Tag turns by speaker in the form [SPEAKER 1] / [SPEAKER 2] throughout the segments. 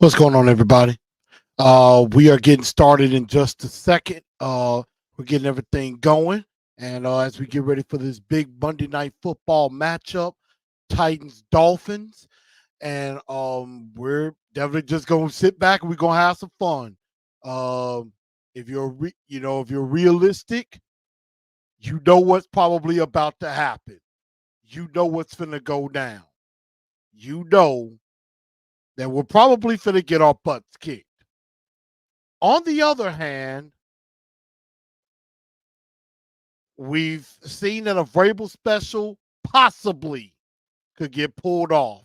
[SPEAKER 1] What's going on, everybody? We are getting started in just a second. We're getting everything going. And as we get ready for this big Monday night football matchup, Titans Dolphins. And we're definitely just gonna sit back and we're gonna have some fun. If you're if you're realistic, you know what's probably about to happen. You know what's gonna go down. You know that we're probably gonna get our butts kicked. On the other hand, we've seen that a Vrabel special possibly could get pulled off.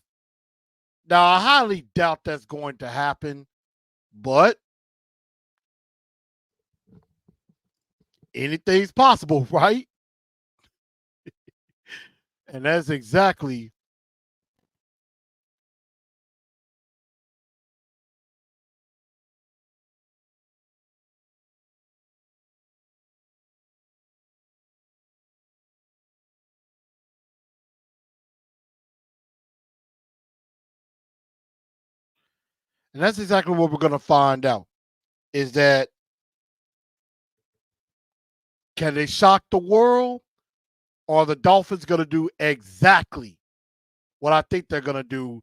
[SPEAKER 1] Now, I highly doubt that's going to happen, but anything's possible, right? And that's exactly what we're going to find out is that can they shock the world, or are the Dolphins going to do exactly what I think they're going to do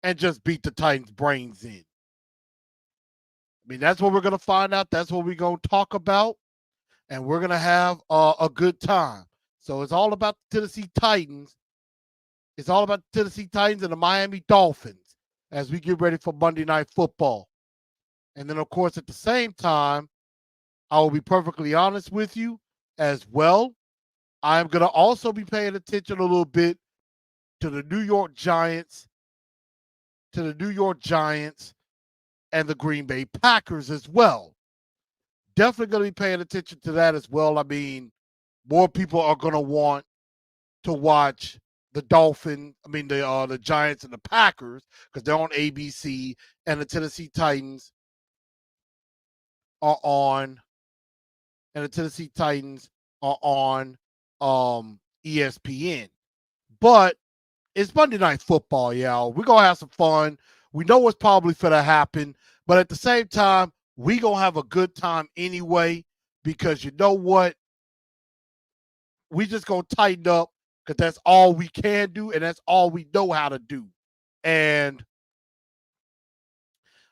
[SPEAKER 1] and just beat the Titans' brains in? I mean, that's what we're going to find out. That's what we're going to talk about. And we're going to have a good time. So it's all about the Tennessee Titans. It's all about the Tennessee Titans and the Miami Dolphins as we get ready for Monday Night Football. And then, of course, at the same time, I will be perfectly honest with you as well. I'm going to also be paying attention a little bit to the New York Giants, and the Green Bay Packers as well. Definitely going to be paying attention to that as well. I mean, more people are going to want to watch the the Giants and the Packers because they're on ABC, and the Tennessee Titans are on, ESPN. But it's Monday Night Football, y'all. We're gonna have some fun. We know what's probably gonna happen, but at the same time, we gonna have a good time anyway because you know what? We just gonna tighten up because that's all we can do and that's all we know how to do. And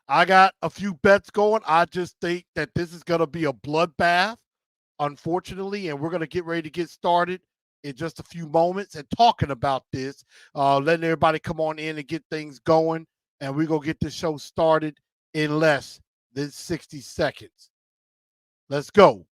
[SPEAKER 1] I got a few bets going. I just think that this is gonna be a bloodbath, unfortunately, and we're gonna get ready to get started in just a few moments and talking about this, letting everybody come on in and get things going, and we're gonna get this show started in less than 60 seconds. Let's go.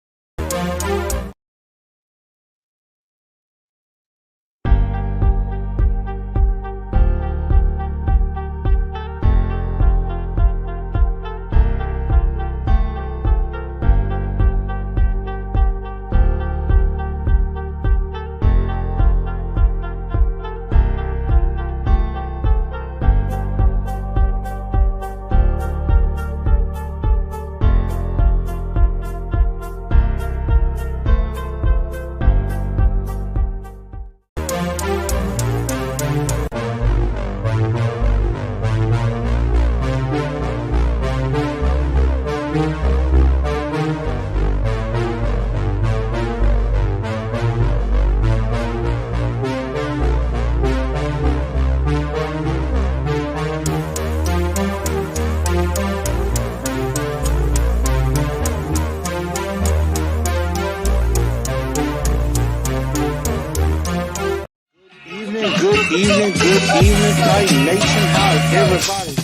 [SPEAKER 1] Good evening, Titan Nation. How's everybody?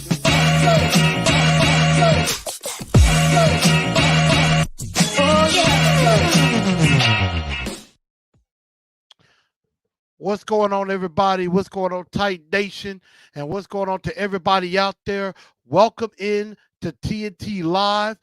[SPEAKER 1] What's going on, everybody? What's going on, Titan Nation? And what's going on to everybody out there? Welcome in to TNT Live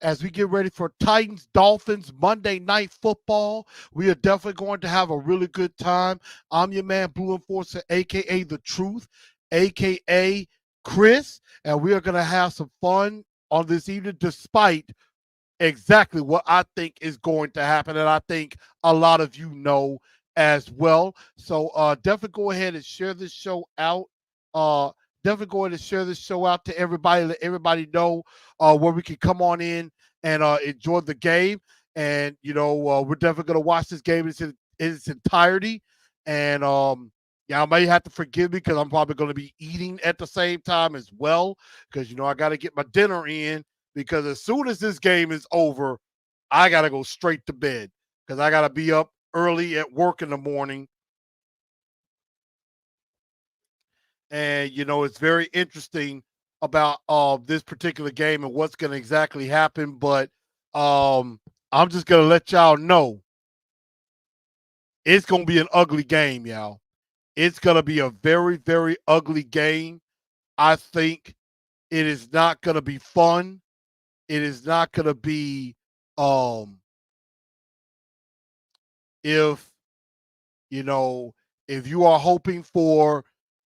[SPEAKER 1] as we get ready for Titans Dolphins Monday Night Football. We are definitely going to have a really good time. I'm your man, Blue Enforcer, aka The Truth, aka Chris, and we are going to have some fun on this evening, despite exactly what I think is going to happen, and I think a lot of you know as well. So definitely go ahead and share this show out. definitely go ahead and share this show out to everybody. Let everybody know where we can come on in and enjoy the game. And we're definitely going to watch this game in its entirety. And yeah, I may have to forgive me because I'm probably going to be eating at the same time as well. Because I got to get my dinner in. Because as soon as this game is over, I got to go straight to bed because I got to be up early at work in the morning. And it's very interesting about this particular game and what's going to exactly happen. But I'm just going to let y'all know it's going to be an ugly game, y'all. It's going to be a very, very ugly game. I think it is not going to be fun. It is not going to be um if you know if you are hoping for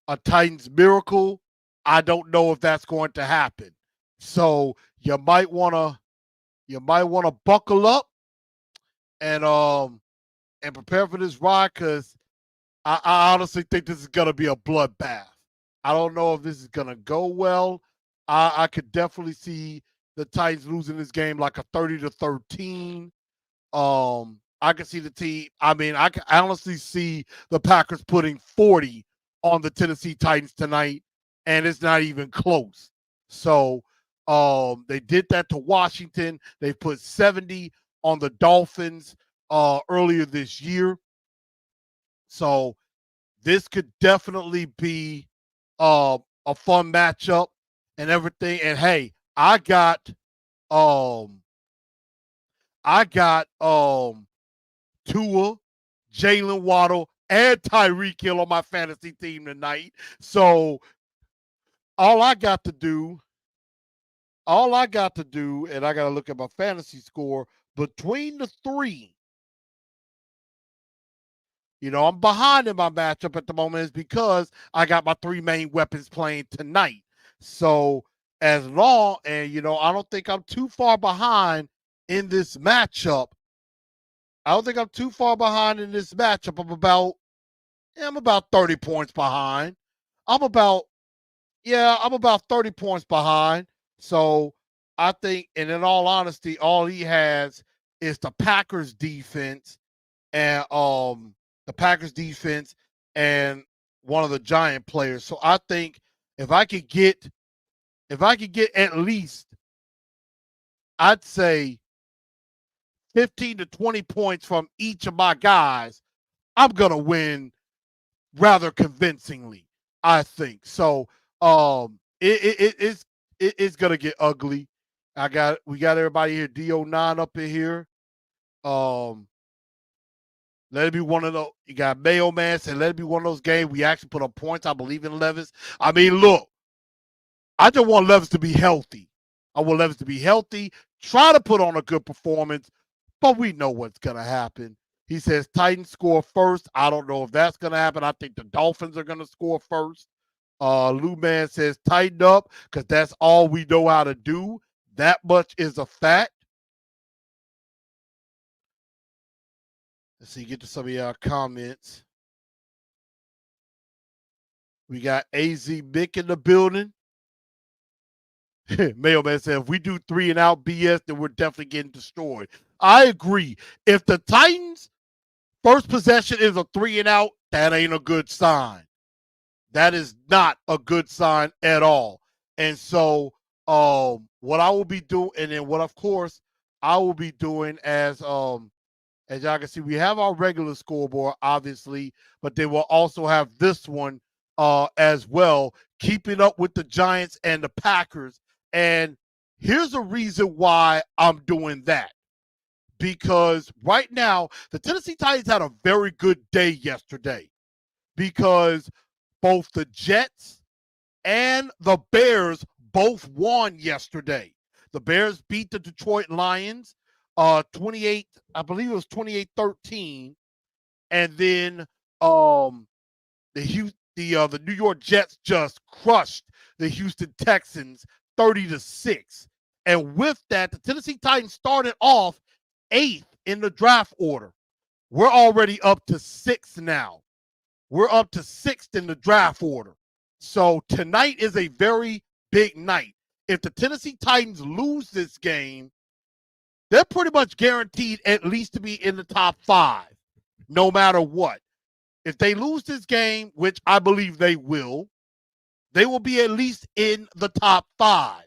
[SPEAKER 1] a Titans miracle, I don't know if that's going to happen. So you might want to buckle up and prepare for this ride because I honestly think this is gonna be a bloodbath. I don't know if this is gonna go well. I could definitely see the Titans losing this game like a 30-13. I can see the team. I mean, I can honestly see the Packers putting 40 on the Tennessee Titans tonight, and it's not even close. So they did that to Washington. They put 70 on the Dolphins earlier this year. So this could definitely be a fun matchup and everything. And hey, um I got Tua, Jalen Waddle, and Tyreek Hill on my fantasy team tonight. So all I got to do, and I got to look at my fantasy score between the three. I'm behind in my matchup at the moment is because I got my three main weapons playing tonight. So as long and I don't think I'm too far behind in this matchup. I don't think I'm too far behind in this matchup. I'm about 30 points behind. I'm about I'm about 30 points behind. So I think, and in all honesty, all he has is and the Packers defense and one of the Giant players. So I think if I could get at least, I'd say 15 to 20 points from each of my guys, I'm gonna win rather convincingly. I think so. It's gonna get ugly. We got everybody here. Do9 up in here. Um, Let it be one of those. You got Mayo Man said, let it be one of those games we actually put up points. I believe in Levis. I mean, look, I just want Levis to be healthy. I want Levis to be healthy, try to put on a good performance, but we know what's going to happen. He says Titans score first. I don't know if that's going to happen. I think the Dolphins are going to score first. Lou Man says tighten up because that's all we know how to do. That much is a fact. Let's see, get to some of y'all comments. We got AZ Mick in the building. Mailman said, if we do 3 and out BS, then we're definitely getting destroyed. I agree. If the Titans' first possession is a 3 and out, that ain't a good sign. That is not a good sign at all. And so, what I will be doing, and then what, of course, I will be doing as y'all can see, we have our regular scoreboard, obviously, but they will also have this one as well, keeping up with the Giants and the Packers. And here's a reason why I'm doing that. Because right now, the Tennessee Titans had a very good day yesterday because both the Jets and the Bears both won yesterday. The Bears beat the Detroit Lions 28, I believe it was 28-13. And then the New York Jets just crushed the Houston Texans 30-6. And with that, the Tennessee Titans started off 8th in the draft order. We're already up to 6th now. We're up to 6th in the draft order. So tonight is a very big night. If the Tennessee Titans lose this game, they're pretty much guaranteed at least to be in the top 5, no matter what. If they lose this game, which I believe they will be at least in the top 5,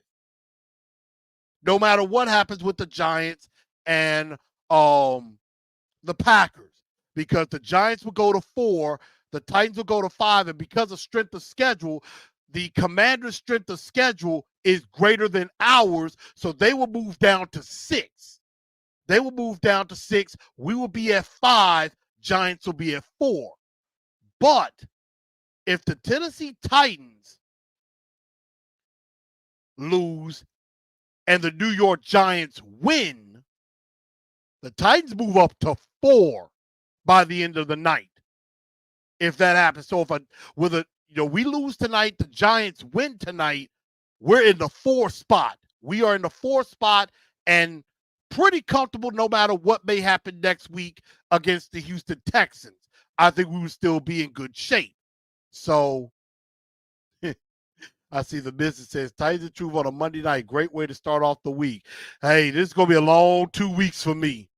[SPEAKER 1] no matter what happens with the Giants and the Packers, because the Giants will go to 4, the Titans will go to 5, and because of strength of schedule, the Commanders' strength of schedule is greater than ours, so they will move down to 6. They will move down to 6. We will be at 5. Giants will be at 4. But if the Tennessee Titans lose and the New York Giants win, the Titans move up to 4 by the end of the night. If that happens, so if we lose tonight, the Giants win tonight, we're in the 4 spot. We are in the 4 spot and pretty comfortable no matter what may happen next week against the Houston Texans. I think we would still be in good shape. So I see the business says Titans and Truth on a Monday night. Great way to start off the week. Hey, this is going to be a long 2 weeks for me.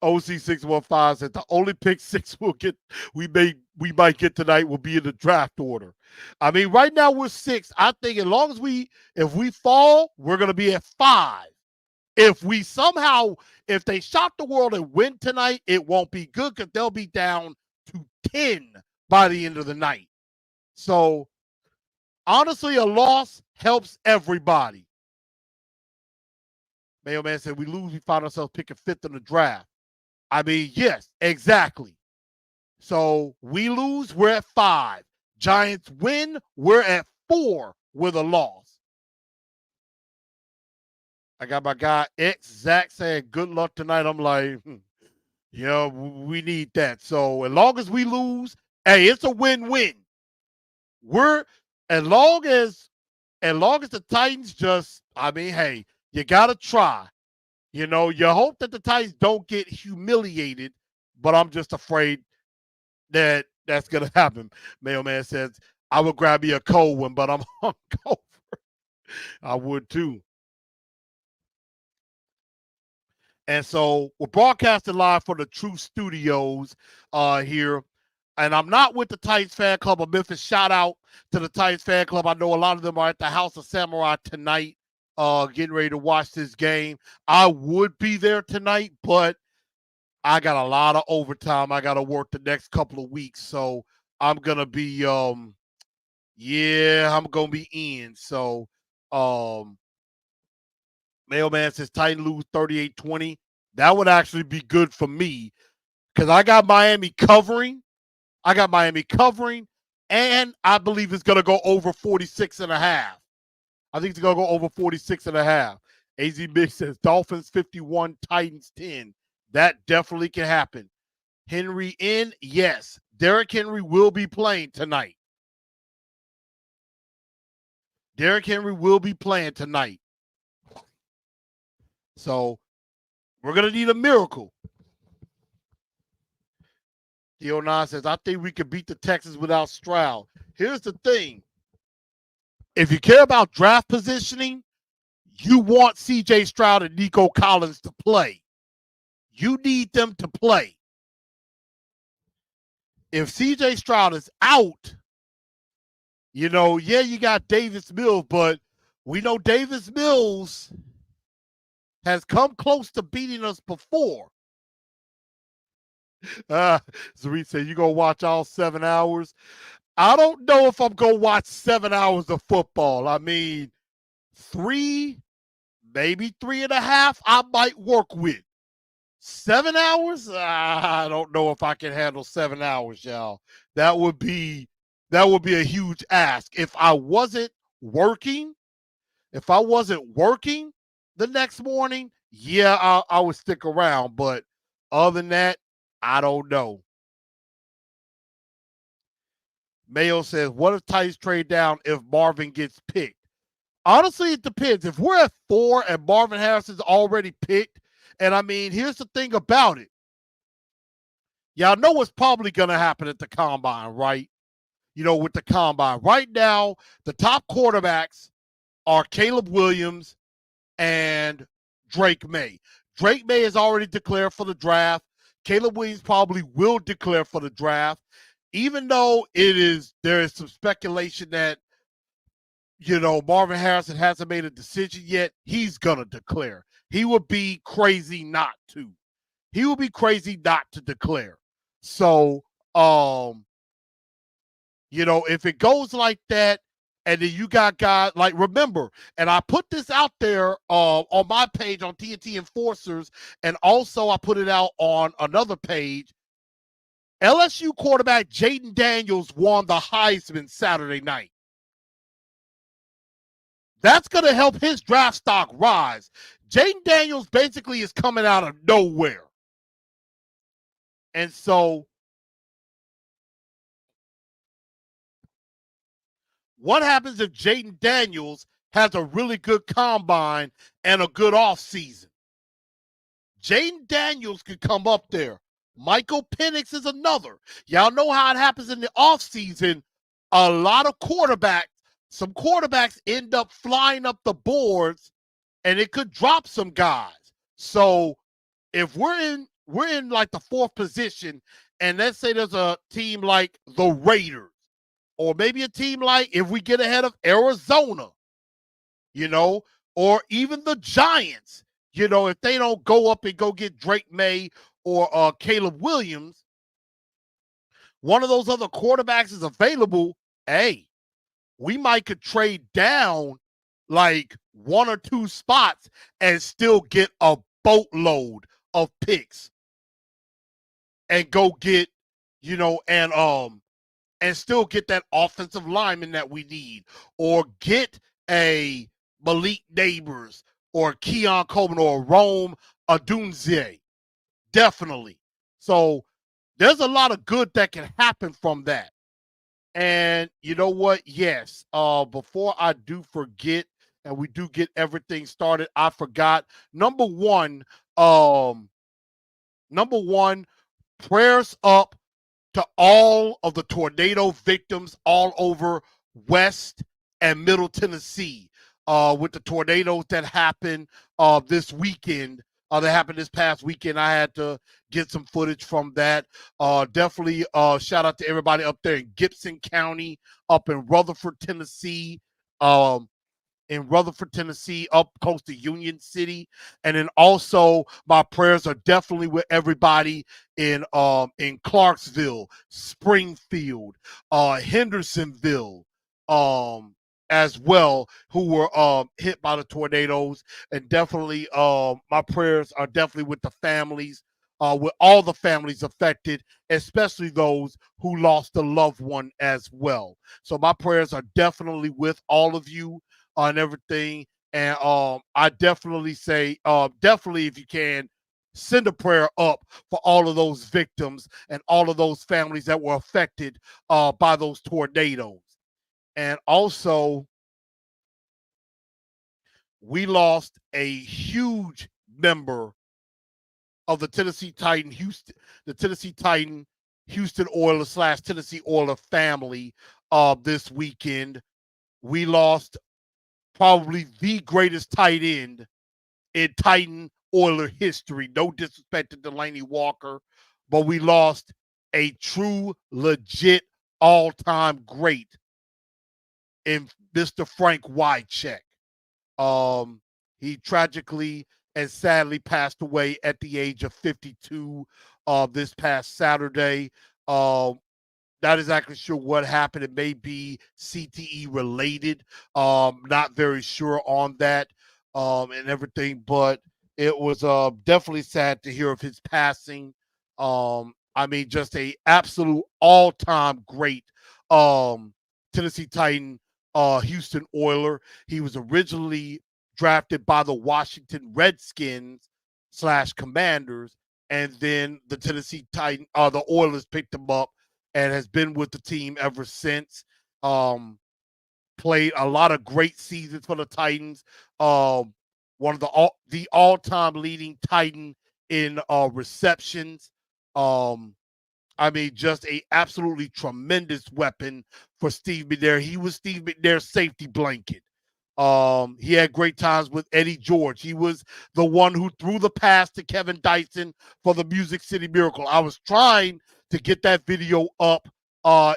[SPEAKER 1] OC615 said the only pick 6 we might get tonight will be in the draft order. I mean, right now we're 6. I think as long as if we fall, we're going to be at 5. If they shock the world and win tonight, it won't be good because they'll be down to 10 by the end of the night. So, honestly, a loss helps everybody. Mailman said, we lose, we find ourselves picking 5th in the draft. I mean, yes, exactly. So, we lose, we're at 5. Giants win, we're at 4 with a loss. I got my guy Zach saying good luck tonight. I'm like, yeah, we need that. So as long as we lose, hey, it's a win-win. As long as the Titans hey, you gotta try. You hope that the Titans don't get humiliated, but I'm just afraid that that's gonna happen. Mailman says, I would grab me a cold one, but I'm hungover. I would too. And so we're broadcasting live from the True Studios here. And I'm not with the Titans fan club of Memphis. Shout out to the Titans fan club. I know a lot of them are at the House of Samurai tonight, getting ready to watch this game. I would be there tonight, but I got a lot of overtime. I got to work the next couple of weeks. So I'm going to be, I'm going to be in. So, Mailman says Titan lose 38-20. That would actually be good for me because I got Miami covering. And I believe it's going to go over 46.5. I think it's going to go over 46.5. AZ Big says Dolphins 51, Titans 10. That definitely can happen. Henry in, yes. Derrick Henry will be playing tonight. So we're going to need a miracle. Theo9 says, I think we could beat the Texans without Stroud. Here's the thing. If you care about draft positioning, you want C.J. Stroud and Nico Collins to play. You need them to play. If C.J. Stroud is out, you got Davis Mills, but we know Davis Mills has come close to beating us before. Zari said, you going to watch all 7 hours? I don't know if I'm going to watch 7 hours of football. I mean, 3, maybe 3.5, I might work with. 7 hours? I don't know if I can handle 7 hours, y'all. That would be a huge ask. If I wasn't working the next morning, yeah, I would stick around. But other than that, I don't know. Mayo says, what if Titans trade down if Marvin gets picked? Honestly, it depends. If we're at 4 and Marvin Harrison's already picked And I mean, here's the thing about it. Y'all know what's probably going to happen at the combine, right? With the combine. Right now, the top quarterbacks are Caleb Williams and Drake May. Drake May has already declared for the draft. Caleb Williams probably will declare for the draft, even though there is some speculation that Marvin Harrison hasn't made a decision yet. He's gonna declare. He would be crazy not to. He would be crazy not to declare. So, if it goes like that, and then you got guys like, remember, and I put this out there on my page on TNT Enforcers, and also I put it out on another page. LSU quarterback Jaden Daniels won the Heisman Saturday night. That's going to help his draft stock rise. Jaden Daniels basically is coming out of nowhere. And so, what happens if Jaden Daniels has a really good combine and a good offseason? Jaden Daniels could come up there. Michael Penix is another. Y'all know how it happens in the offseason. A lot of some quarterbacks end up flying up the boards, and it could drop some guys. So if we're in like the fourth position, and let's say there's a team like the Raiders, or maybe a team like, if we get ahead of Arizona, or even the Giants, if they don't go up and go get Drake May or Caleb Williams, one of those other quarterbacks is available, hey, we might could trade down like one or two spots and still get a boatload of picks and go get, and still get that offensive lineman that we need, or get a Malik Neighbors or Keon Coleman or Rome Odunze. Definitely. So there's a lot of good that can happen from that. And you know what? Yes. Before I do forget, and we do get everything started, I forgot. Number one, prayers up to all of the tornado victims all over West and Middle Tennessee, with the tornadoes that happened this weekend. That happened this past weekend. I had to get some footage from that. Definitely shout out to everybody up there in Gibson County, up in Rutherford, Tennessee. Up close to Union City. And then also my prayers are definitely with everybody in Clarksville, Springfield, Hendersonville, as well, who were hit by the tornadoes. And definitely my prayers are definitely with the families, with all the families affected, especially those who lost a loved one as well. So my prayers are definitely with all of you on everything. And I definitely say, definitely, if you can, send a prayer up for all of those victims and all of those families that were affected by those tornadoes. And also, we lost a huge member of the Tennessee Titan Houston Oilers / Tennessee Oiler family this weekend. We lost probably the greatest tight end in Titan Oiler history. No disrespect to Delaney Walker, but we lost a true, legit, all-time great in Mr. Frank Wycheck. He tragically and sadly passed away at the age of 52 this past Saturday. Not exactly sure what happened. It may be CTE related. Not very sure on that and everything, but it was definitely sad to hear of his passing. I mean, just a absolute all-time great Tennessee Titan, Houston Oiler. He was originally drafted by the Washington Redskins / Commanders, and then the Tennessee Titan, the Oilers picked him up and has been with the team ever since. Played a lot of great seasons for the Titans. one of the all-time leading Titan in receptions. Um, I mean, just a absolutely tremendous weapon for Steve McNair. He was Steve McNair's safety blanket. He had great times with Eddie George. He was the one who threw the pass to Kevin Dyson for the Music City Miracle. I was trying to get that video up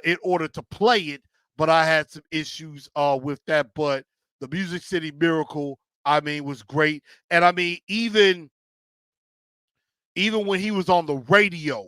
[SPEAKER 1] in order to play it, but I had some issues with that. But the Music City Miracle, I mean, was great. And I mean, even when he was on the radio,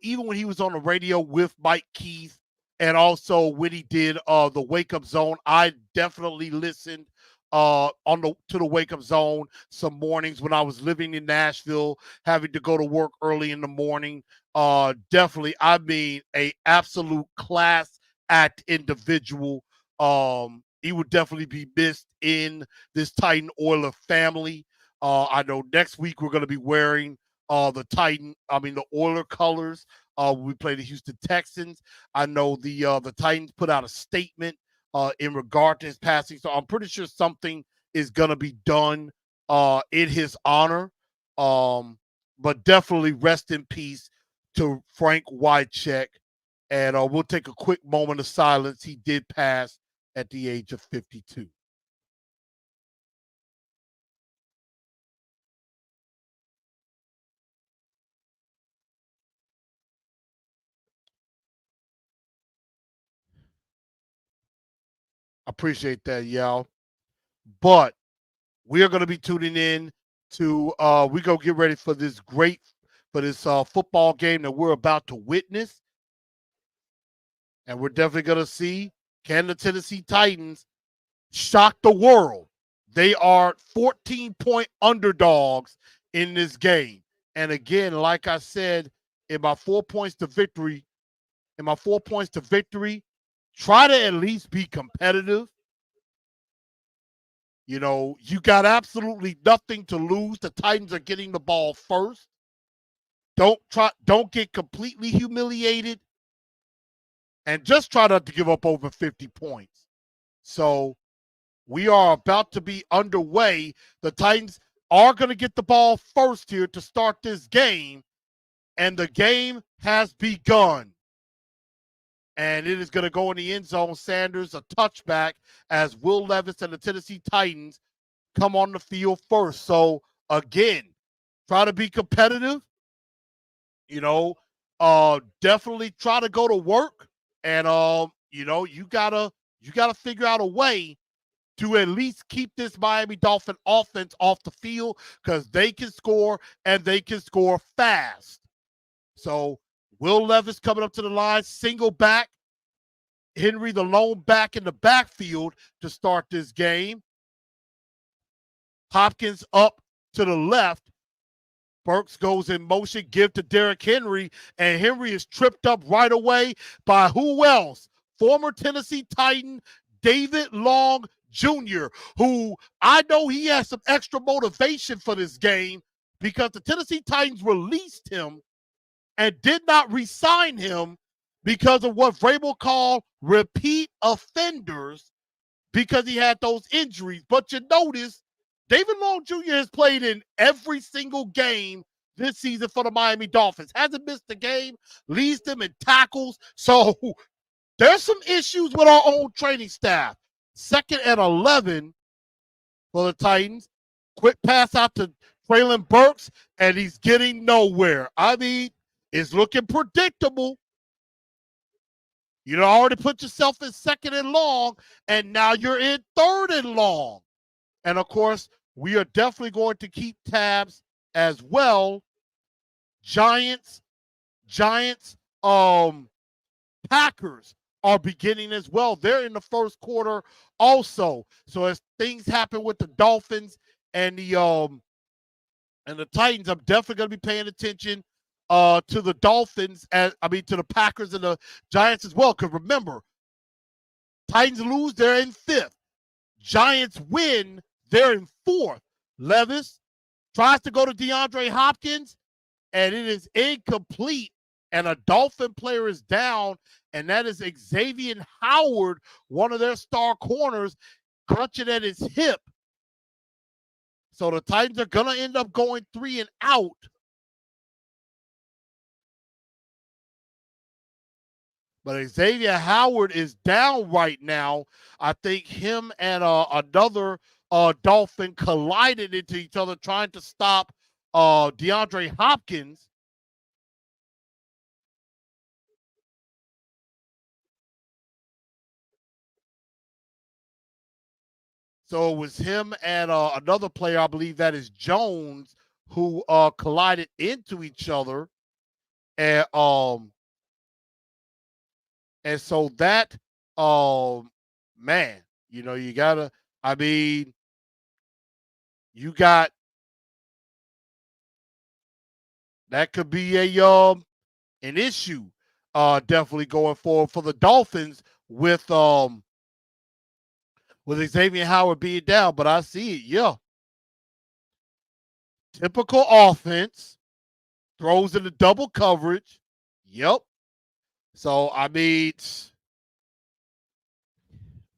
[SPEAKER 1] even when he was on the radio with Mike Keith, and also when he did the Wake Up Zone, I definitely listened on the to the Wake Up Zone some mornings when I was living in Nashville, having to go to work early in the morning. Definitely, I mean, a absolute class act individual. He would definitely be missed in this Titan Oiler family. I know next week we're going to be wearing the Oiler colors. We play the Houston Texans. I know the Titans put out a statement in regard to his passing, so I'm pretty sure something is going to be done in his honor. But definitely rest in peace to Frank Wycheck. And we'll take a quick moment of silence. He did pass at the age of 52. Appreciate that, y'all. But we are going to be tuning in to we go get ready for this football game that we're about to witness, and we're definitely going to see, can the Tennessee Titans shock the world? They are 14-point underdogs in this game. And again, like I said, in my 4 points to victory, try to at least be competitive. You know, you got absolutely nothing to lose. The Titans are getting the ball first. Don't get completely humiliated, and just try not to give up over 50 points. So we are about to be underway. The Titans are going to get the ball first here to start this game, and the game has begun. And it is going to go in the end zone. Sanders, a touchback, as Will Levis and the Tennessee Titans come on the field first. So again, try to be competitive. You know, definitely try to go to work, and you gotta figure out a way to at least keep this Miami Dolphin offense off the field, because they can score and they can score fast. So Will Levis coming up to the line, single back. Henry, the lone back in the backfield to start this game. Hopkins up to the left. Burks goes in motion, give to Derrick Henry, and Henry is tripped up right away by who else? Former Tennessee Titan David Long Jr., who I know he has some extra motivation for this game because the Tennessee Titans released him and did not re-sign him because of what Vrabel called repeat offenders, because he had those injuries. But you notice David Long Jr. has played in every single game this season for the Miami Dolphins. Hasn't missed a game, leads them in tackles. So there's some issues with our own training staff. 2nd and 11 for the Titans. Quick pass out to Traylon Burks, and he's getting nowhere. I mean, it's looking predictable. You already put yourself in 2nd and long, and now you're in 3rd and long. And of course, we are definitely going to keep tabs as well. Giants, Packers are beginning as well. They're in the first quarter also. So as things happen with the Dolphins and the Titans, I'm definitely going to be paying attention to the Dolphins, to the Packers and the Giants as well. Because remember, Titans lose, they're in 5th. Giants win, they're in 4th. Levis tries to go to DeAndre Hopkins, and it is incomplete. And a Dolphin player is down, and that is Xavier Howard, one of their star corners, clutching at his hip. So the Titans are going to end up going 3 and out. But Xavier Howard is down right now. I think him and another Dolphin collided into each other trying to stop DeAndre Hopkins. So it was him and another player, I believe that is Jones, who collided into each other. And so that man, you gotta, I mean, you got, that could be an issue definitely going forward for the Dolphins with Xavier Howard being down. But I see it, yeah. Typical offense, throws into double coverage. Yep. So I mean,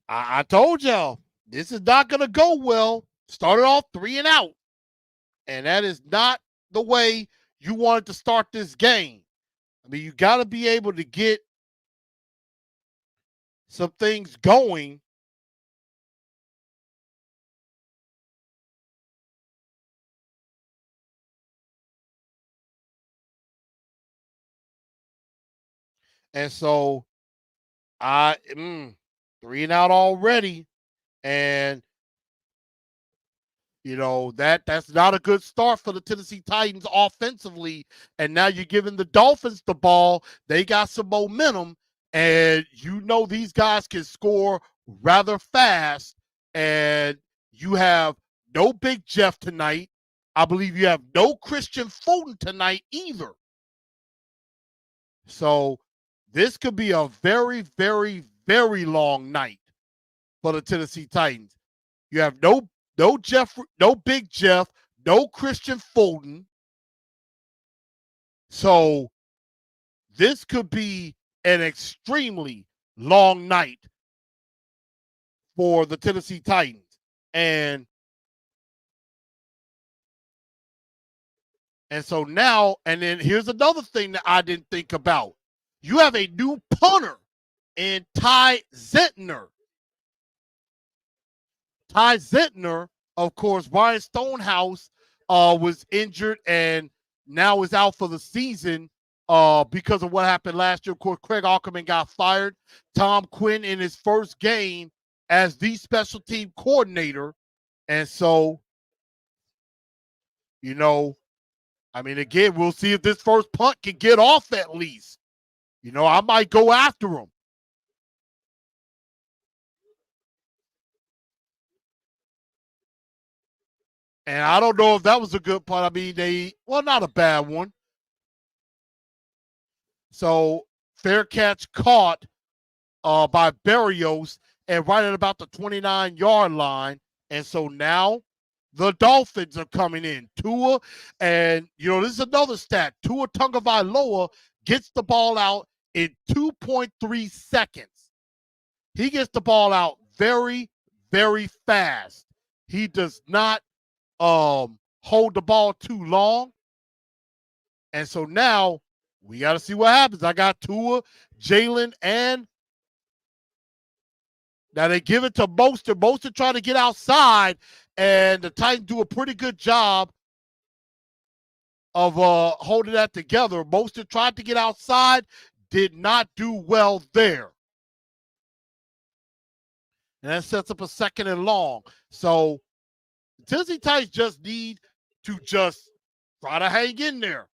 [SPEAKER 1] I told y'all this is not gonna go well. Started off 3 and out. And that is not the way you wanted to start this game. I mean, you got to be able to get some things going. And so 3 and out already. And that's not a good start for the Tennessee Titans offensively. And now you're giving the Dolphins the ball. They got some momentum. And these guys can score rather fast. And you have no Big Jeff tonight. I believe you have no Christian Fulton tonight either. So this could be a very, very, very long night for the Tennessee Titans. You have no Big Jeff, no Christian Fulton. So this could be an extremely long night for the Tennessee Titans. And so now, and then here's another thing that I didn't think about. You have a new punter in Ty Zentner. Ty Zentner, of course, Brian Stonehouse was injured and now is out for the season because of what happened last year. Of course, Craig Ackerman got fired. Tom Quinn in his first game as the special team coordinator. And so, again, we'll see if this first punt can get off at least. I might go after him. And I don't know if that was a good punt. I mean, not a bad one. So fair catch caught by Berrios and right at about the 29-yard line. And so now the Dolphins are coming in. Tua, and this is another stat. Tua Tagovailoa gets the ball out in 2.3 seconds. He gets the ball out very, very fast. He does not hold the ball too long. And so now we got to see what happens. I got Tua, Jalen, and now they give it to Mostert. Mostert trying to get outside, and the Titans do a pretty good job of holding that together. Mostert tried to get outside, did not do well there. And that sets up a 2nd and long. So the Tennessee Titans just need to just try to hang in there.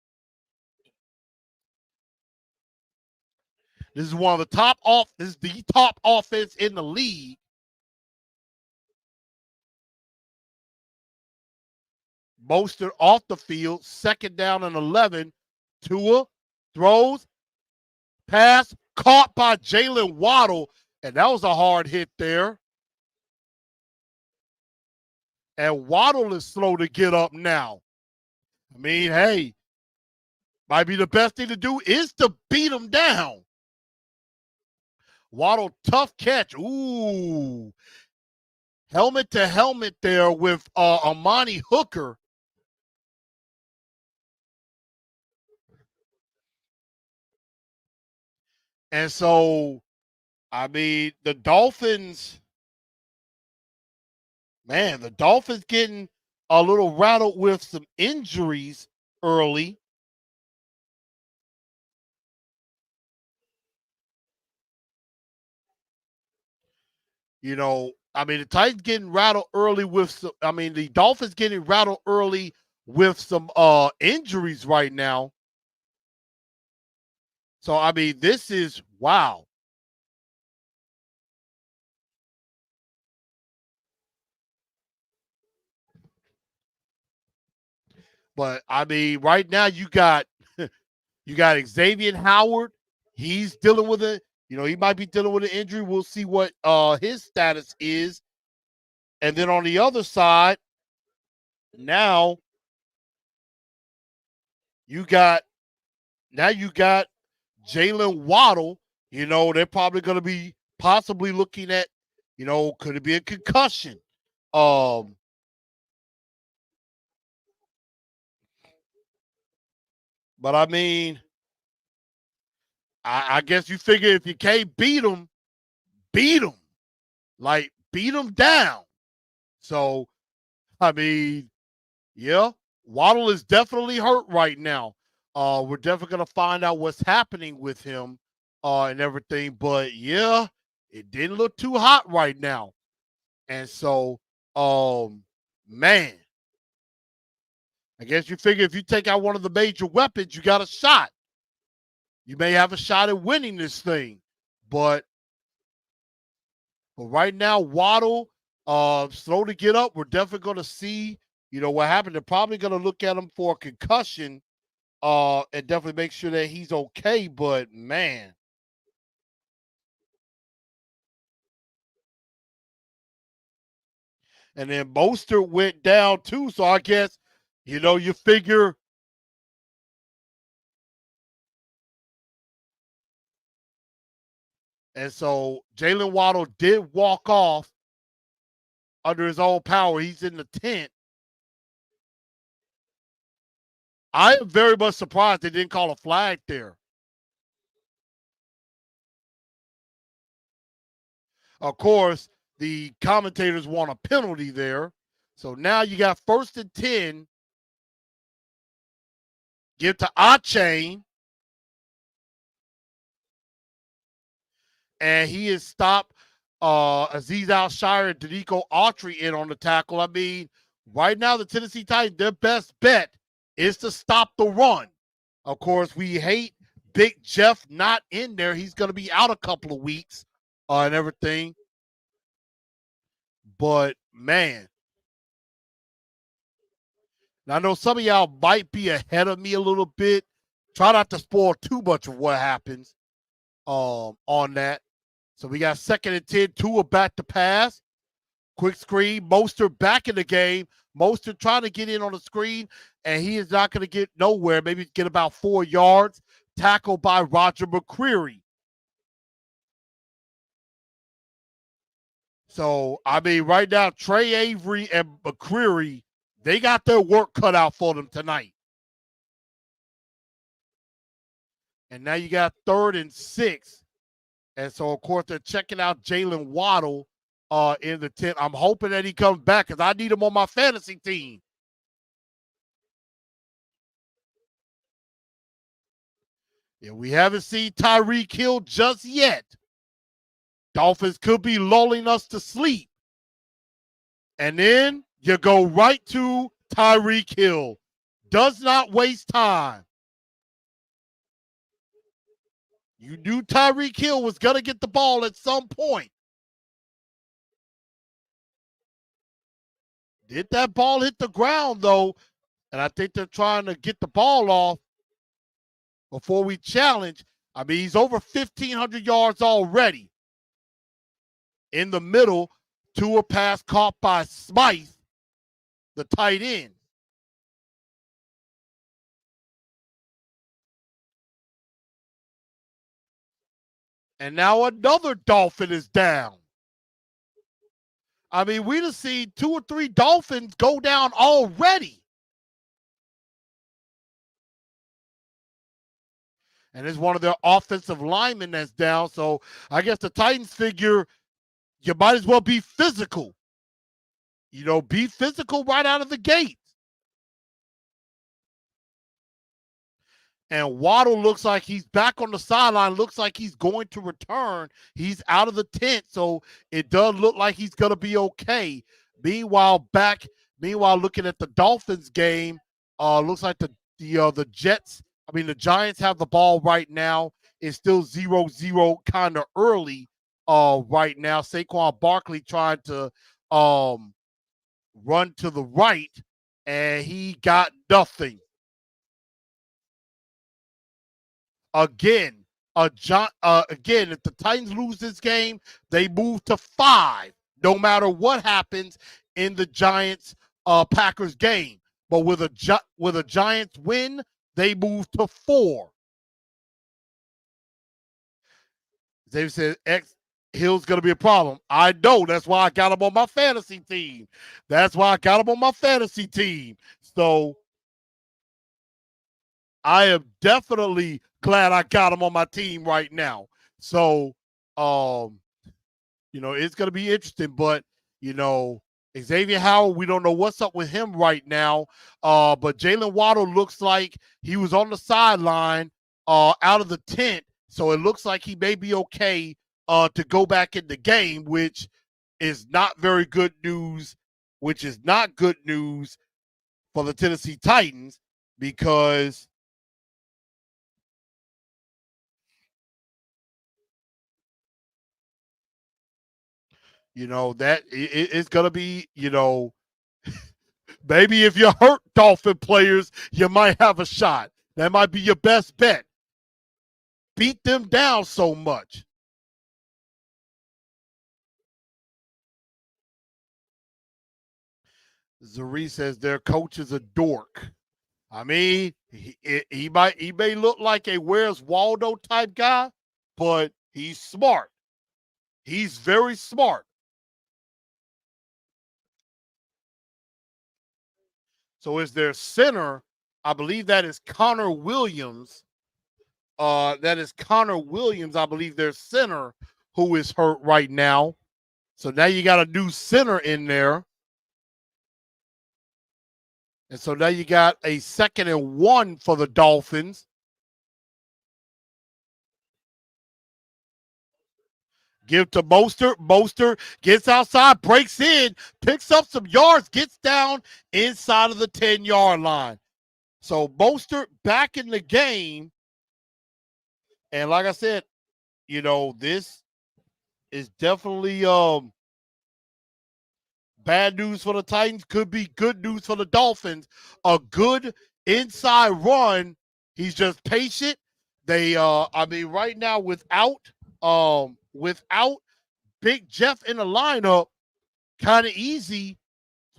[SPEAKER 1] This is one of the this is the top offense in the league. Mostert off the field, 2nd down and 11. Tua throws, pass, caught by Jalen Waddle, and that was a hard hit there. And Waddle is slow to get up now. I mean, hey, might be the best thing to do is to beat him down. Waddle, tough catch. Ooh. helmet to helmet there with Amani Hooker. And so, I mean, the Dolphins, man, the Dolphins getting a little rattled with some injuries early. You know, I mean, the Titans getting rattled early with some, I mean, the Dolphins getting rattled early with some injuries right now. So, I mean, this is wow. But I mean, right now you got you got Xavier Howard. He's dealing with it. You know, he might be dealing with an injury. We'll see what his status is. And then on the other side, now you got you got Jalen Waddle. You know, they're probably going to be possibly looking at, you know, could it be a concussion? Um, but I mean, I guess you figure if you can't beat them, like beat them down. So I mean, yeah, Waddle is definitely hurt right now. We're definitely gonna find out what's happening with him, and everything. But yeah, it didn't look too hot right now. And so, man, I guess you figure if you take out one of the major weapons, you got a shot. You may have a shot at winning this thing. But right now, Waddle, slow to get up. We're definitely gonna see, you know, what happened. They're probably gonna look at him for a concussion, and definitely make sure that he's okay. But man, and then Mostert went down too. So I guess, you know, you figure, and so Jalen Waddle did walk off under his own power. He's in the tent. I am very much surprised they didn't call a flag there. Of course, the commentators want a penalty there. So now you got 1st and 10. Give to Achain, and he has stopped Aziz Al-Shire and Danico Autry in on the tackle. I mean, right now the Tennessee Titans, their best bet is to stop the run. Of course, we hate Big Jeff not in there. He's going to be out a couple of weeks and everything. But man, I know some of y'all might be ahead of me a little bit. Try not to spoil too much of what happens on that. So we got 2nd and 10, Tua back to pass. Quick screen. Mostert back in the game. Mostert trying to get in on the screen, and he is not going to get nowhere. Maybe get about 4 yards. Tackled by Roger McCreary. So, I mean, right now, Trey Avery and McCreary, they got their work cut out for them tonight. And now you got 3rd and 6. And so, of course, they're checking out Jalen Waddle in the tent. I'm hoping that he comes back because I need him on my fantasy team. Yeah, we haven't seen Tyreek Hill just yet. Dolphins could be lulling us to sleep. And then you go right to Tyreek Hill. Does not waste time. You knew Tyreek Hill was going to get the ball at some point. Did that ball hit the ground, though? And I think they're trying to get the ball off before we challenge. I mean, he's over 1,500 yards already. In the middle, to a pass caught by Smythe, the tight end. And now another Dolphin is down. I mean, we just seen 2 or 3 Dolphins go down already. And it's one of their offensive linemen that's down. So I guess the Titans figure you might as well be physical. Be physical right out of the gate. And Waddle looks like he's back on the sideline, looks like he's going to return. He's out of the tent, so it does look like he's going to be okay. Meanwhile, looking at the Dolphins game, looks like the Giants have the ball right now. It's still 0-0 kind of early right now. Saquon Barkley trying to run to the right, and he got nothing. Again, if the Titans lose this game, they move to 5, no matter what happens in the Giants Packers game. But with a Giants win, they move to 4. They said Hill's going to be a problem. I know. That's why I got him on my fantasy team. So I am definitely glad I got him on my team right now. So, it's going to be interesting. But, Xavier Howard, we don't know what's up with him right now. But Jalen Waddle looks like he was on the sideline out of the tent. So it looks like he may be okay to go back in the game, which is not very good news, which is not good news for the Tennessee Titans because that it's going to be, maybe if you hurt Dolphin players, you might have a shot. That might be your best bet. Beat them down so much. Zuri says their coach is a dork. I mean, he may look like a Where's Waldo type guy, but he's smart. He's very smart. So is their center, I believe that is Connor Williams. I believe their center, who is hurt right now. So now you got a new center in there. And so now you got a 2nd and 1 for the Dolphins. Give to Mostert. Mostert gets outside, breaks in, picks up some yards, gets down inside of the 10-yard line. So Mostert back in the game. And like I said, this is definitely bad news for the Titans. Could be good news for the Dolphins. A good inside run. He's just patient. They right now without Big Jeff in the lineup, kind of easy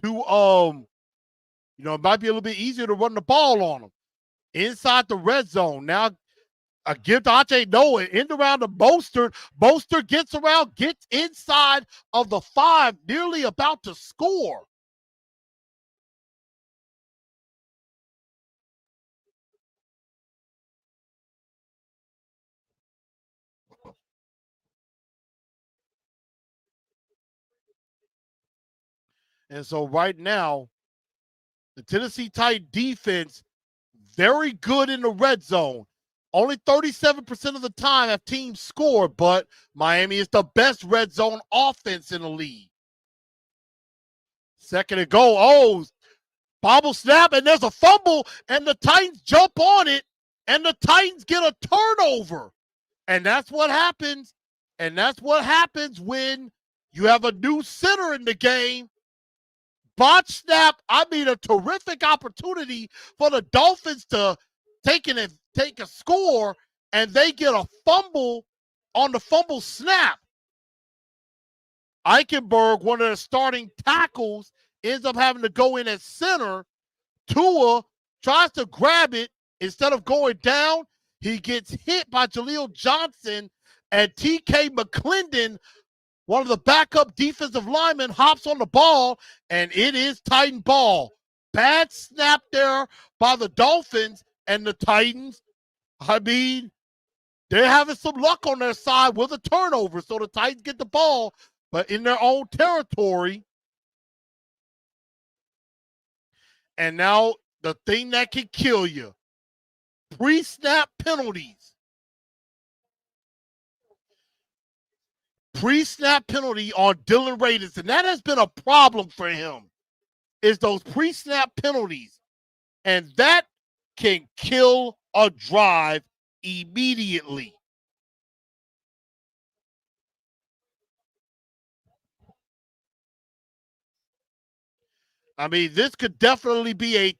[SPEAKER 1] to it might be a little bit easier to run the ball on them. Inside the red zone. Now I give to Ache Noah end around to Mostert. Mostert gets around, gets inside of the 5, nearly about to score. And so right now, the Tennessee Titans defense, very good in the red zone. Only 37% of the time have teams scored, but Miami is the best red zone offense in the league. 2nd and goal. Oh, bobble snap, and there's a fumble, and the Titans jump on it, and the Titans get a turnover. And that's what happens. And that's what happens when you have a new center in the game. Botch snap, a terrific opportunity for the Dolphins to take a score, and they get a fumble on the fumble snap. Eichenberg, one of the starting tackles, ends up having to go in at center. Tua tries to grab it. Instead of going down, he gets hit by Jaleel Johnson, and T.K. McClendon One of the backup defensive linemen hops on the ball, and it is Titan ball. Bad snap there by the Dolphins, and the Titans, I mean, they're having some luck on their side with a turnover. So the Titans get the ball, but in their own territory. And now the thing that can kill you, pre-snap penalties. Pre-snap penalty on Dylan Radis, and that has been a problem for him, is those pre-snap penalties. And that can kill a drive immediately. I mean, this could definitely be a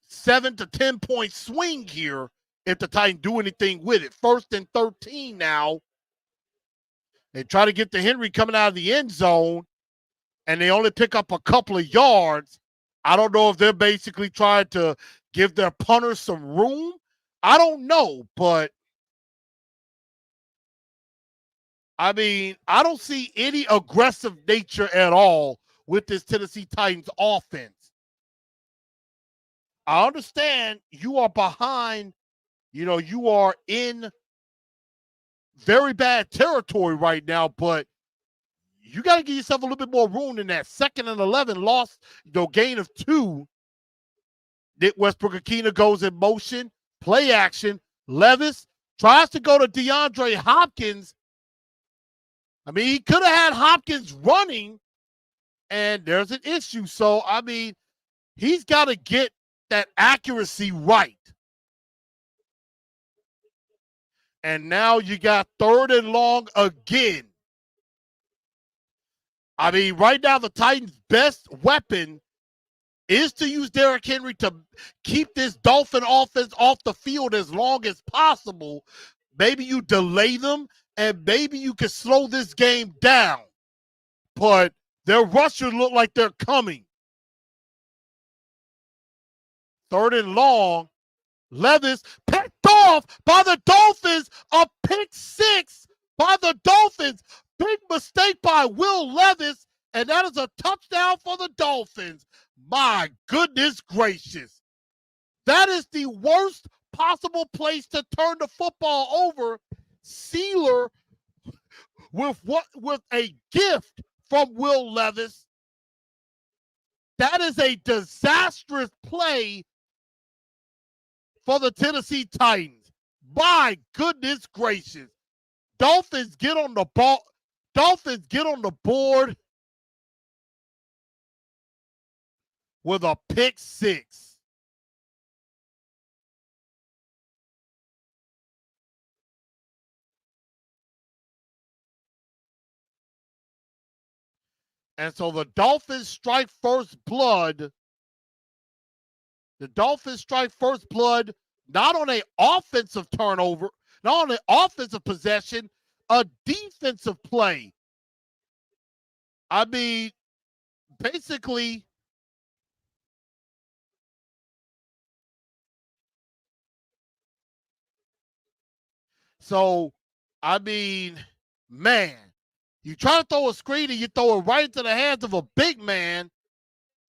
[SPEAKER 1] 7 to 10 point swing here if the Titans do anything with it. 1st and 13 now. They try to get the Henry coming out of the end zone, and they only pick up a couple of yards. I don't know if they're basically trying to give their punters some room. I don't know, but I mean, I don't see any aggressive nature at all with this Tennessee Titans offense. I understand you are behind, you are in very bad territory right now, but you got to give yourself a little bit more room than that. 2nd and 11 loss, gain of 2. Nick Westbrook-Akina goes in motion, play action. Levis tries to go to DeAndre Hopkins. I mean, he could have had Hopkins running, and there's an issue. So, I mean, he's got to get that accuracy right. And now you got 3rd and long again. I mean, right now the Titans' best weapon is to use Derrick Henry to keep this Dolphin offense off the field as long as possible. Maybe you delay them, and maybe you can slow this game down. But their rushers look like they're coming. 3rd and long. Levis picked off by the Dolphins. A pick 6 by the Dolphins. Big mistake by Will Levis, and that is a touchdown for the Dolphins. My goodness gracious. That is the worst possible place to turn the football over. Sealer with a gift from Will Levis. That is a disastrous play for the Tennessee Titans. My goodness gracious. Dolphins get on the ball. Dolphins get on the board with a pick 6. And so the Dolphins strike first blood. The Dolphins strike first blood, not on an offensive turnover, not on an offensive possession, a defensive play. I mean, basically, so, I mean, man, you try to throw a screen and you throw it right into the hands of a big man,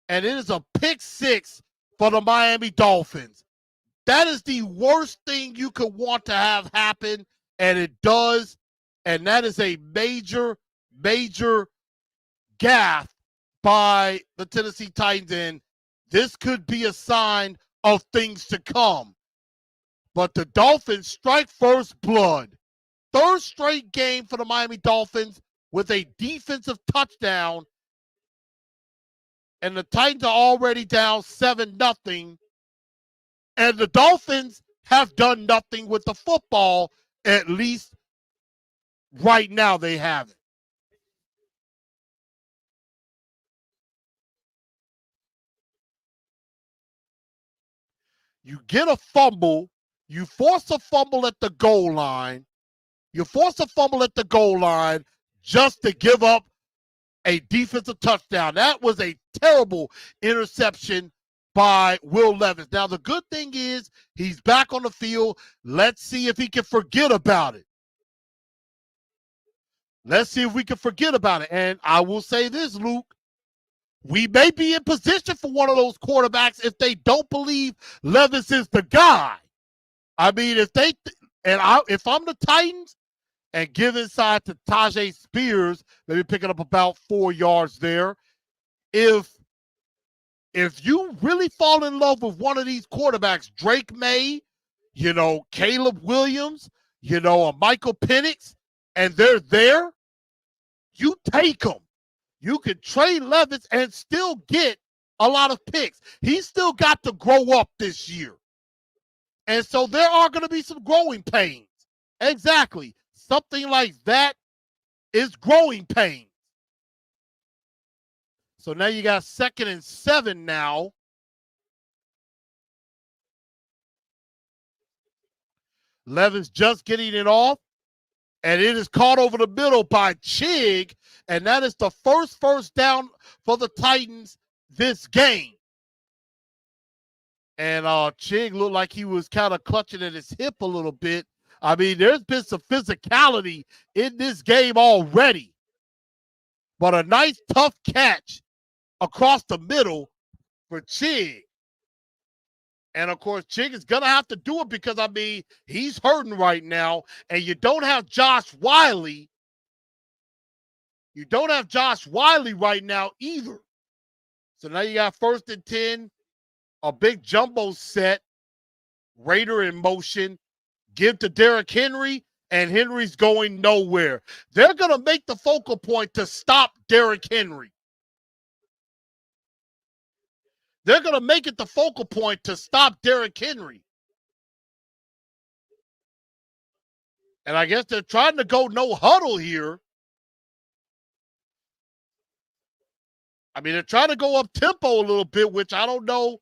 [SPEAKER 1] and it is a pick 6 for the Miami Dolphins. That is the worst thing you could want to have happen, and it does. And that is a major, major gaffe by the Tennessee Titans. And this could be a sign of things to come. But the Dolphins strike first blood. 3rd straight game for the Miami Dolphins with a defensive touchdown. And the Titans are already down 7-0. And the Dolphins have done nothing with the football, at least right now they haven't. You get a fumble, you force a fumble at the goal line, just to give up a defensive touchdown. That was a terrible interception by Will Levis. Now, the good thing is he's back on the field. Let's see if he can forget about it. Let's see if we can forget about it. And I will say this, Luke. We may be in position for one of those quarterbacks if they don't believe Levis is the guy. I mean, if I'm the Titans and give inside to Tajay Spears, maybe picking up about 4 yards there. If you really fall in love with one of these quarterbacks, Drake May, Caleb Williams, a Michael Penix, and they're there, you take them. You can trade Levis and still get a lot of picks. He's still got to grow up this year. And so there are going to be some growing pains. Exactly. Something like that is growing pains. So now you got 2nd and 7 now. Levis just getting it off. And it is caught over the middle by Chig. And that is the first down for the Titans this game. And Chig looked like he was kind of clutching at his hip a little bit. I mean, there's been some physicality in this game already. But a nice, tough catch across the middle for Chig. And, of course, Chig is going to have to do it because, I mean, he's hurting right now. And you don't have Josh Wiley. You don't have Josh Wiley right now either. So now you got 1st and 10, a big jumbo set, Raider in motion, give to Derrick Henry, and Henry's going nowhere. They're going to make the focal point to stop Derrick Henry. They're going to make it the focal point to stop Derrick Henry. And I guess they're trying to go no huddle here. I mean, they're trying to go up tempo a little bit, which I don't know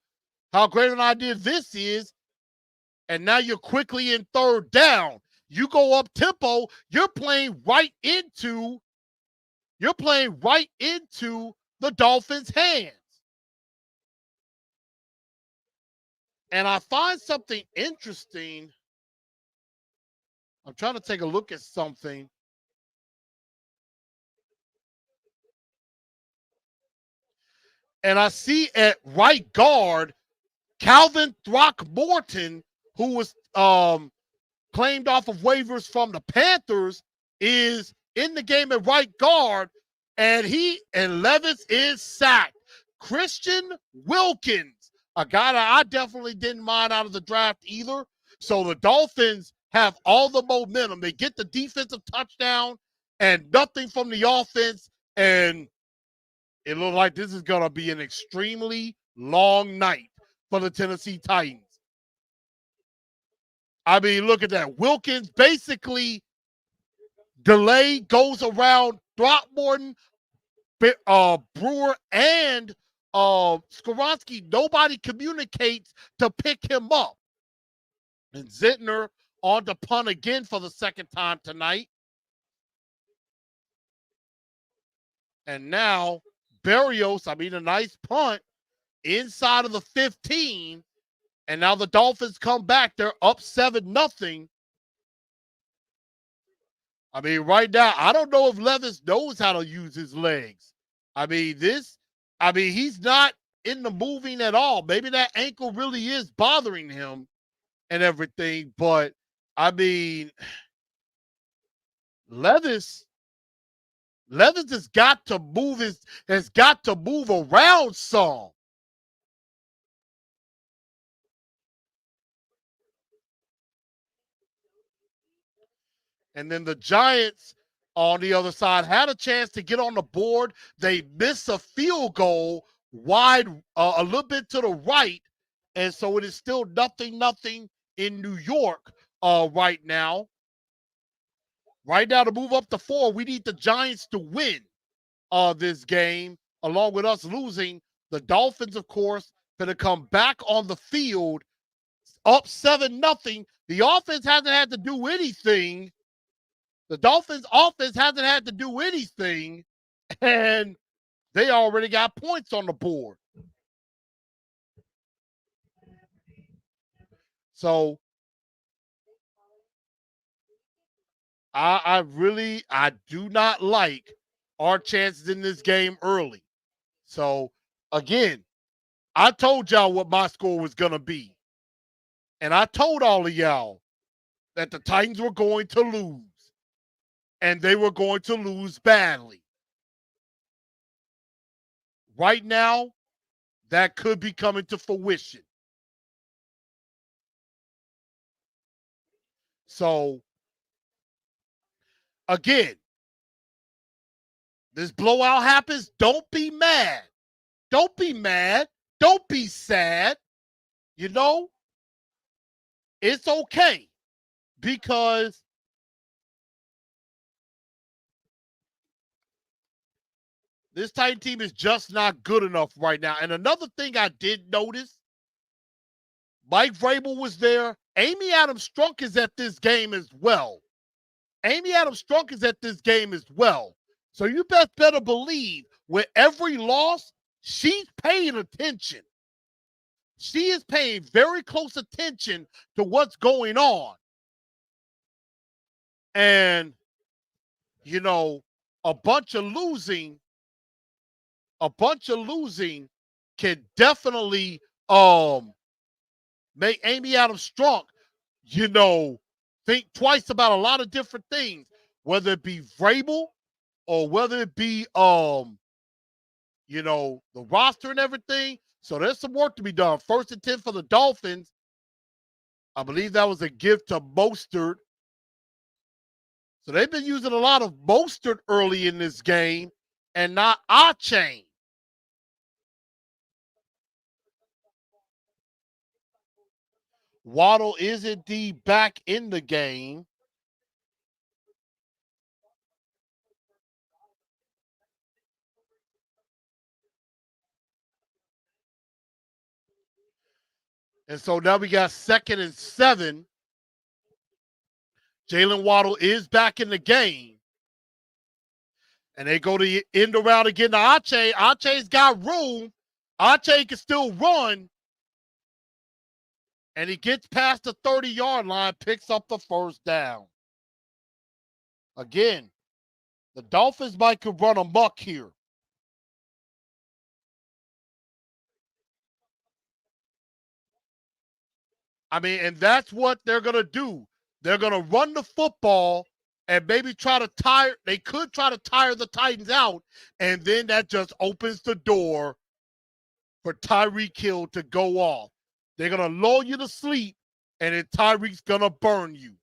[SPEAKER 1] how great an idea this is. And now you're quickly in 3rd down. You go up tempo, you're playing right into the Dolphins' hands. And I find something interesting. I'm trying to take a look at something. And I see at right guard, Calvin Throckmorton, who was claimed off of waivers from the Panthers, is in the game at right guard, and Levis is sacked. Christian Wilkins, a guy that I definitely didn't mind out of the draft either. So the Dolphins have all the momentum. They get the defensive touchdown and nothing from the offense, and it looks like this is going to be an extremely long night for the Tennessee Titans. I mean, look at that. Wilkins basically goes around Throckmorton, Brewer, and Skoronski. Nobody communicates to pick him up. And Zentner on the punt again for the 2nd time tonight. And now Berrios, a nice punt inside of the 15. And now the Dolphins come back. They're up 7-0. I mean, right now, I don't know if Levis knows how to use his legs. He's not in the moving at all. Maybe that ankle really is bothering him and everything. But, I mean, Levis has got to move around some. And then the Giants on the other side had a chance to get on the board. They miss a field goal wide, a little bit to the right. And so it is still 0-0 in New York right now. Right now to move up to 4, we need the Giants to win this game, along with us losing. The Dolphins, of course, going to come back on the field up 7-0. The offense hasn't had to do anything. The Dolphins offense hasn't had to do anything, and they already got points on the board. So I do not like our chances in this game early. So again, I told y'all what my score was gonna be. And I told all of y'all that the Titans were going to lose. And they were going to lose badly. Right now, that could be coming to fruition. So again, this blowout happens, don't be mad. Don't be mad. Don't be sad. You know, it's okay because this Titan team is just not good enough right now. And another thing I did notice, Mike Vrabel was there. Amy Adams Strunk is at this game as well. Amy Adams Strunk is at this game as well. So you best better believe with every loss, she's paying attention. She is paying very close attention to what's going on. And, you know, a bunch of losing can definitely make Amy Adams Strunk, you know, think twice about a lot of different things, whether it be Vrabel or whether it be you know, the roster and everything. So there's some work to be done. 1st and 10 for the Dolphins. I believe that was a gift to Mostert. So they've been using a lot of Mostert early in this game and not Achane. Waddle is indeed back in the game. And so now we got 2nd and 7. Jalen Waddle is back in the game. And they go to end around again to Ache. Ache's got room. Ache can still run. And he gets past the 30-yard line, picks up the 1st down. Again, the Dolphins might could run amok here. I mean, and that's what they're going to do. They're going to run the football and maybe try to tire. They could try to tire the Titans out, and then that just opens the door for Tyreek Hill to go off. They're going to lull you to sleep, and then Tyreek's going to burn you.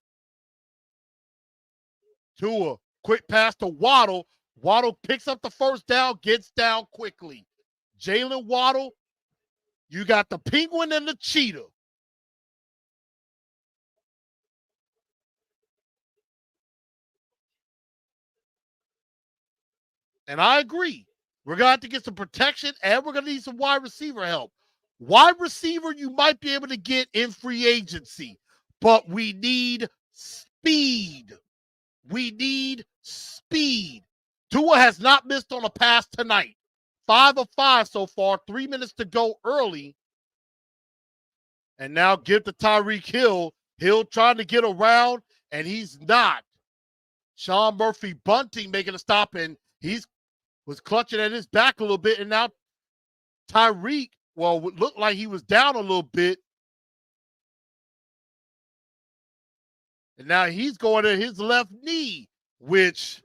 [SPEAKER 1] Tua, quick pass to Waddle. Waddle picks up the 1st down, gets down quickly. Jalen Waddle, you got the penguin and the cheetah. And I agree. We're going to have to get some protection, and we're going to need some wide receiver help. Wide receiver you might be able to get in free agency, but we need speed. We need speed. Tua has not missed on a pass tonight. 5 of 5 so far, 3 minutes to go early. And now give to Tyreek Hill. Hill trying to get around, and he's not. Sean Murphy Bunting making a stop, and he's was clutching at his back a little bit, and now Tyreek, well, looked like he was down a little bit. And now he's going to his left knee, which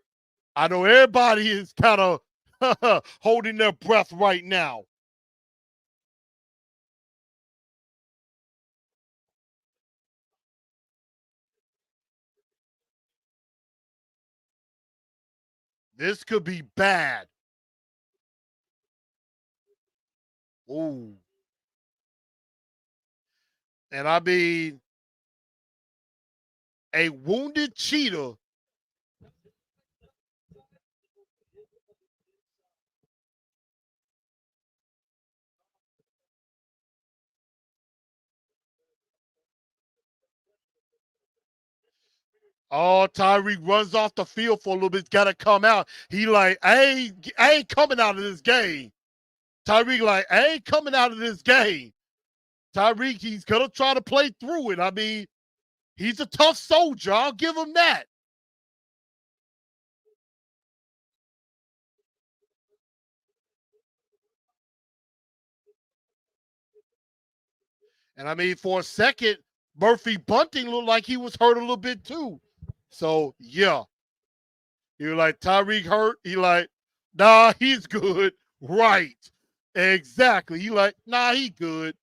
[SPEAKER 1] I know everybody is kind of holding their breath right now. This could be bad. Ooh. And I mean, a wounded cheetah. Oh, Tyreek runs off the field for a little bit. Got to come out. He like, I ain't coming out of this game. Tyreek like, I ain't coming out of this game. Tyreek, he's going to try to play through it. I mean, he's a tough soldier. I'll give him that. And I mean, for a second, Murphy Bunting looked like he was hurt a little bit too. So yeah, he was like Tyreek hurt. He like, nah, he's good. Right, exactly. He like, nah, he good,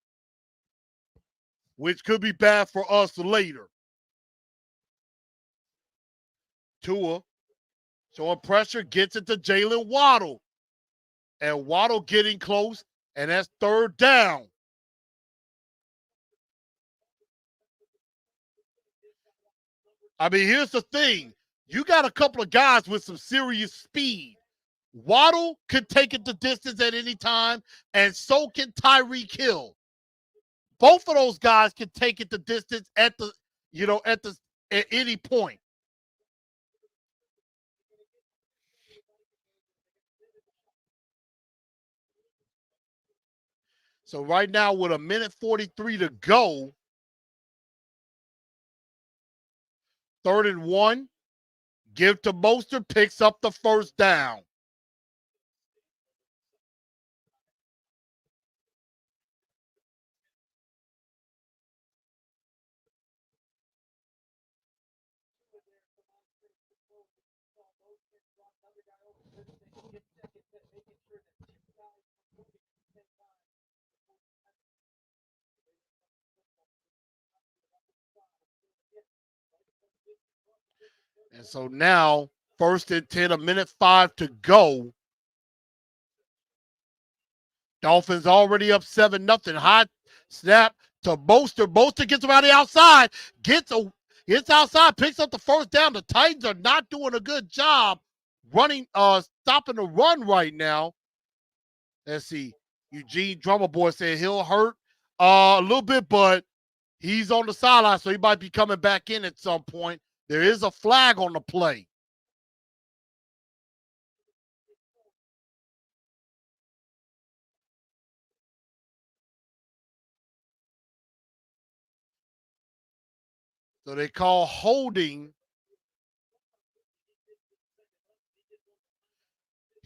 [SPEAKER 1] which could be bad for us later. Tua showing pressure, gets it to Jalen Waddle, and Waddle getting close, and that's third down. I mean, here's the thing. You got a couple of guys with some serious speed. Waddle could take it the distance at any time, and so can Tyreek Hill. Both of those guys can take it the distance at the, at any point. So right now, with a minute 43 to go, 3rd and 1, give to Mostert, picks up the first down. And so now, 1st and 10, a minute 5 to go. Dolphins already up 7-0. High snap to Boster. Boster gets around the outside, gets outside, picks up the first down. The Titans are not doing a good job stopping the run right now. Let's see. Eugene Drummer Boy said he'll hurt a little bit, but he's on the sideline, so he might be coming back in at some point. There is a flag on the play. So they call holding.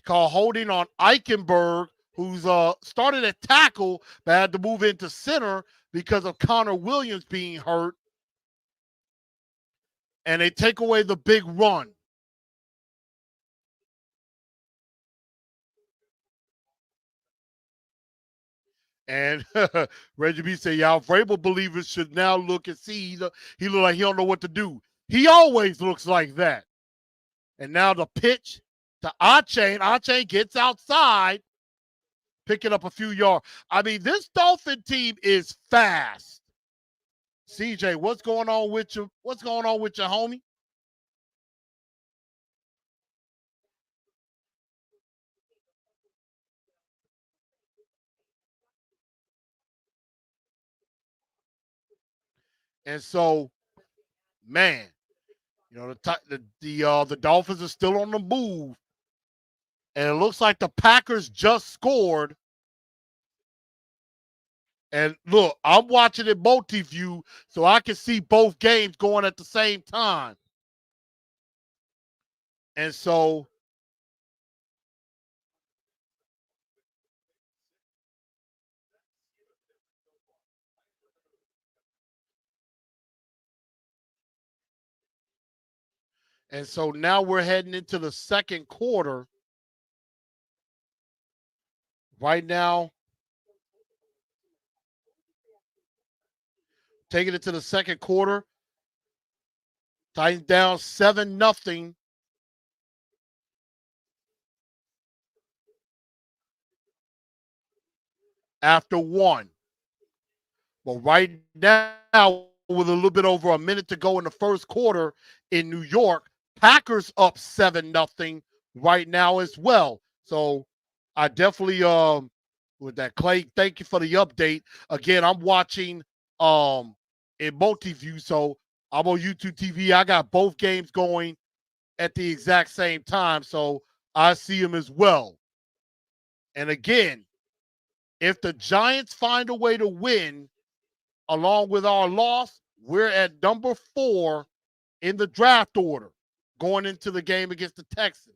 [SPEAKER 1] Call holding on Eichenberg, who's started at tackle, but had to move into center because of Connor Williams being hurt. And they take away the big run. And Reggie B said, y'all Vrabel believers should now look and see. He look like he don't know what to do. He always looks like that. And now the pitch to Achane. Achane gets outside, picking up a few yards. I mean, this Dolphin team is fast. CJ, what's going on with you? What's going on with your homie? And so, man, the Dolphins are still on the move, and it looks like the Packers just scored. And look, I'm watching it multi-view, so I can see both games going at the same time. And so, now we're heading into the second quarter. Right now, taking it to the second quarter. Titans down 7-0. After one. But right now, with a little bit over a minute to go in the first quarter in New York, Packers up 7-0 right now as well. So I definitely with that, Clay, thank you for the update. Again, I'm watching in multi-view, so I'm on YouTube TV. I got both games going at the exact same time, so I see them as well. And again, if the Giants find a way to win along with our loss, we're at number 4 in the draft order going into the game against the Texans.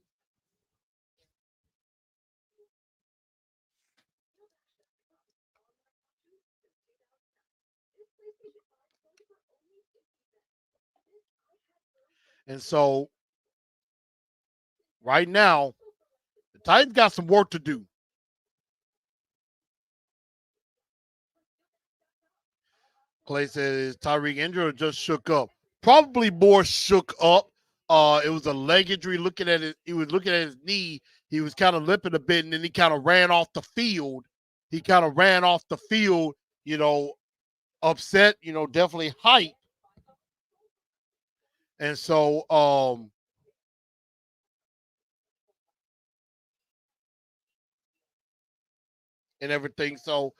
[SPEAKER 1] And so right now, the Titans got some work to do. Clay says Tyreek injured or just shook up. Probably more shook up. It was a leg injury. Looking at it, he was looking at his knee. He was kind of limping a bit, and then he kind of ran off the field. He kind of ran off the field, you know, upset, definitely hype. And so and everything. So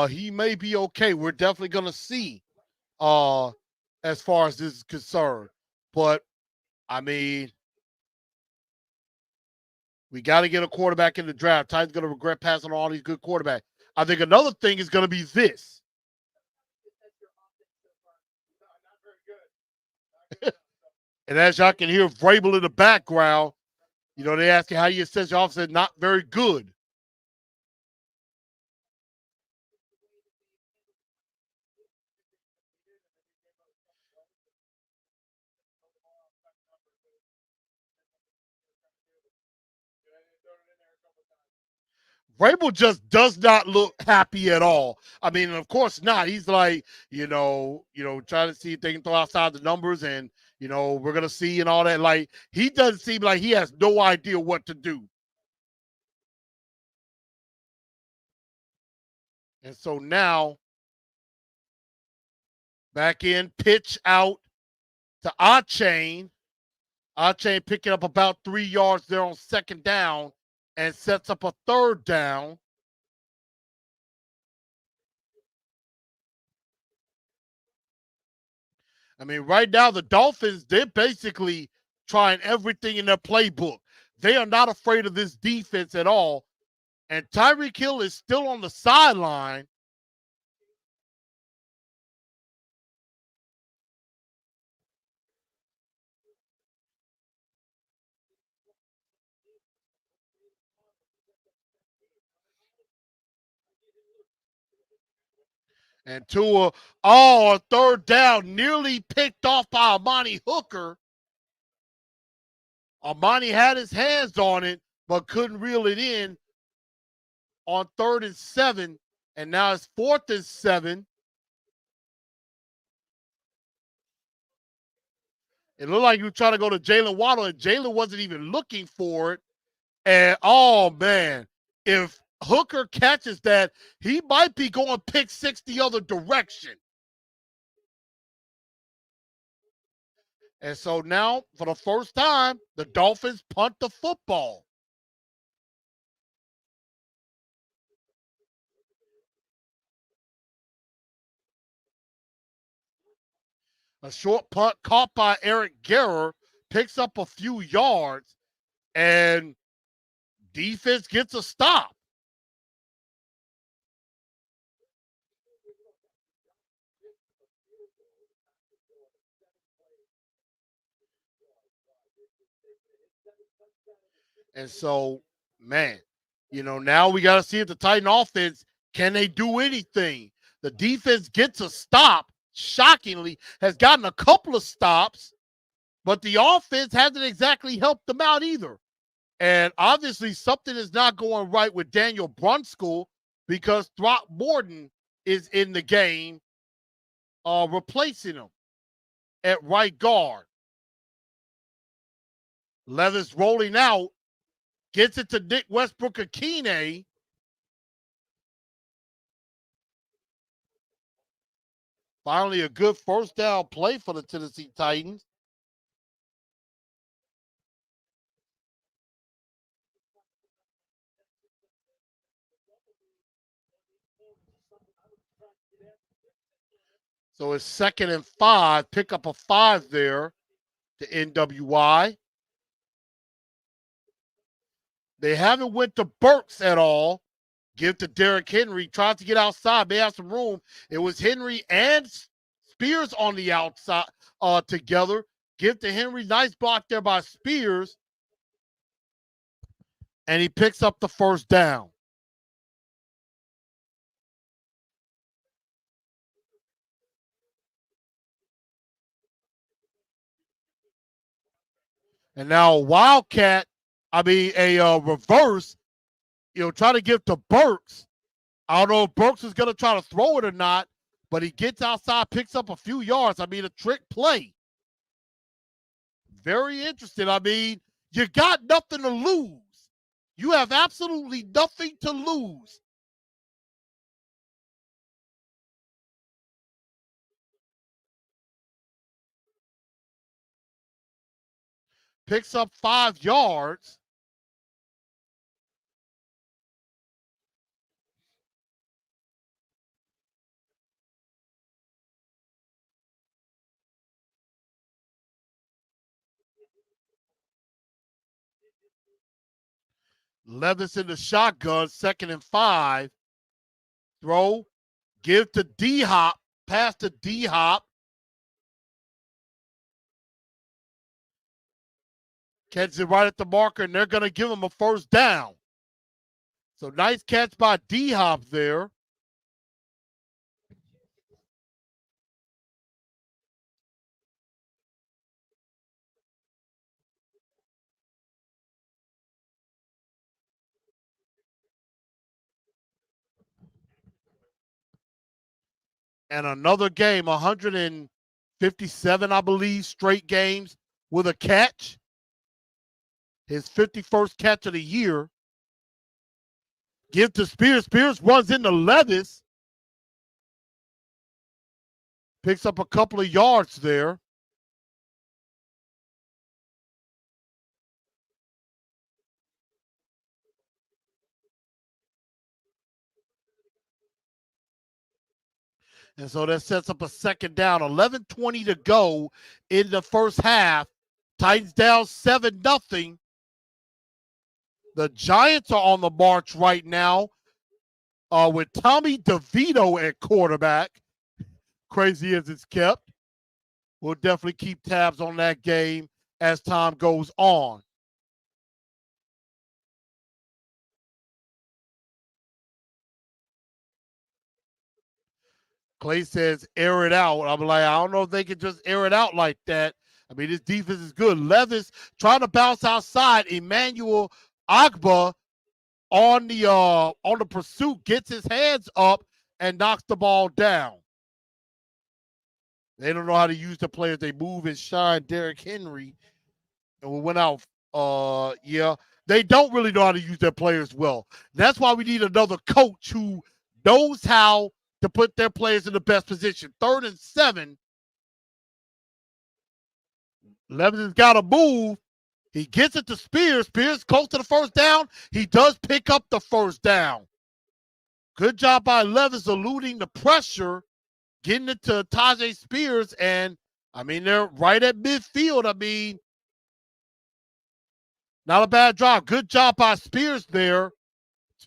[SPEAKER 1] he may be okay. We're definitely gonna see uh as far as this is concerned. But I mean, we got to get a quarterback in the draft. Titans going to regret passing on all these good quarterbacks. I think another thing is going to be this. And as y'all can hear Vrabel in the background, they ask you how you assess your offense. Not very good. Vrabel just does not look happy at all. I mean, of course not. He's like, trying to see if they can throw outside the numbers and, we're going to see and all that. Like, he doesn't seem like he has no idea what to do. And so now, back in, pitch out to Achane. Achane picking up about 3 yards there on second down and sets up a third down. I mean, right now, the Dolphins, they're basically trying everything in their playbook. They are not afraid of this defense at all. And Tyreek Hill is still on the sideline. And Tua, a third down, nearly picked off by Amani Hooker. Amani had his hands on it, but couldn't reel it in on 3rd and 7. And now it's 4th and 7. It looked like you were trying to go to Jalen Waddle, and Jalen wasn't even looking for it. And oh man, if Hooker catches that, he might be going pick 6 the other direction. And so now, for the first time, the Dolphins punt the football. A short punt caught by Eric Guerra picks up a few yards, and defense gets a stop. And so, man, now we got to see if the Titan offense, can they do anything? The defense gets a stop, shockingly, has gotten a couple of stops, but the offense hasn't exactly helped them out either. And obviously, something is not going right with Daniel Brunskill because Throckmorton is in the game replacing him at right guard. Levis rolling out, gets it to Nick Westbrook-Akine. Finally, a good first down play for the Tennessee Titans. So it's 2nd and 5. Pick up a 5 there to NWI. They haven't went to Burks at all. Give to Derrick Henry. Tried to get outside. They have some room. It was Henry and Spears on the outside together. Give to Henry. Nice block there by Spears. And he picks up the first down. And now a wildcat, a reverse, try to give to Burks. I don't know if Burks is going to try to throw it or not, but he gets outside, picks up a few yards. A trick play. Very interesting. You got nothing to lose. You have absolutely nothing to lose. Picks up 5 yards. Levis in the shotgun, 2nd and 5. Throw, give to D-Hop, pass to D-Hop. Catches it right at the marker, and they're going to give him a first down. So nice catch by D-Hop there. And another game, 157, I believe, straight games with a catch. His 51st catch of the year. Give to Spears. Spears runs into Levis. Picks up a couple of yards there. And so that sets up a second down. 11:20 to go in the first half. Titans down 7-0. The Giants are on the march right now with Tommy DeVito at quarterback. Crazy as it's kept. We'll definitely keep tabs on that game as time goes on. Clay says, air it out. I'm like, I don't know if they can just air it out like that. This defense is good. Levis trying to bounce outside. Emmanuel Agba on the pursuit gets his hands up and knocks the ball down. They don't know how to use the players. They move and shine Derrick Henry. And we went out. Yeah. They don't really know how to use their players well. That's why we need another coach who knows how to put their players in the best position. 3rd and 7. Levis has got to move. He gets it to Spears. Spears close to the first down. He does pick up the first down. Good job by Levis eluding the pressure, getting it to Tyjae Spears. And, they're right at midfield. Not a bad job. Good job by Spears there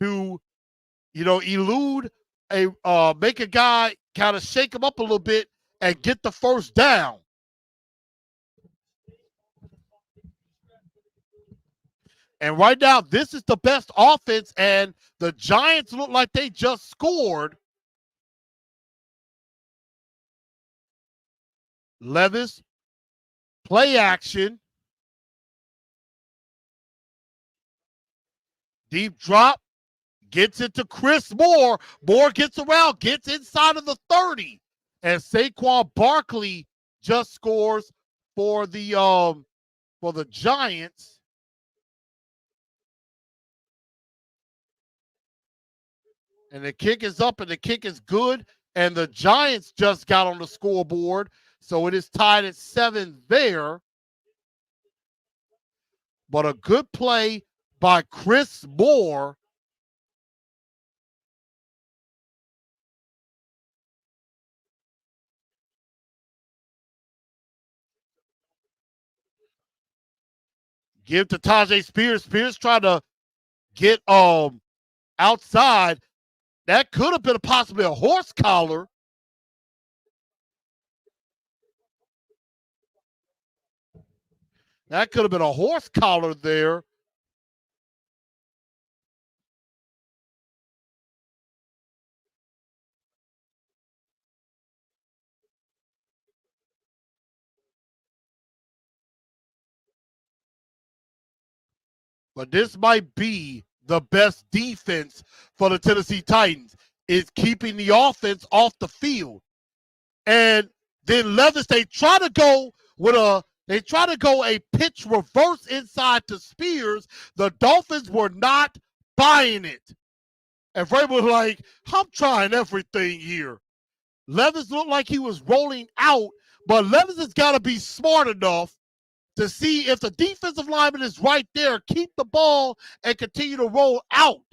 [SPEAKER 1] to, elude make a guy kind of shake him up a little bit and get the first down. And right now, this is the best offense, and the Giants look like they just scored. Levis, play action. Deep drop, gets it to Chris Moore. Moore gets around, gets inside of the 30. And Saquon Barkley just scores for the Giants. And the kick is up and the kick is good. And the Giants just got on the scoreboard. So it is tied at 7 there. But a good play by Chris Moore. Give to Tyjae Spears. Spears tried to get outside. That could have been possibly a horse collar. That could have been a horse collar there. But this might be the best defense for the Tennessee Titans, is keeping the offense off the field. And then Levis, they try to go a pitch reverse inside to Spears. The Dolphins were not buying it. And Vrabel was like, I'm trying everything here. Levis looked like he was rolling out, but Levis has got to be smart enough to see if the defensive lineman is right there, keep the ball and continue to roll out.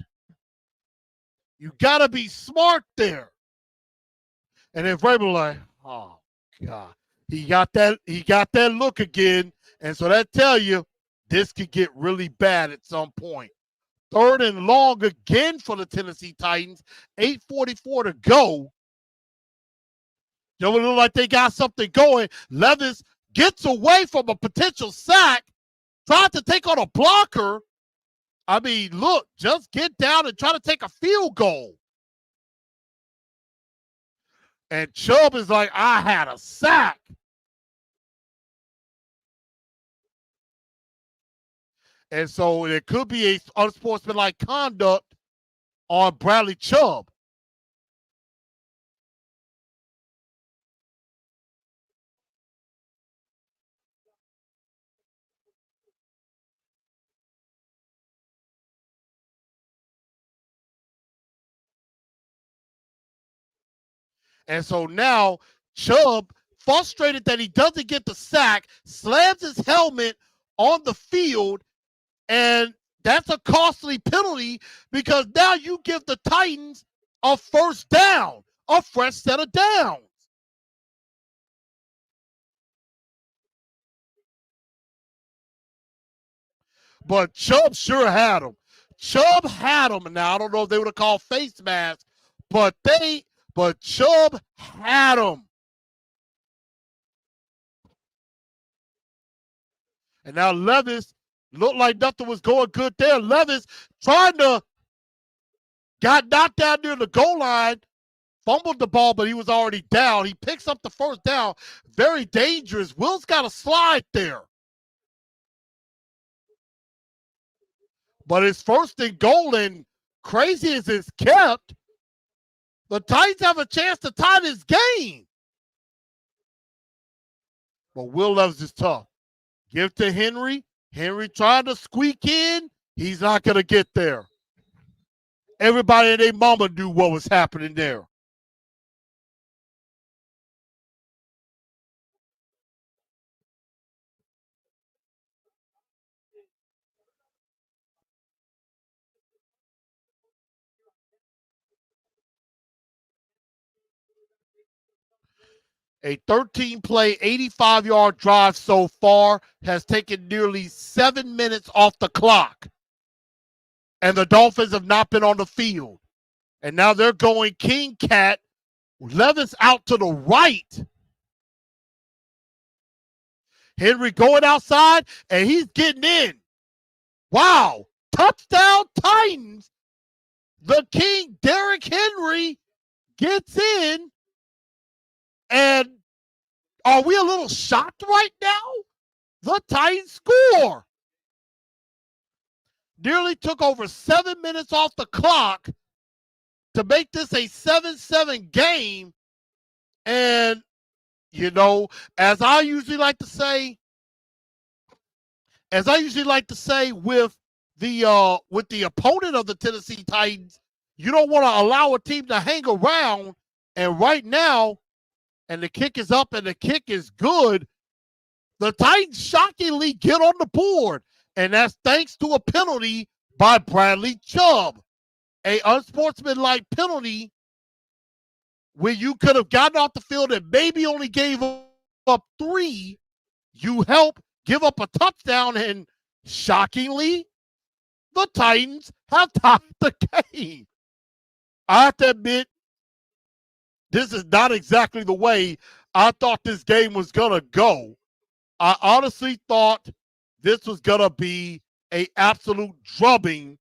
[SPEAKER 1] You got to be smart there. And then Vrabel like, oh, God. He got that look again. And so that tell you this could get really bad at some point. 3rd and long again for the Tennessee Titans. 8:44 to go. Don't look like they got something going. Levis gets away from a potential sack, tried to take on a blocker. I mean, look, just get down and try to take a field goal. And Chubb is like, I had a sack. And so it could be a unsportsmanlike conduct on Bradley Chubb. And so now Chubb, frustrated that he doesn't get the sack, slams his helmet on the field, and that's a costly penalty because now you give the Titans a first down, a fresh set of downs. But Chubb sure had him. Chubb had him. Now, I don't know if they would have called face mask, but Chubb had him. And now Levis looked like nothing was going good there. Levis got knocked down near the goal line, fumbled the ball, but he was already down. He picks up the first down. Very dangerous. Will's got a slide there. But it's 1st and goal, and crazy as it's kept, the Titans have a chance to tie this game. But Will Levis is tough. Give to Henry. Henry trying to squeak in. He's not going to get there. Everybody and their mama knew what was happening there. A 13-play, 85-yard drive so far has taken nearly 7 minutes off the clock. And the Dolphins have not been on the field. And now they're going King Cat. Levis out to the right. Henry going outside, and he's getting in. Wow. Touchdown Titans. The King, Derrick Henry, gets in. And are we a little shocked right now? The Titans score. Nearly took over 7 minutes off the clock to make this a 7-7 game. And, you know, as I usually like to say with the opponent of the Tennessee Titans, you don't want to allow a team to hang around. And right now, and the kick is up and the kick is good, the Titans shockingly get on the board. And that's thanks to a penalty by Bradley Chubb. A unsportsmanlike penalty where you could have gotten off the field and maybe only gave up 3. You help give up a touchdown, and shockingly, the Titans have tied the game. I have to admit, this is not exactly the way I thought this game was going to go. I honestly thought this was going to be an absolute drubbing,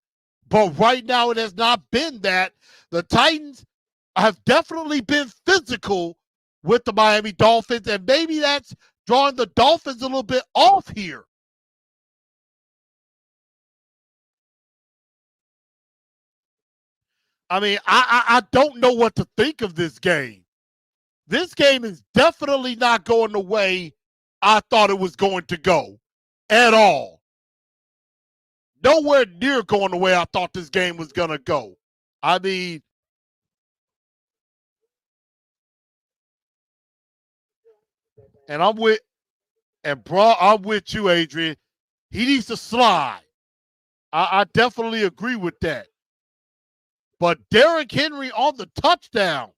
[SPEAKER 1] but right now it has not been that. The Titans have definitely been physical with the Miami Dolphins, and maybe that's drawing the Dolphins a little bit off here. I mean, I don't know what to think of this game. This game is definitely not going the way I thought it was going to go at all. Nowhere near going the way I thought this game was going to go. I mean, and I'm with you, Adrian. He needs to slide. I definitely agree with that. But Derrick Henry on the touchdown,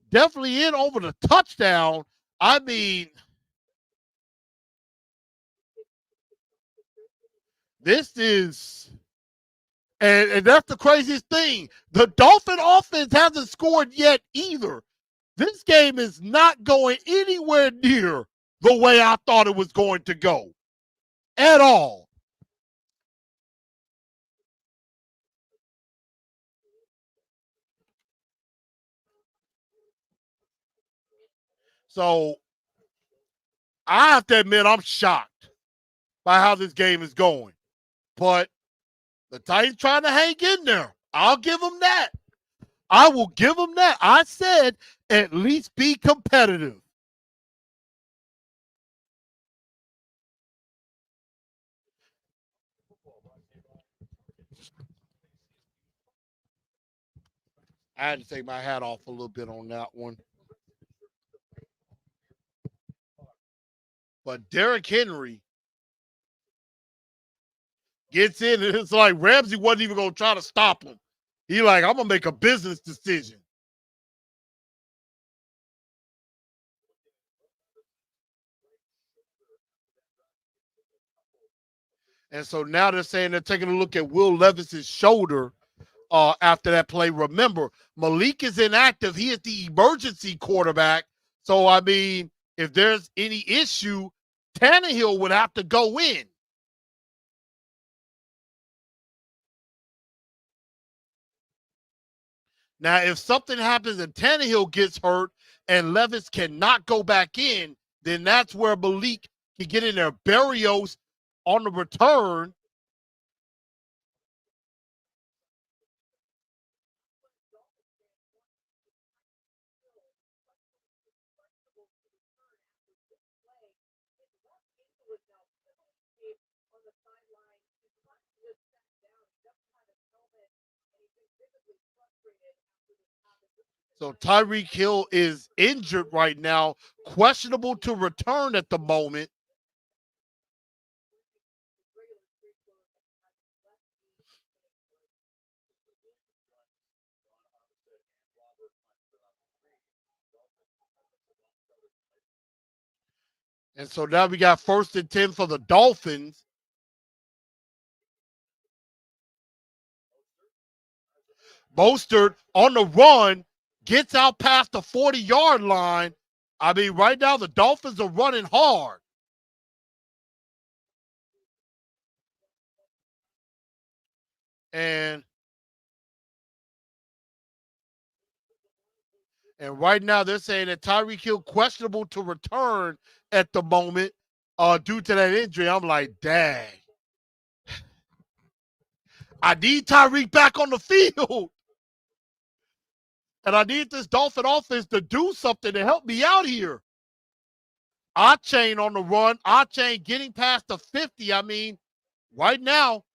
[SPEAKER 1] definitely in over the touchdown. I mean, this is, and that's the craziest thing. The Dolphin offense hasn't scored yet either. This game is not going anywhere near the way I thought it was going to go at all. So I have to admit, I'm shocked by how this game is going. But the Titans trying to hang in there. I'll give them that. I will give them that. I said at least be competitive. I had to take my hat off a little bit on that one. But Derrick Henry gets in, and it's like Ramsey wasn't even going to try to stop him. He like, I'm going to make a business decision. And so now they're saying they're taking a look at Will Levis's shoulder after that play. Remember, Malik is inactive. He is the emergency quarterback. So, I mean, if there's any issue, Tannehill would have to go in. Now, if something happens and Tannehill gets hurt and Levis cannot go back in, then that's where Malik can get in there. Berrios on the return. So Tyreek Hill is injured right now, questionable to return at the moment. And so now we got 1st and 10 for the Dolphins. Mostert on the run gets out past the 40-yard line. I mean, right now the Dolphins are running hard. And right now they're saying that Tyreek Hill questionable to return at the moment due to that injury. I'm like, dang. I need Tyreek back on the field. And I need this Dolphin offense to do something to help me out here. Chain on the run. Chain getting past the 50. I mean, right now,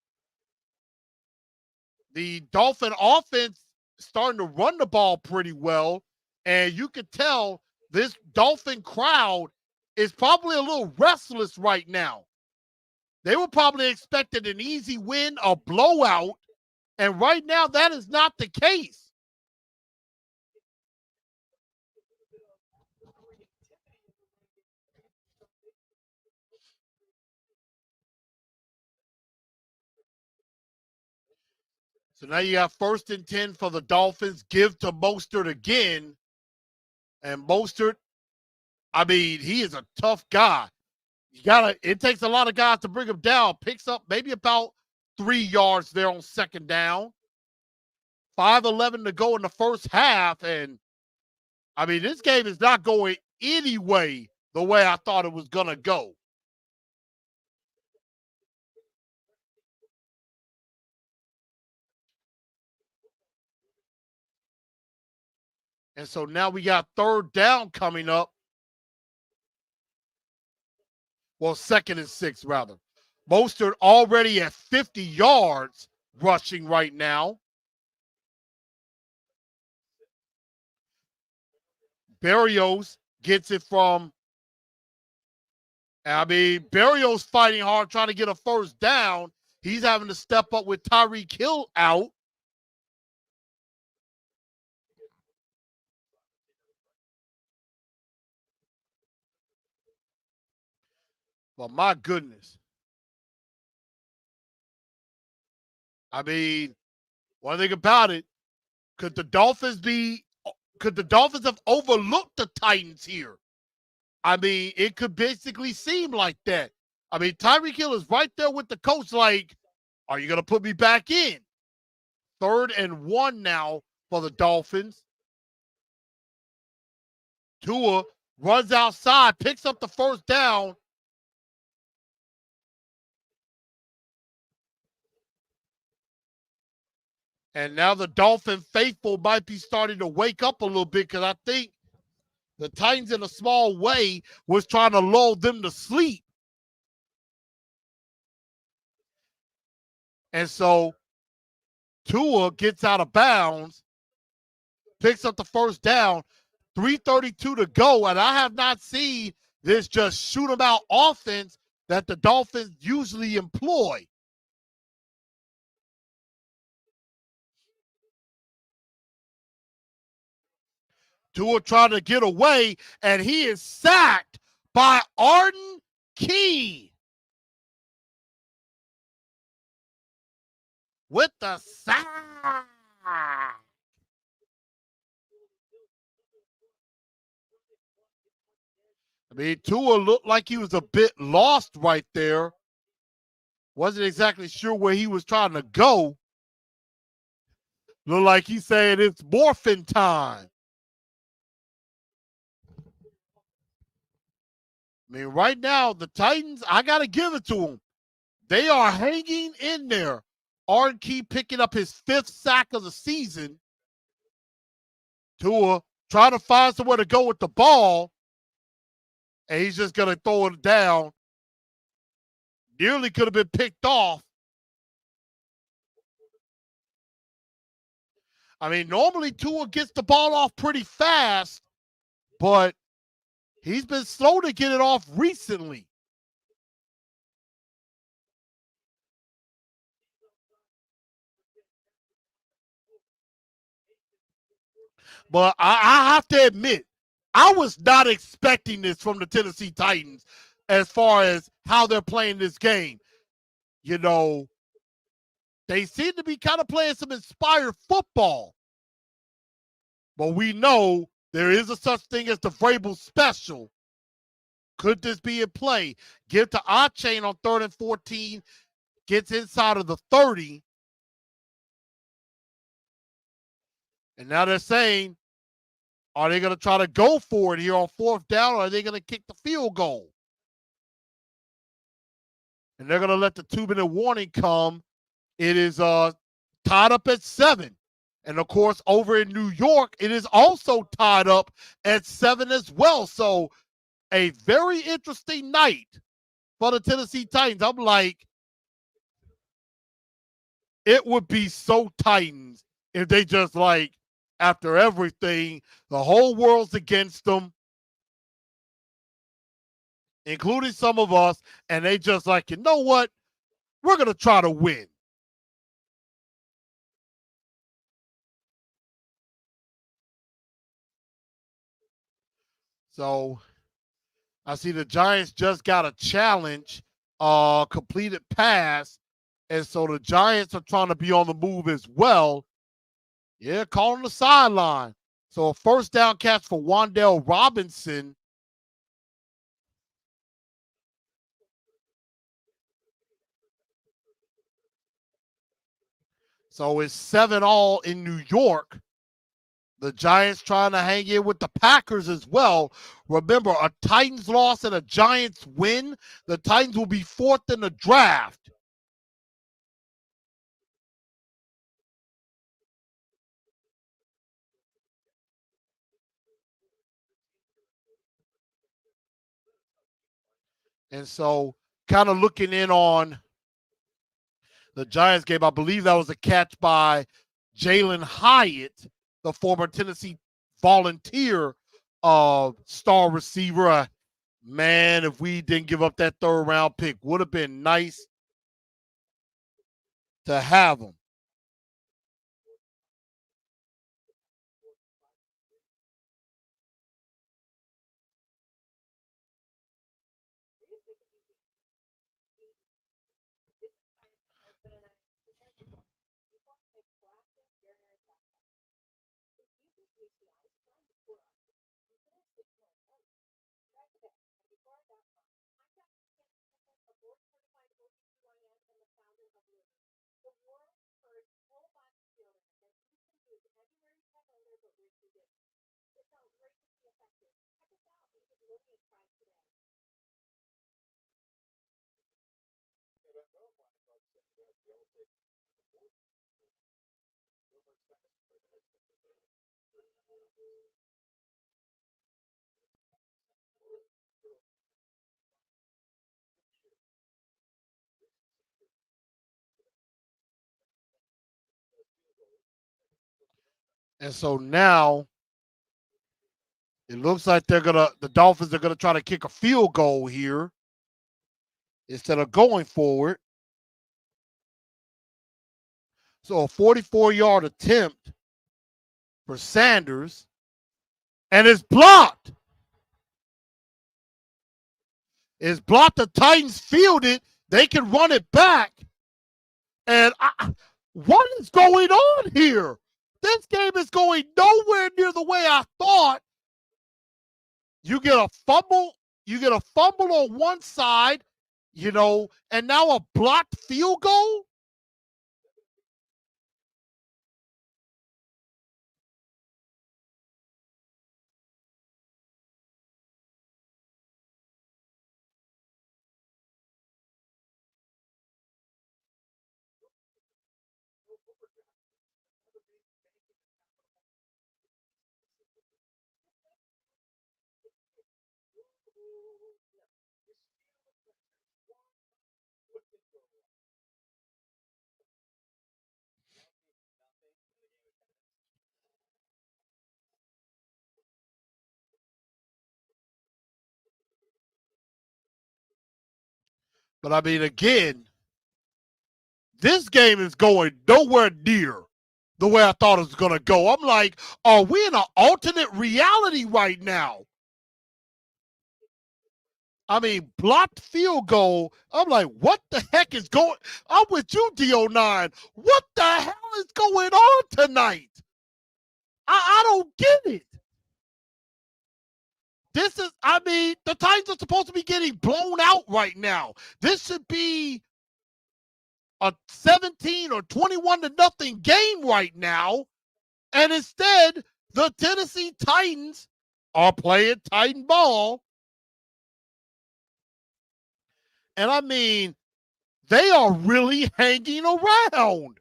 [SPEAKER 1] the Dolphin offense starting to run the ball pretty well. And you could tell this Dolphin crowd is probably a little restless right now. They were probably expecting an easy win, a blowout. And right now, that is not the case. So now you got 1st and 10 for the Dolphins. Give to Mostert again. And Mostert, I mean, he is a tough guy. It takes a lot of guys to bring him down. Picks up maybe about 3 yards there on 2nd down. 5:11 to go in the first half. And I mean, this game is not going any way the way I thought it was going to go. And so now we got third down coming up. Well, 2nd and 6, rather. Mostert already at 50 yards rushing right now. Berrios gets it from, Berrios fighting hard trying to get a first down. He's having to step up with Tyreek Hill out. But my goodness. One thing about it, could the Dolphins have overlooked the Titans here? It could basically seem like that. Tyreek Hill is right there with the coach like, are you going to put me back in? 3rd and 1 now for the Dolphins. Tua runs outside, picks up the first down. And now the Dolphin faithful might be starting to wake up a little bit because I think the Titans, in a small way, was trying to lull them to sleep. And so Tua gets out of bounds, picks up the first down, 3:32 to go, and I have not seen this just shoot 'em out offense that the Dolphins usually employ. Tua trying to get away, and he is sacked by Arden Key with the sack. Tua looked like he was a bit lost right there. Wasn't exactly sure where he was trying to go. Looked like he's saying it's morphin' time. Right now, the Titans, I got to give it to them. They are hanging in there. Arden Key picking up his 5th sack of the season. Tua trying to find somewhere to go with the ball. And he's just going to throw it down. Nearly could have been picked off. Normally Tua gets the ball off pretty fast, but he's been slow to get it off recently. But I have to admit, I was not expecting this from the Tennessee Titans as far as how they're playing this game. They seem to be kind of playing some inspired football. But we know there is a such thing as the Vrabel special. Could this be in play? Give to Achane on 3rd and 14. Gets inside of the 30. And now they're saying, are they going to try to go for it here on 4th down, or are they going to kick the field goal? And they're going to let the 2-minute warning come. It is tied up at 7. And, of course, over in New York, it is also tied up at 7 as well. So a very interesting night for the Tennessee Titans. I'm like, it would be so Titans if they just after everything, the whole world's against them, including some of us, and they just you know what? We're going to try to win. So I see the Giants just got a challenge, completed pass, and so the Giants are trying to be on the move as well. Yeah, calling the sideline. So a 1st down catch for Wan'Dale Robinson. So it's 7-all in New York. The Giants trying to hang in with the Packers as well. Remember, a Titans loss and a Giants win, the Titans will be 4th in the draft. And so, kind of looking in on the Giants game, I believe that was a catch by Jalen Hyatt, the former Tennessee Volunteer star receiver. Man, if we didn't give up that third round pick, would have been nice to have him. And so now it looks like the Dolphins are gonna try to kick a field goal here instead of going forward. So a 44-yard attempt for Sanders, and it's blocked. It's blocked. The Titans field it. They can run it back. And what is going on here? This game is going nowhere near the way I thought. You get a fumble. You get a fumble on one side, and now a blocked field goal. But I mean, again, this game is going nowhere near the way I thought it was going to go. I'm like, are we in an alternate reality right now? I mean, blocked field goal. I'm like, what the heck is going? I'm with you, DO9. What the hell is going on tonight? I don't get it. The Titans are supposed to be getting blown out right now. This should be a 17 or 21 to nothing game right now. And instead, the Tennessee Titans are playing Titan ball. And I mean, they are really hanging around.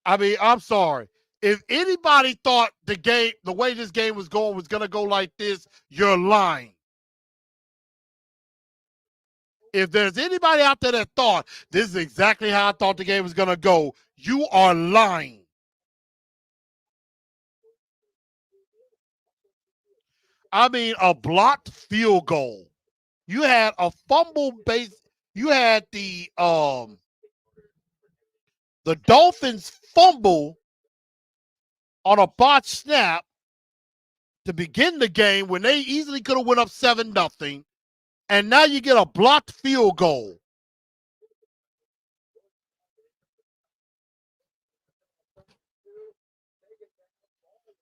[SPEAKER 1] I mean, I'm sorry. If anybody thought the way this game was going to go like this, you're lying. If there's anybody out there that thought this is exactly how I thought the game was going to go, you are lying. I mean, a blocked field goal. You had a fumble base. You had the Dolphins fumble on a botched snap to begin the game when they easily could have went up 7-0, and now you get a blocked field goal.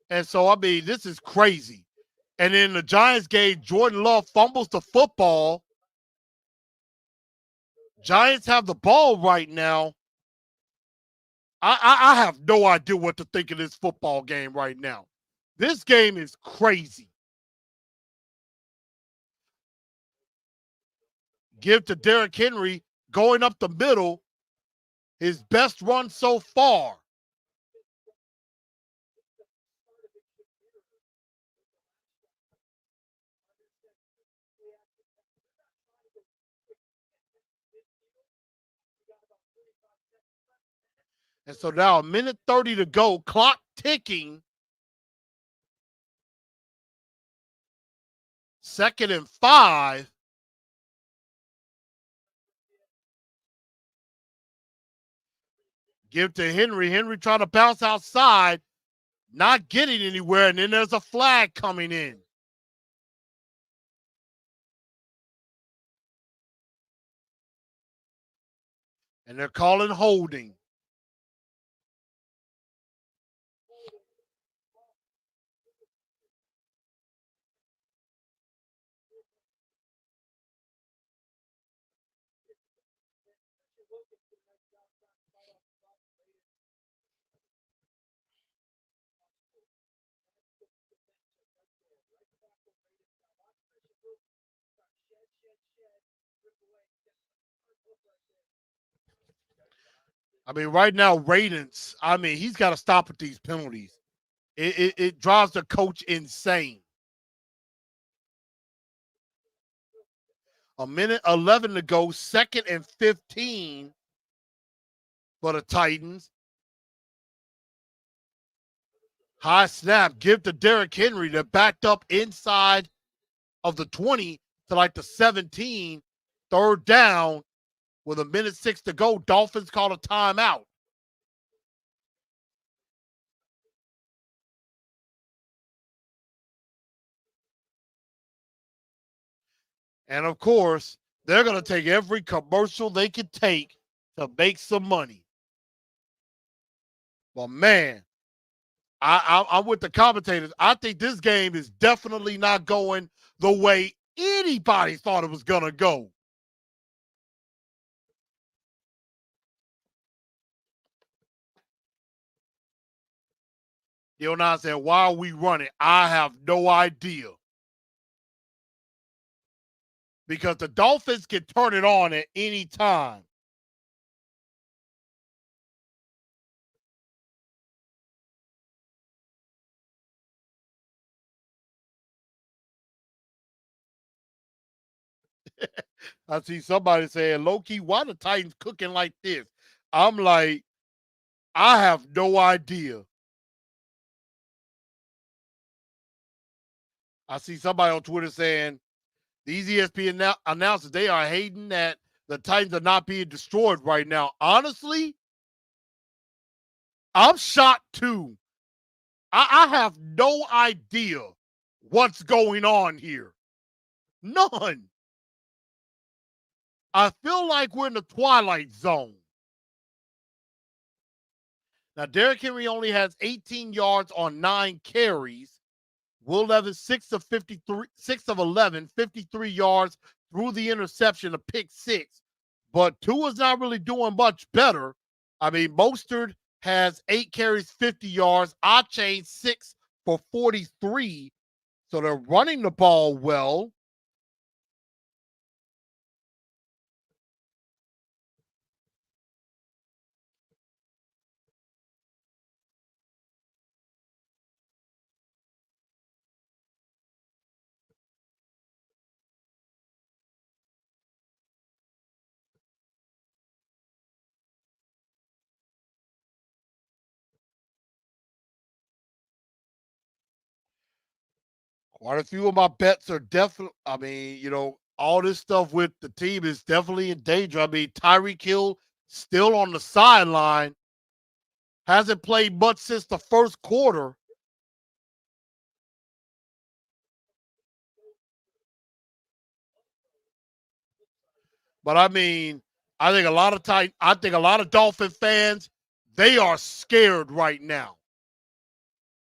[SPEAKER 1] And so, I mean, this is crazy. And in the Giants game, Jordan Love fumbles the football. Giants have the ball right now. I have no idea what to think of this football game right now. This game is crazy. Give to Derrick Henry going up the middle, his best run so far. And so now a minute 30 to go, clock ticking. 2nd and 5. Give to Henry. Henry trying to bounce outside, not getting anywhere, and then there's a flag coming in. And they're calling holding. I mean, right now, Radens, I mean, he's got to stop with these penalties. It drives the coach insane. A minute 11 to go, 2nd and 15 for the Titans. High snap, give to Derrick Henry. They're backed up inside of the 20 to like the 17. 3rd down with a minute 6 to go. Dolphins call a timeout. And of course, they're going to take every commercial they can take to make some money. Well, man, I'm with the commentators. I think this game is definitely not going the way anybody thought it was going to go. You know what I'm saying? Why are we running? I have no idea. Because the Dolphins can turn it on at any time. I see somebody saying, low-key, why the Titans cooking like this? I'm like, I have no idea. I see somebody on Twitter saying, these ESPN announcers, they are hating that the Titans are not being destroyed right now. Honestly, I'm shocked too. I have no idea what's going on here. None. I feel like we're in the twilight zone. Now, Derrick Henry only has 18 yards on 9 carries. Will Levis, 6 of 53, 6 of 11, 53 yards through the interception, a pick 6. But Tua's not really doing much better. I mean, Mostert has 8 carries, 50 yards. Ache, 6 for 43. So they're running the ball well. Quite a few of my bets are definitely, I mean, you know, all this stuff with the team is definitely in danger. I mean, Tyreek Hill still on the sideline, hasn't played much since the first quarter. But I mean, I think a lot of Dolphin fans, they are scared right now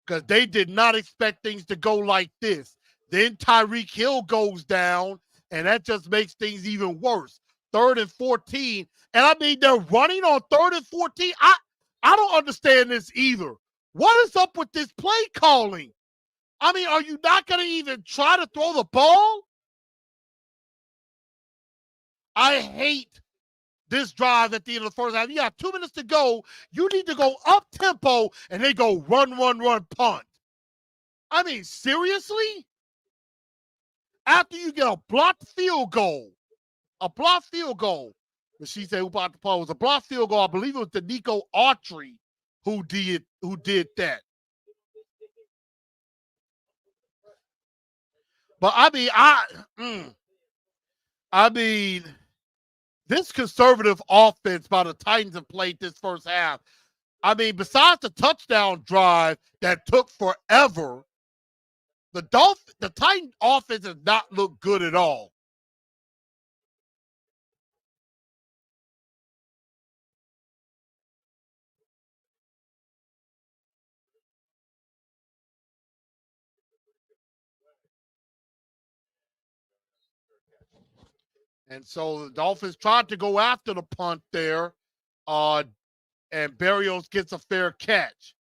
[SPEAKER 1] because they did not expect things to go like this. Then Tyreek Hill goes down, and that just makes things even worse. 3rd and 14, and I mean they're running on 3rd and 14. I don't understand this either. What is up with this play calling? I mean, are you not going to even try to throw the ball? I hate this drive at the end of the first half. You got 2 minutes to go. You need to go up tempo, and they go run, punt. I mean, seriously? After you get a blocked field goal, But she said who blocked the punt. It was a blocked field goal. I believe it was the Nico Autry who did that. But I mean, this conservative offense by the Titans have played this first half. I mean, besides the touchdown drive that took forever, the Titan offense has not looked good at all. And so the Dolphins tried to go after the punt there, and Barrios gets a fair catch.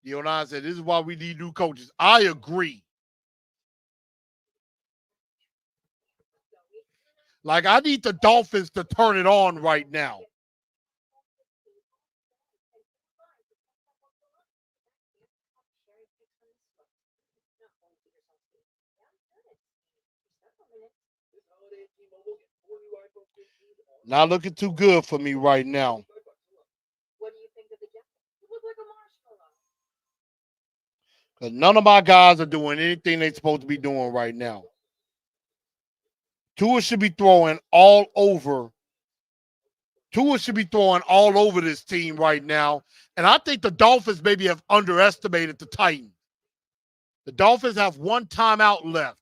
[SPEAKER 1] Dion said, this is why we need new coaches. I agree. Like, I need the Dolphins to turn it on right now. Not looking too good for me right now. Because none of my guys are doing anything they're supposed to be doing right now. Tua should be throwing all over. Tua should be throwing all over this team right now. And I think the Dolphins maybe have underestimated the Titans. The Dolphins have one timeout left.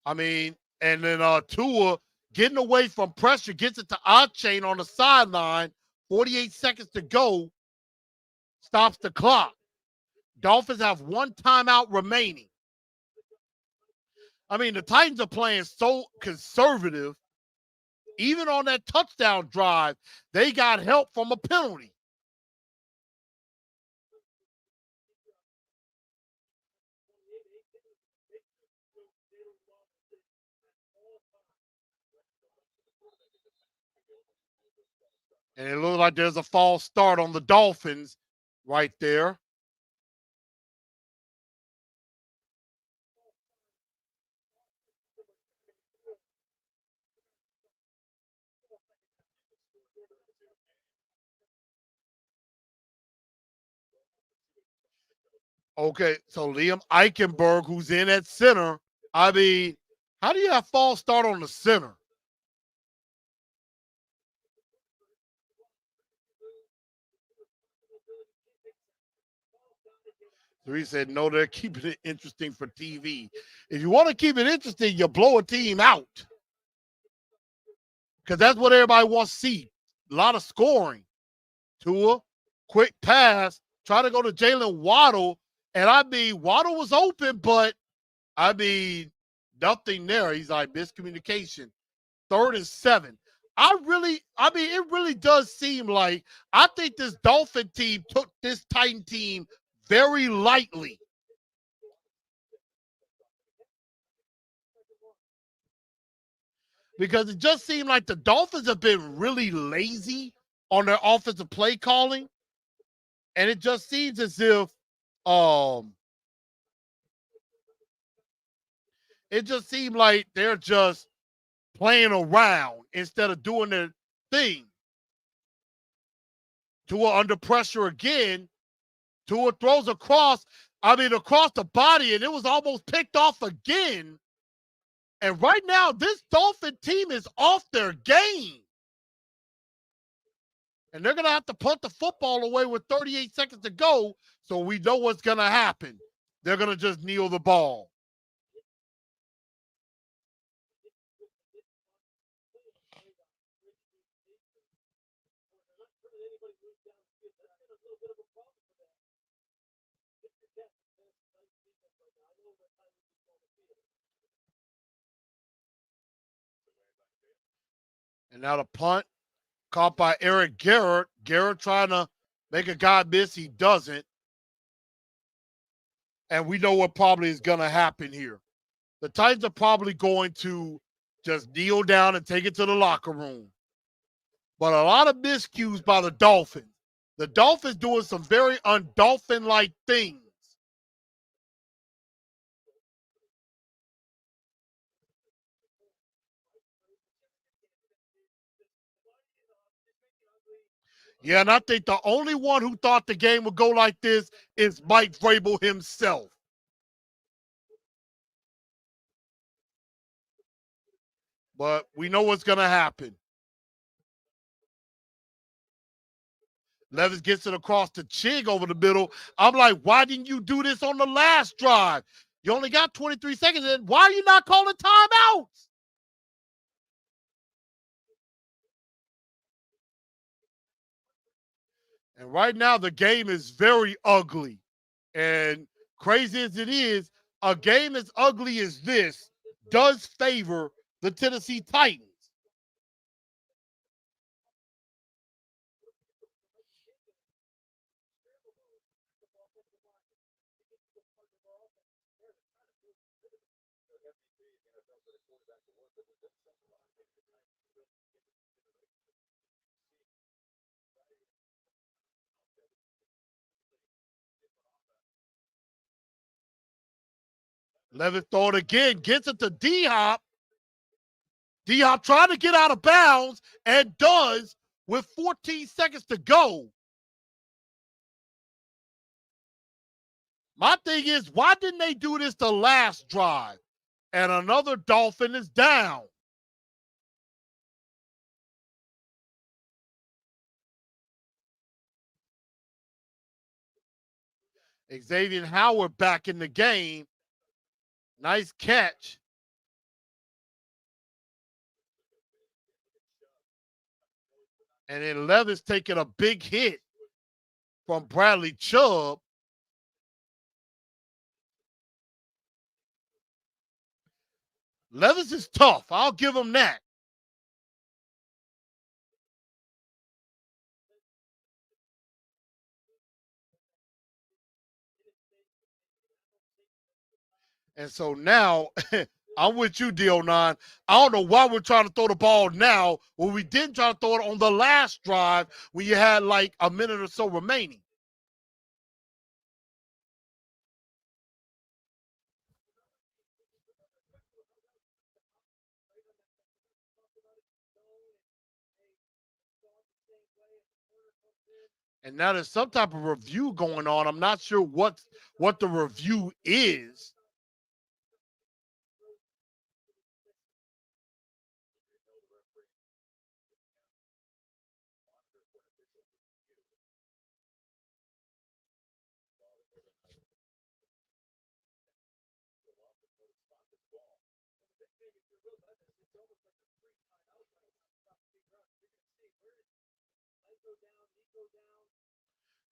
[SPEAKER 1] I mean, and then Tua getting away from pressure, gets it to Chain on the sideline, 48 seconds to go, stops the clock. Dolphins have one timeout remaining. I mean, the Titans are playing so conservative. Even on that touchdown drive, they got help from a penalty. And it looks like there's a false start on the Dolphins right there. Okay, so Liam Eichenberg, who's in at center. I mean, how do you have false start on the center? So he said, no, they're keeping it interesting for TV. If you want to keep it interesting, you blow a team out. Because that's what everybody wants to see. A lot of scoring. Tua, quick pass, try to go to Jalen Waddle. And I mean, Waddle was open, but I mean, nothing there. He's like, miscommunication. 3rd and 7. It really does seem like I think this Dolphin team took this Titan team very lightly. Because it just seemed like the Dolphins have been really lazy on their offensive play calling. And it just seems as if it just seemed like they're just playing around instead of doing their thing. Tua under pressure again. Tua throws across the body, and it was almost picked off again. And right now, this Dolphin team is off their game. And they're going to have to punt the football away with 38 seconds to go, so we know what's going to happen. They're going to just kneel the ball. And now the punt caught by Eric Garrett. Garrett trying to make a guy miss. He doesn't. And we know what probably is going to happen here. The Titans are probably going to just kneel down and take it to the locker room. But a lot of miscues by the Dolphins. The Dolphins doing some very un-Dolphin-like things. Yeah, and I think the only one who thought the game would go like this is Mike Vrabel himself. But we know what's going to happen. Levis gets it across to Chig over the middle. I'm like, why didn't you do this on the last drive? You only got 23 seconds in. Why are you not calling timeouts? And right now, the game is very ugly. And crazy as it is, a game as ugly as this does favor the Tennessee Titans. Levis throw it again, gets it to D Hop. D Hop trying to get out of bounds and does with 14 seconds to go. My thing is, why didn't they do this the last drive? And another Dolphin is down. Xavier Howard back in the game. Nice catch. And then Levis taking a big hit from Bradley Chubb. Levis is tough. I'll give him that. And so now I'm with you, DO9. I don't know why we're trying to throw the ball now when we didn't try to throw it on the last drive when you had like a minute or so remaining. And now there's some type of review going on. I'm not sure what the review is.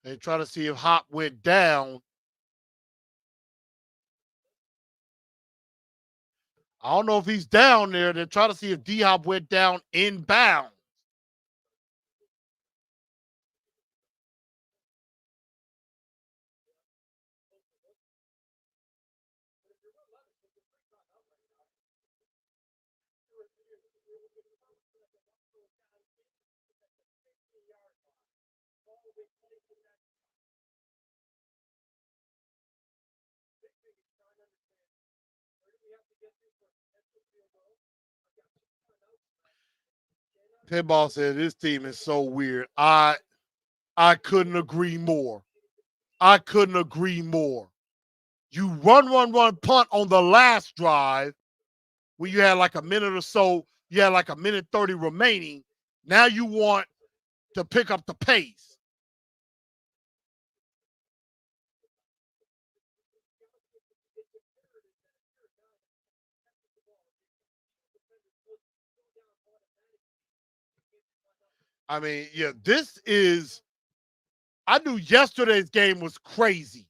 [SPEAKER 1] They try to see if Hop went down. I don't know if he's down there. They're trying to see if D Hop went down inbound. Pinball said this team is so weird. I couldn't agree more. I couldn't agree more. You run, punt on the last drive when you had like a minute or so, you had like a minute 30 remaining. Now you want to pick up the pace. I mean, yeah, this is, I knew yesterday's game was crazy.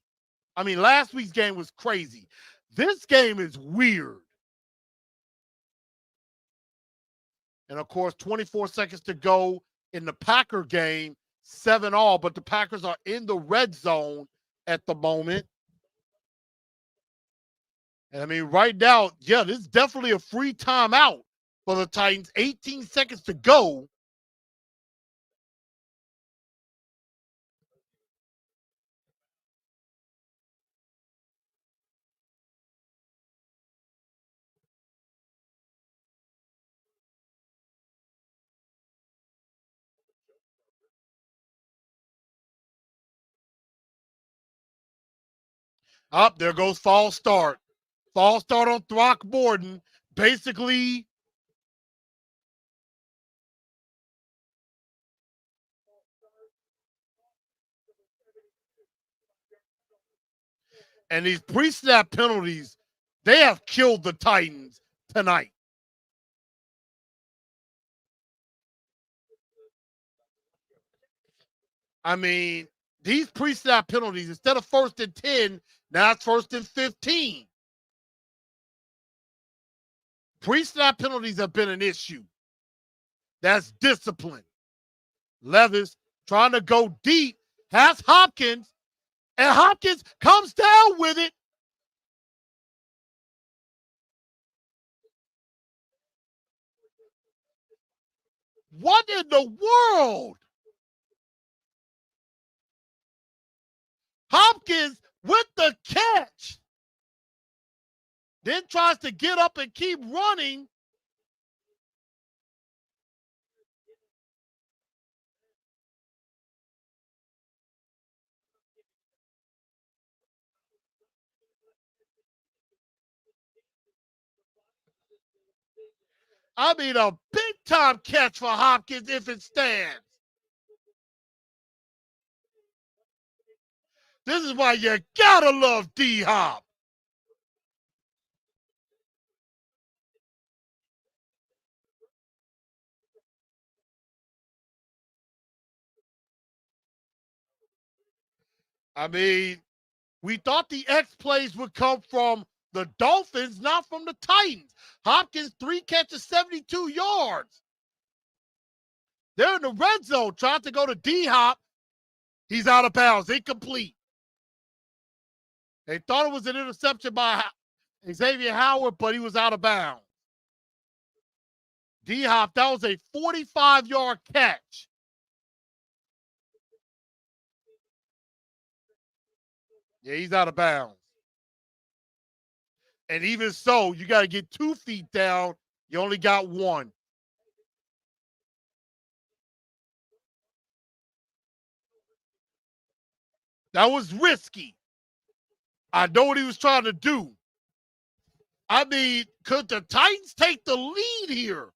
[SPEAKER 1] I mean, last week's game was crazy. This game is weird. And of course, 24 seconds to go in the Packer game, 7-all, but the Packers are in the red zone at the moment. And I mean, right now, yeah, this is definitely a free timeout for the Titans. 18 seconds to go. Up there goes false start. False start on Throckmorton. Basically, and these pre-snap penalties, they have killed the Titans tonight. I mean, these pre-snap penalties, instead of 1st and 10, now it's 1st and 15. Pre-snap penalties have been an issue. That's discipline. Levis trying to go deep, has Hopkins, and Hopkins comes down with it. What in the world? Hopkins with the catch. Then tries to get up and keep running. I mean, a big-time catch for Hopkins if it stands. This is why you gotta love D-Hop. I mean, we thought the X plays would come from the Dolphins, not from the Titans. Hopkins, 3 catches, 72 yards. They're in the red zone, trying to go to D-Hop. He's out of bounds, incomplete. They thought it was an interception by Xavier Howard, but he was out of bounds. D-Hop, that was a 45-yard catch. Yeah, he's out of bounds. And even so, you got to get 2 feet down. You only got 1. That was risky. I know what he was trying to do. I mean, could the Titans take the lead here?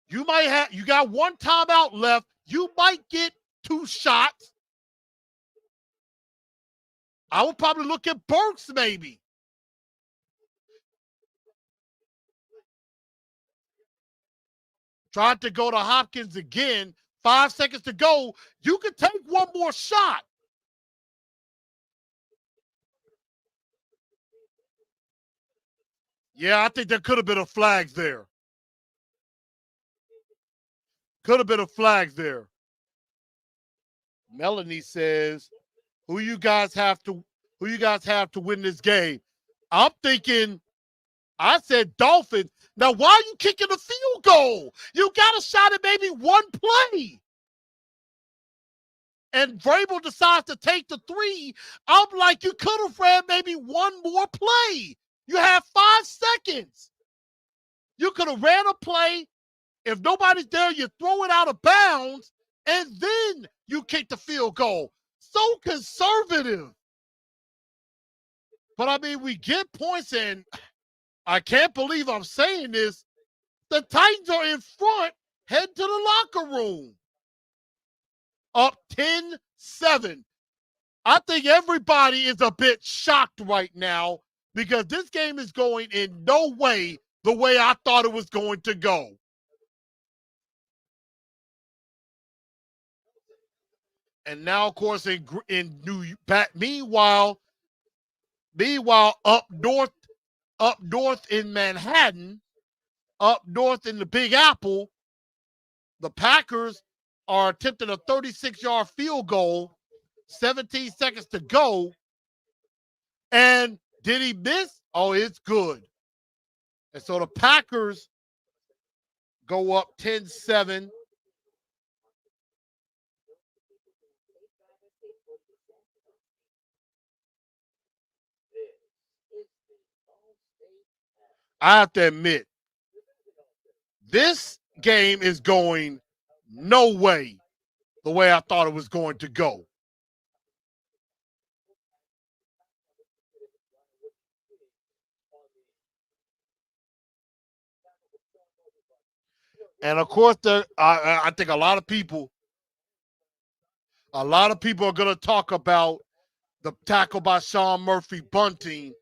[SPEAKER 1] You got 1 timeout left. You might get 2 shots. I would probably look at Burks maybe. Tried to go to Hopkins again. 5 seconds to go. You could take 1 more shot. Yeah, I think there could have been a flag there. Could have been a flag there. Melanie says, who you guys have to win this game? I'm thinking, I said Dolphins. Now, why are you kicking the field goal? You got a shot at maybe 1 play. And Vrabel decides to take the 3. I'm like, you could have ran maybe 1 more play. You have 5 seconds. You could have ran a play. If nobody's there, you throw it out of bounds, and then you kick the field goal. So conservative. But, I mean, we get points, and I can't believe I'm saying this. The Titans are in front, head to the locker room. Up 10-7. I think everybody is a bit shocked right now because this game is going in no way the way I thought it was going to go. And now, of course, in meanwhile, up north in Manhattan, up north in the Big Apple, the Packers are attempting a 36-yard field goal, 17 seconds to go. And did he miss? Oh, it's good. And so the Packers go up 10-7. I have to admit, this game is going no way the way I thought it was going to go. And of course, I think a lot of people are going to talk about the tackle by Sean Murphy Bunting.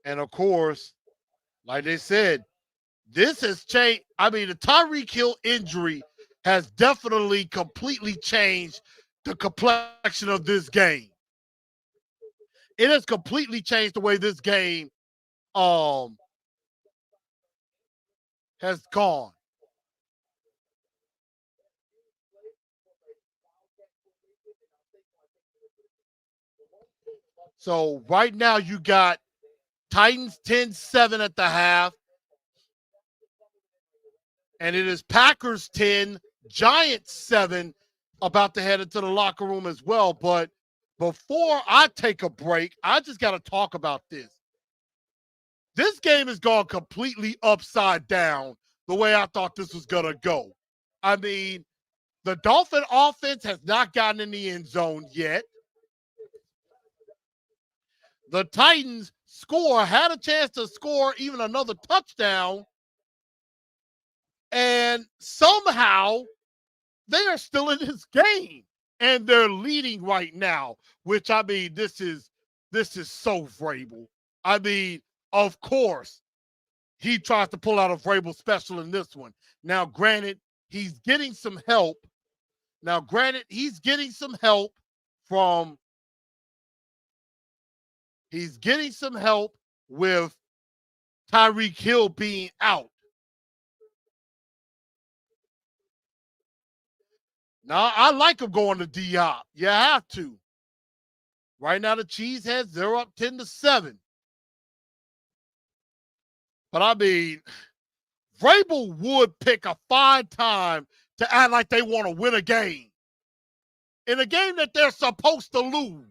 [SPEAKER 1] And of course, like they said, this has changed. I mean, the Tyreek Hill injury has definitely completely changed the complexion of this game. It has completely changed the way this game um has gone. So right now you got Titans 10-7 at the half, and it is Packers 10, Giants 7, about to head into the locker room as well. But before I take a break, I just got to talk about this. This game has gone completely upside down the way I thought this was going to go. I mean, the Dolphin offense has not gotten in the end zone yet. The Titans had a chance to score even another touchdown, and somehow they are still in this game and they're leading right now, which I mean, this is so Vrabel. I mean, of course, he tries to pull out a Vrabel special in this one. Now, granted, he's getting some help. From he's getting some help with Tyreek Hill being out. Now, I like him going to D-Hop. You have to. Right now, the Cheeseheads, they're up 10-7. But I mean, Vrabel would pick a fine time to act like they want to win a game. In a game that they're supposed to lose.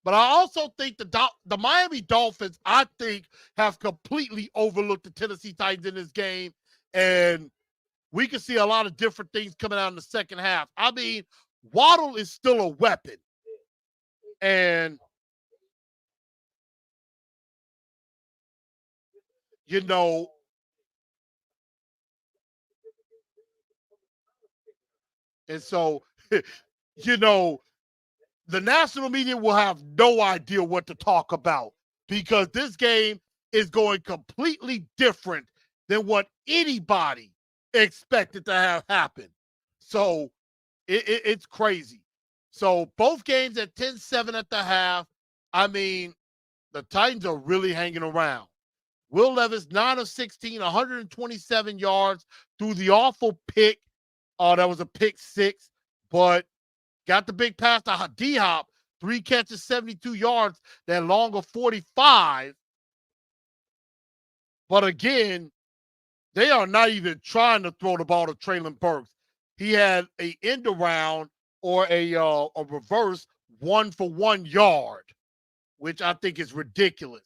[SPEAKER 1] But I also think the Miami Dolphins, I think, have completely overlooked the Tennessee Titans in this game. And we can see a lot of different things coming out in the second half. I mean, Waddle is still a weapon. And, you know, and so, you know, the national media will have no idea what to talk about because this game is going completely different than what anybody expected to have happen. So it's crazy. So both games at 10-7 at the half. I mean, the Titans are really hanging around. Will Levis, 9 of 16, 127 yards through the awful pick. Oh, that was a pick six, but got the big pass to D-Hop, 3 catches, 72 yards, that longer 45. But again, they are not even trying to throw the ball to Traylon Burks. He had a end around or a reverse 1 for 1 yard, which I think is ridiculous.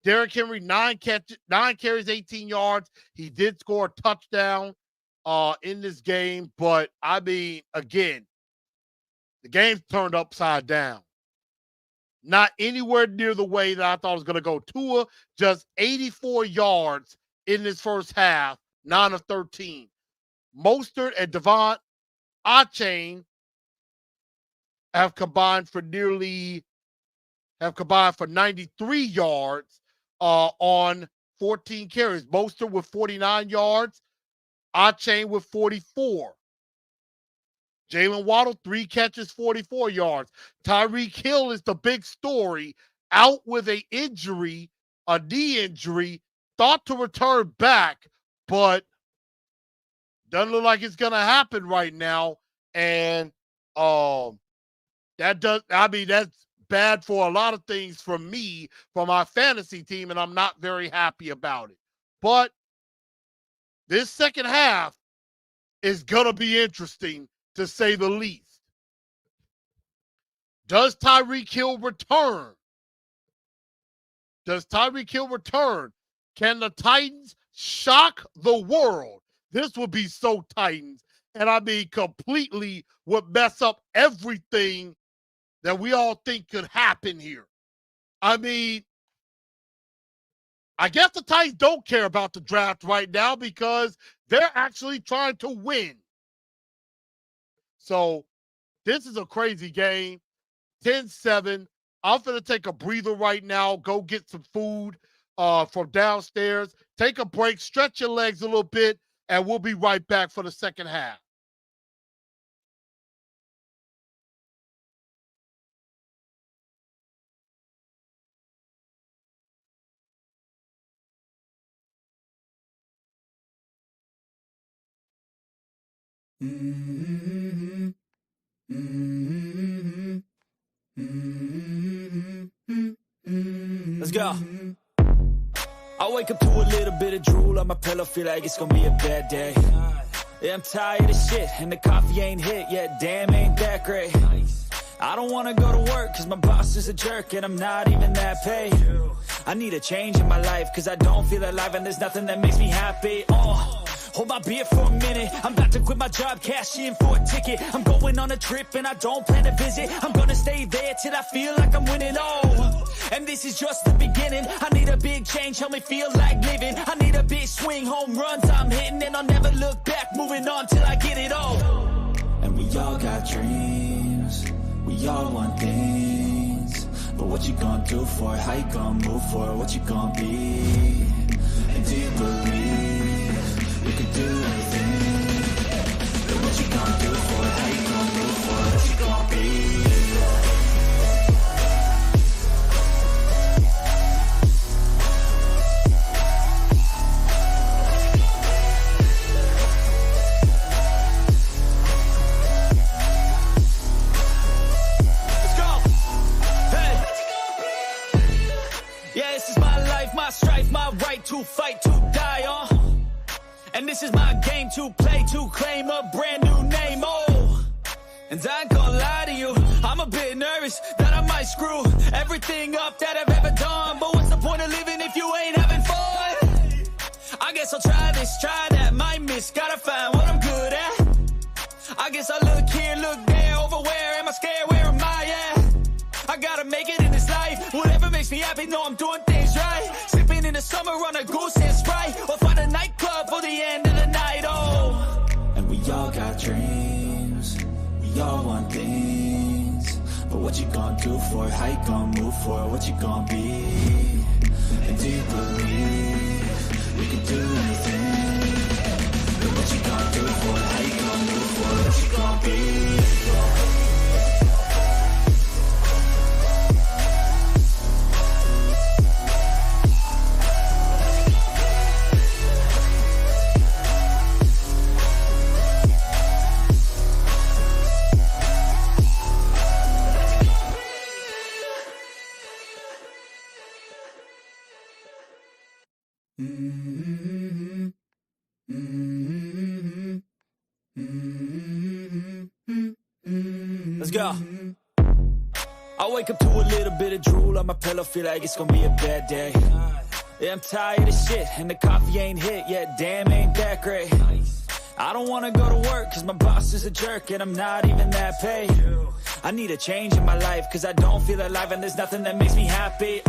[SPEAKER 1] Derrick Henry, 9 carries, 18 yards. He did score a touchdown in this game, but I mean, again, the game's turned upside down. Not anywhere near the way that I thought it was going to go. Tua, just 84 yards in this first half, 9 of 13. Mostert and Devon Achane have combined for 93 yards on 14 carries. Mostert with 49 yards, Achane with 44. Jalen Waddle, 3 catches, 44 yards. Tyreek Hill is the big story, out with a knee injury, thought to return back, but doesn't look like it's going to happen right now. And that's bad for a lot of things for me, for my fantasy team, and I'm not very happy about it. But this second half is going to be interesting, to say the least. Does Tyreek Hill return? Does Tyreek Hill return? Can the Titans shock the world? This would be so Titans. And I mean, completely would mess up everything that we all think could happen here. I mean, I guess the Titans don't care about the draft right now because they're actually trying to win. So this is a crazy game. 10-7. I'm going to take a breather right now, go get some food from downstairs, take a break, stretch your legs a little bit, and we'll be right back for the second half.
[SPEAKER 2] Mm-hmm. Mm-hmm. Mm-hmm. Let's go. I wake up to a little bit of drool on my pillow, feel like it's gonna be a bad day. Yeah, I'm tired of shit, and the coffee ain't hit yet, damn, ain't that great. I don't wanna go to work, cause my boss is a jerk, and I'm not even that paid. I need a change in my life, cause I don't feel alive, and there's nothing that makes me happy. Hold my beer for a minute, I'm about to quit my job, cash in for a ticket. I'm going on a trip and I don't plan to visit. I'm gonna stay there till I feel like I'm winning, and this is just the beginning. I need a big change, help me feel like living. I need a big swing, home runs I'm hitting, and I'll never look back, moving on till I get it all. And we all got dreams, we all want things, but what you gonna do for it? How you gonna move for it? What you gonna be? And do you believe you can do anything? But what you gonna do for it? How you gonna move for it? What you gonna be? Let's go! Hey! Yeah, this is my life, my strife, my right to fight, to die on. And this is my game to play, to claim a brand new name, And I ain't gonna lie to you, I'm a bit nervous that I might screw everything up that I've ever done. But what's the point of living if you ain't having fun? I guess I'll try this, try that, might miss, gotta find what I'm good at. I guess I look here, look there, over where am I scared, where am I at? I gotta make it in this life, whatever makes me happy, know I'm doing things right. Sipping in the summer on a goose and Sprite, or find a nightclub for the end of the night, And we all got dreams, we all want things, but what you gonna do for it? How you gonna move for it? What you gonna be? And do you believe we can do anything? But what you gonna do for it? How you gonna move for it? What you gonna be? Mm-hmm. Mm-hmm. Mm-hmm. Let's go. I wake up to a little bit of drool on my pillow, feel like it's gonna be a bad day. Yeah, I'm tired of shit, and the coffee ain't hit yet, damn, ain't that great. I don't wanna go to work, cause my boss is a jerk, and I'm not even that paid. I need a change in my life, cause I don't feel alive, and there's nothing that makes me happy,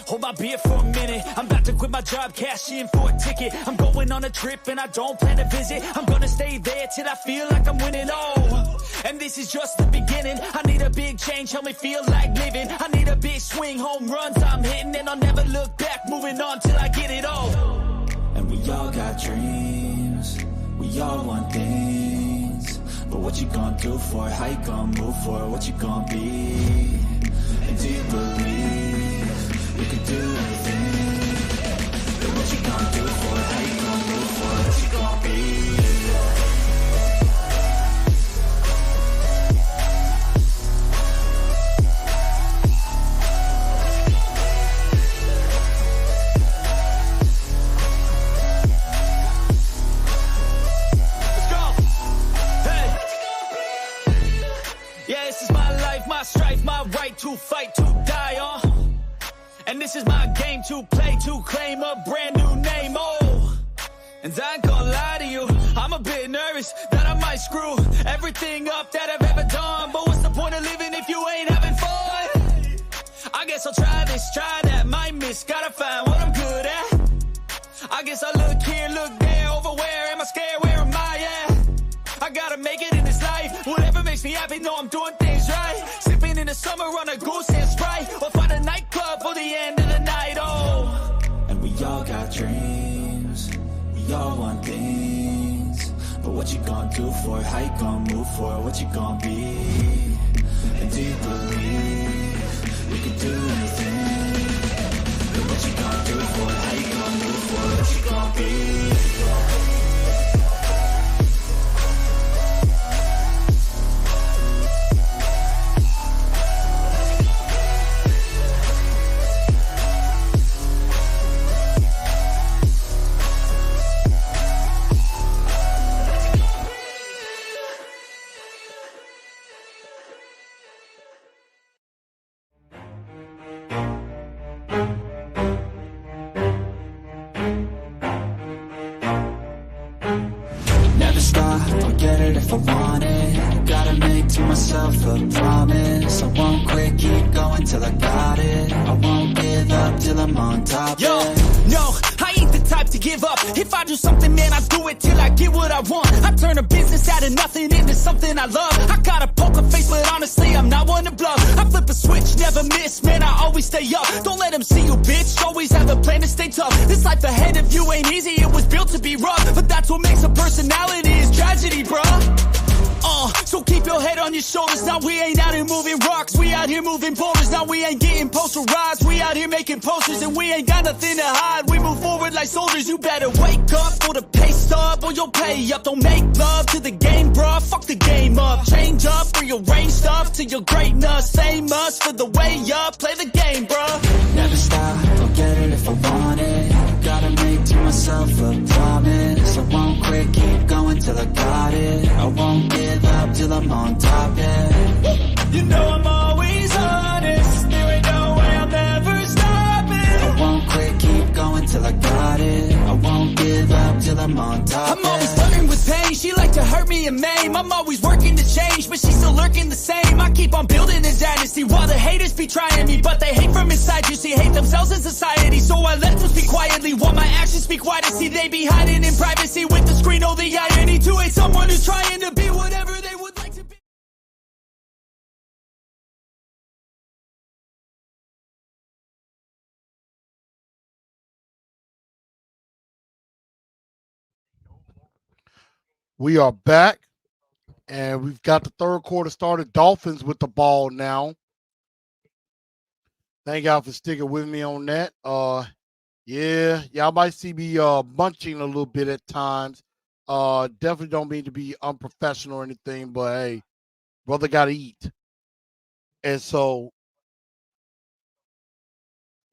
[SPEAKER 2] Hold my beer for a minute, I'm about to quit my job, cash in for a ticket. I'm going on a trip and I don't plan to visit. I'm gonna stay there till I feel like I'm winning, and this is just the beginning. I need a big change, help me feel like living. I need a big swing, home runs I'm hitting, and I'll never look back, moving on till I get it all. And we all got dreams, we all want things, but what you gonna do for it? How you gonna move for it? What you gonna be? And do you believe you can do anything? But what you gonna do for it? How you gonna move for it? What you gonna be? Let's go! Hey! Yeah, this is my life, my my strife, my right to fight, to die on. And this is my game to play, to claim a brand new name, oh. And I ain't gonna lie to you, I'm a bit nervous that I might screw everything up that I've ever done. But what's the point of living if you ain't having fun? I guess I'll try this, try that, might miss, gotta find what I'm good at. I guess I look here, look there, over where am I scared, where am I at? I gotta make it in this life, whatever makes me happy, know I'm doing things right. Sipping in the summer on a goose and Sprite, or find a nightclub for the end of the night, oh. And we all got dreams, we all want things, but what you gonna do for it, how you gonna move for it, what you gonna be? And do you believe we can do anything? But what you gonna do for it, how you gonna move for it, what you gonna be? Never stop, I'll get it if I want it. Gotta make to myself a promise. I won't quit, keep going till I got it. I won't give up till I'm on top. Yo, no, I ain't the type to give up. If I do something, man, I do it till I get what I want. I turn a business out of nothing into something I love. I got a poker face, but honestly, I'm not one to bluff. I flip a switch, never miss, man, I always stay up. Don't let them see you, bitch, always have a plan to stay tough. This life ahead of you ain't easy, it was built to be rough. But that's what makes a personality, is tragedy, bruh. So keep your head on your shoulders. Now we ain't out here moving rocks, we out here moving boulders. Now we ain't getting posterized, we out here making posters. And we ain't got nothing to hide, we move forward like soldiers. You better wake up for the pay stub, or you'll pay up. Don't make love to the game, bruh, fuck the game up. Change up, rearrange stuff to your greatness. Famous for the way up, play the game, bruh. Never stop, I'll get it if I want it. Gotta make to myself a promise. I won't quit, keep going till I got it. I won't give up till I'm on top, yeah. You know I'm always honest, there ain't no way I'll never stop it. I won't quit, keep going till I got it. I won't give up till I'm on top, I'm always flirting with pain, she like to hurt me and maim. I'm always working to change, but she's still lurking the same. I keep on building a dynasty while the haters be trying me. But they hate from inside, you see, hate themselves in society. So I let them speak quietly while my actions speak wider. See, they be hiding in privacy with the screen, oh the irony. To hate someone who's trying to be whatever they would like to be.
[SPEAKER 1] We are back, and we've got the third quarter started. Dolphins with the ball now. Thank y'all for sticking with me on that. Yeah, y'all might see me munching a little bit at times. Definitely don't mean to be unprofessional or anything, but hey, brother gotta eat. And so,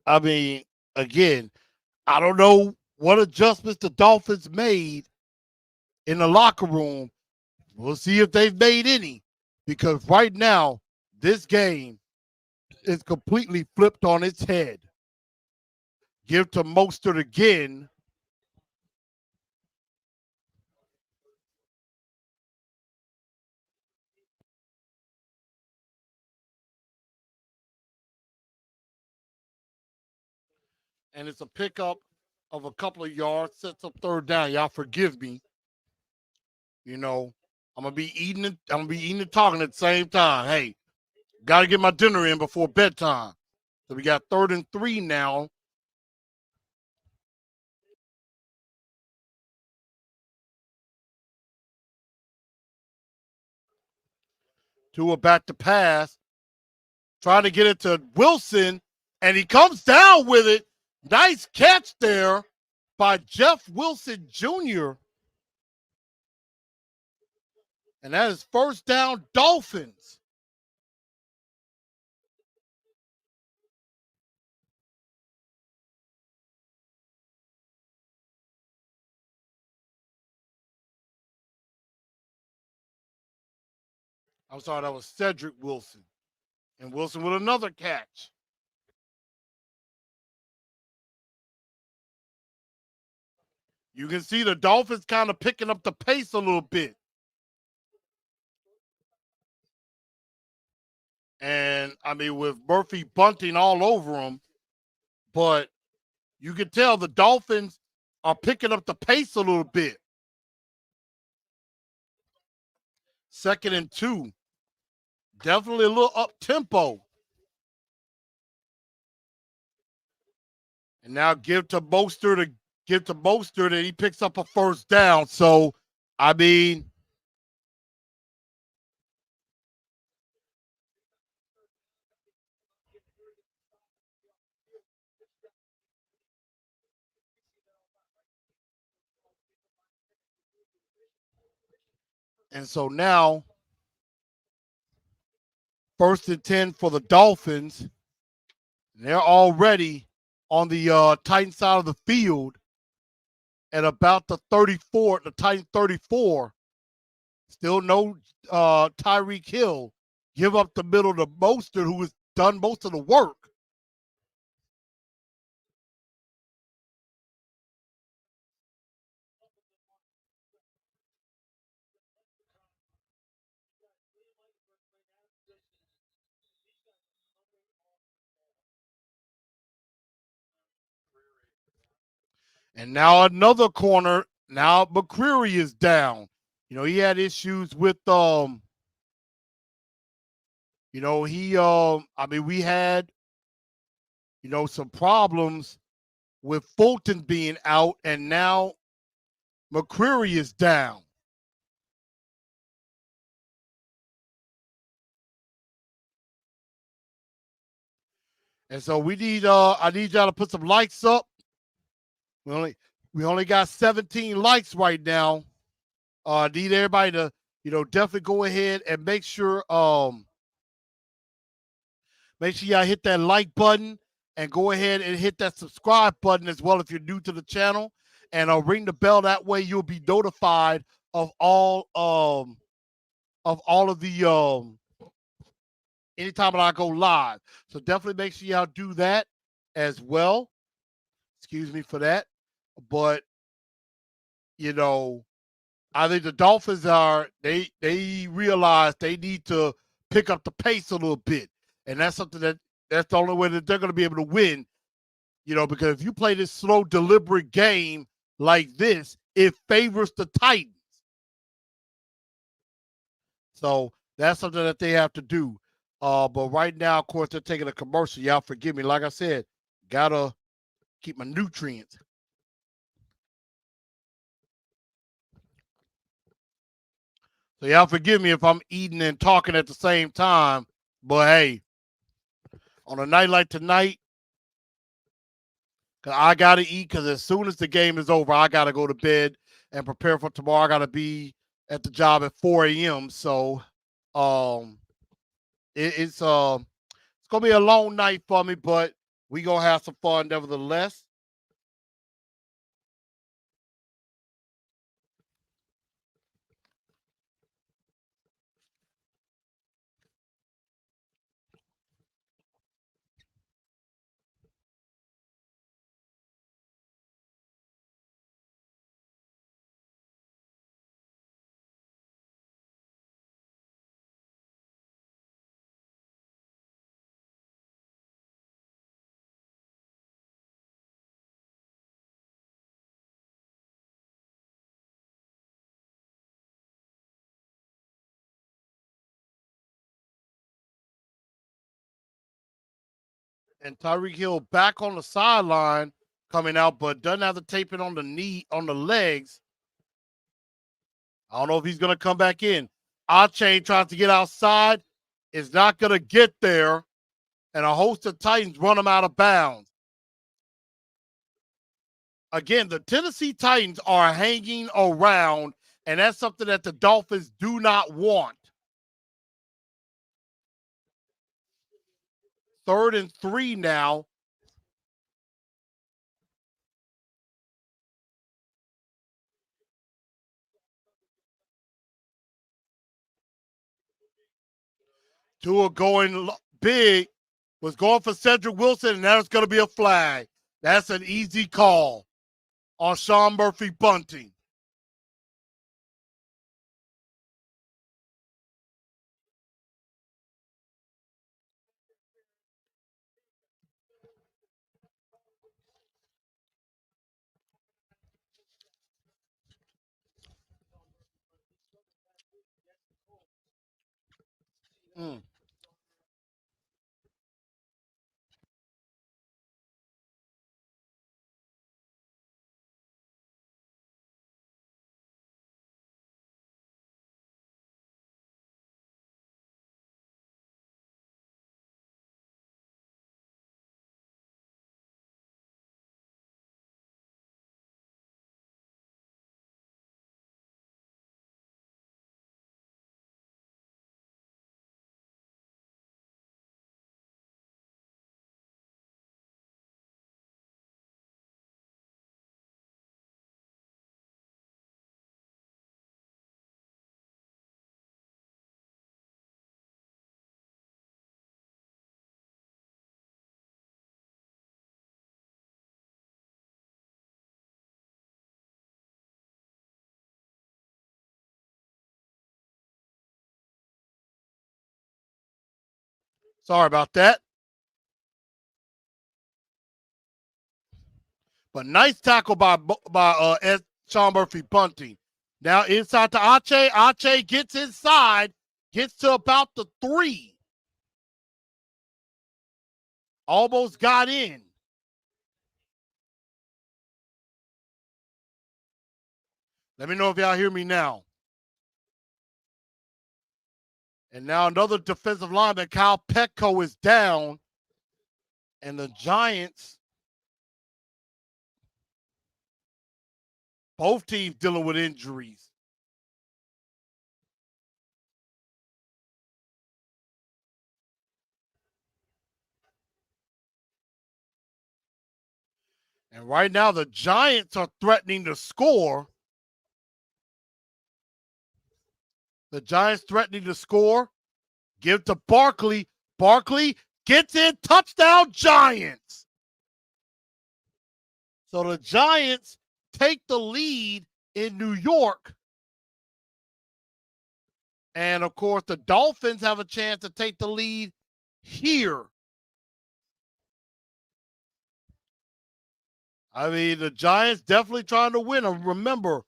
[SPEAKER 1] I mean, again, I don't know what adjustments the Dolphins made in the locker room. We'll see if they've made any, because right now, this game is completely flipped on its head. Give to Mostert again. And it's a pickup of a couple of yards, sets up third down. Y'all forgive me. You know, I'm gonna be eating it. I'm gonna be eating and talking at the same time. Hey, gotta get my dinner in before bedtime. So we got 3rd and 3 now. Tua back to pass, trying to get it to Wilson, and he comes down with it. Nice catch there by Jeff Wilson Jr. And that is first down, Dolphins. I'm sorry, that was Cedric Wilson. And Wilson with another catch. You can see the Dolphins kind of picking up the pace a little bit. And I mean, with Murphy bunting all over him, but you can tell the Dolphins are picking up the pace a little bit. 2nd and 2. Definitely a little up tempo. And now give to Mostert and he picks up a first down. So, I mean, and so now 1st and 10 for the Dolphins. They're already on the Titan side of the field at about the 34, the Titan 34. Still no Tyreek Hill. Give up the middle to Mostert, who has done most of the work. And now another corner. Now McCreary is down. You know, he had issues with you know, I mean, we had, you know, some problems with Fulton being out, and now McCreary is down. And so we need I need y'all to put some likes up. We only got 17 likes right now. I need everybody to, you know, definitely go ahead and make sure y'all hit that like button and go ahead and hit that subscribe button as well if you're new to the channel. And ring the bell. That way you'll be notified of all of the anytime that I go live. So definitely make sure y'all do that as well. Excuse me for that. But you know, I think the Dolphins they realize they need to pick up the pace a little bit. And that's something that's the only way that they're going to be able to win. You know, because if you play this slow, deliberate game like this, it favors the Titans. So that's something that they have to do. But right now, of course, they're taking a commercial. Y'all forgive me. Like I said, gotta keep my nutrients. So y'all forgive me if I'm eating and talking at the same time. But hey, on a night like tonight, cause I gotta eat. Cause as soon as the game is over, I gotta go to bed and prepare for tomorrow. I gotta be at the job at 4 a.m. So, um, it's gonna be a long night for me, but we gonna have some fun nevertheless. And Tyreek Hill back on the sideline coming out, but doesn't have the taping on the knee, on the legs. I don't know if he's going to come back in. Chain tries to get outside, is not going to get there, and a host of Titans run him out of bounds. Again, the Tennessee Titans are hanging around, and that's something that the Dolphins do not want. 3rd and 3 now. Tua going big, was going for Cedric Wilson, and that's going to be a flag. That's an easy call on Sean Murphy bunting. Mm. Sorry about that. But nice tackle by Sean Murphy bunting. Now inside to Ache. Ache gets inside, gets to about the 3. Almost got in. Let me know if y'all hear me now. And now another defensive lineman, Kyle Petco, is down. And the Giants, both teams dealing with injuries. And right now, the Giants are threatening to score. The Giants threatening to score. Give to Barkley. Barkley gets in. Touchdown, Giants. So the Giants take the lead in New York. And, of course, the Dolphins have a chance to take the lead here. I mean, the Giants definitely trying to win. And remember,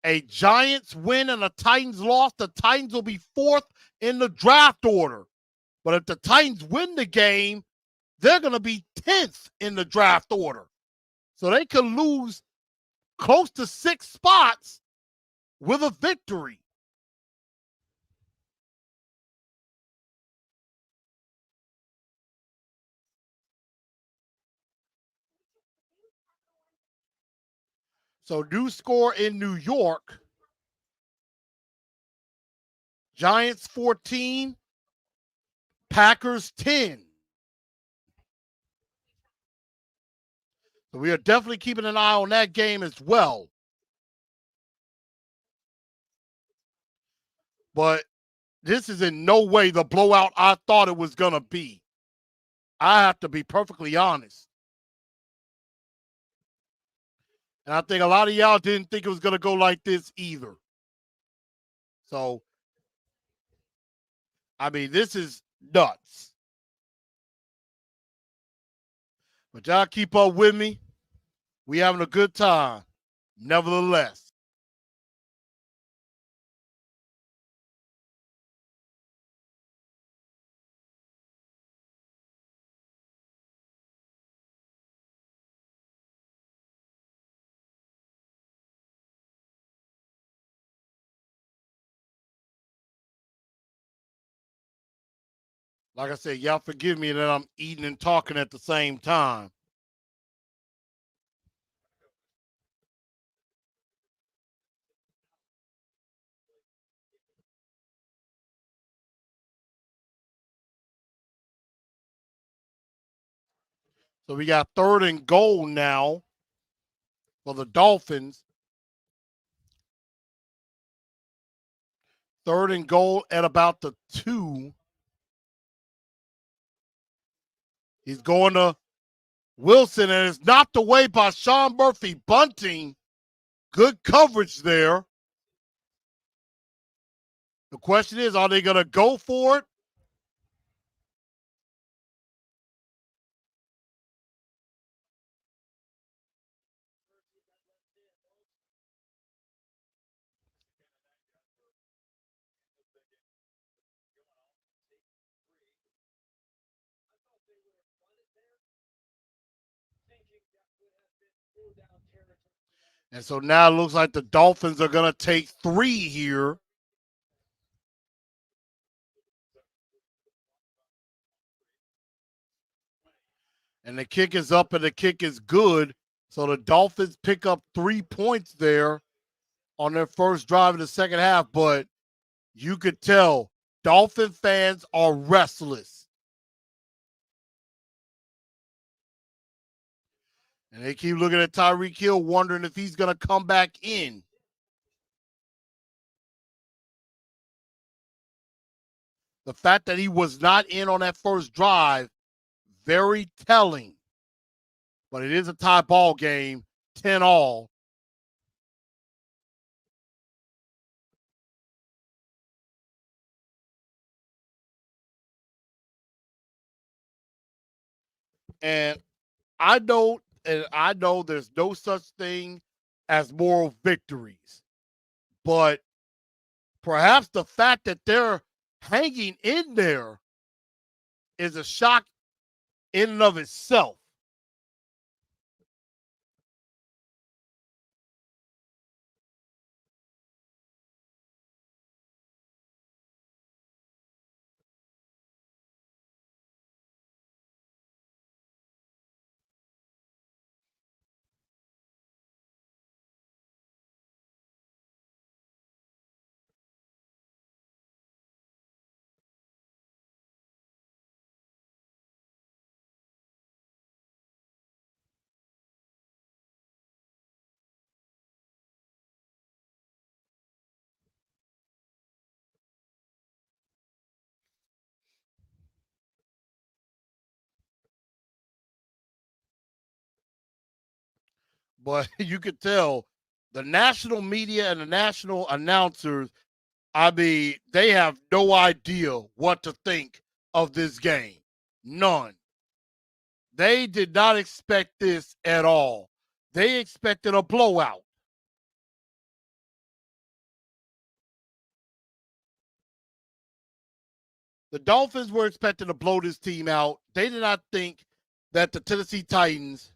[SPEAKER 1] a Giants win and a Titans loss, the Titans will be 4th in the draft order. But if the Titans win the game, they're going to be 10th in the draft order. So they could lose close to 6 spots with a victory. So new score in New York. Giants 14, Packers 10. So we are definitely keeping an eye on that game as well. But this is in no way the blowout I thought it was going to be. I have to be perfectly honest. And I think a lot of y'all didn't think it was going to go like this either. So, I mean, this is nuts. But y'all keep up with me. We having a good time, nevertheless. Like I said, y'all forgive me that I'm eating and talking at the same time. So we got 3rd and goal now for the Dolphins. 3rd and goal at about the 2. He's going to Wilson, and it's knocked away by Sean Murphy bunting. Good coverage there. The question is, are they going to go for it? And so now it looks like the Dolphins are going to take 3 here. And the kick is up and the kick is good. So the Dolphins pick up 3 points there on their first drive in the second half. But you could tell Dolphin fans are restless. And they keep looking at Tyreek Hill, wondering if he's going to come back in. The fact that he was not in on that first drive, very telling. But it is a tie ball game, 10-all. And I know there's no such thing as moral victories. But perhaps the fact that they're hanging in there is a shock in and of itself. But you could tell the national media and the national announcers, I mean, they have no idea what to think of this game. None. They did not expect this at all. They expected a blowout. The Dolphins were expecting to blow this team out. They did not think that the Tennessee Titans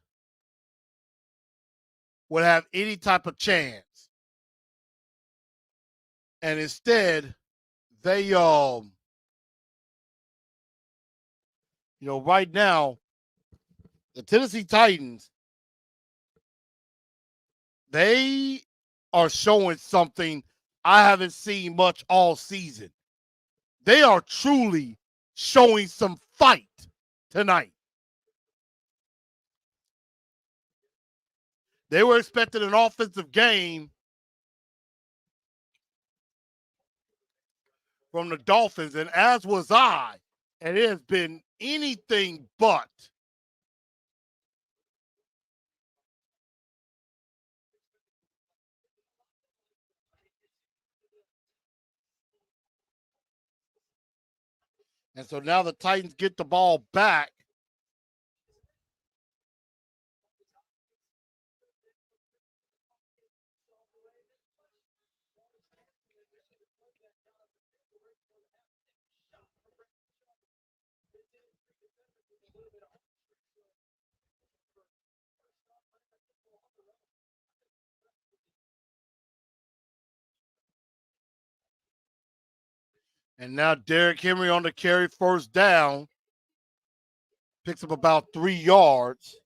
[SPEAKER 1] would have any type of chance. And instead, they right now, the Tennessee Titans, they are showing something I haven't seen much all season. They are truly showing some fight tonight. They were expecting an offensive game from the Dolphins, and as was I, and it has been anything but. And so now the Titans get the ball back. And now Derrick Henry on the carry, first down. Picks up about 3 yards.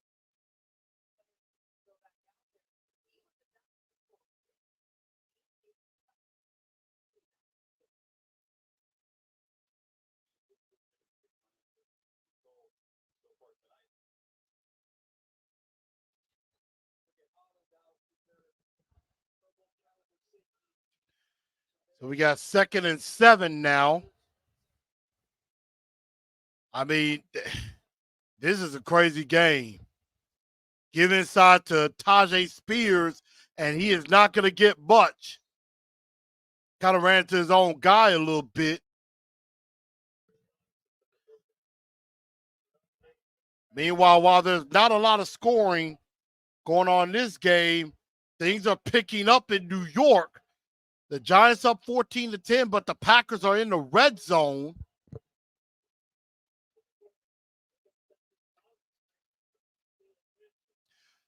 [SPEAKER 1] So we got 2nd and 7 now. I mean, This is a crazy game. Give inside to Tajay Spears, and he is not going to get much. Kind of ran into his own guy a little bit. Meanwhile, while there's not a lot of scoring going on in this game, things are picking up in New York. The Giants up 14-10, but the Packers are in the red zone.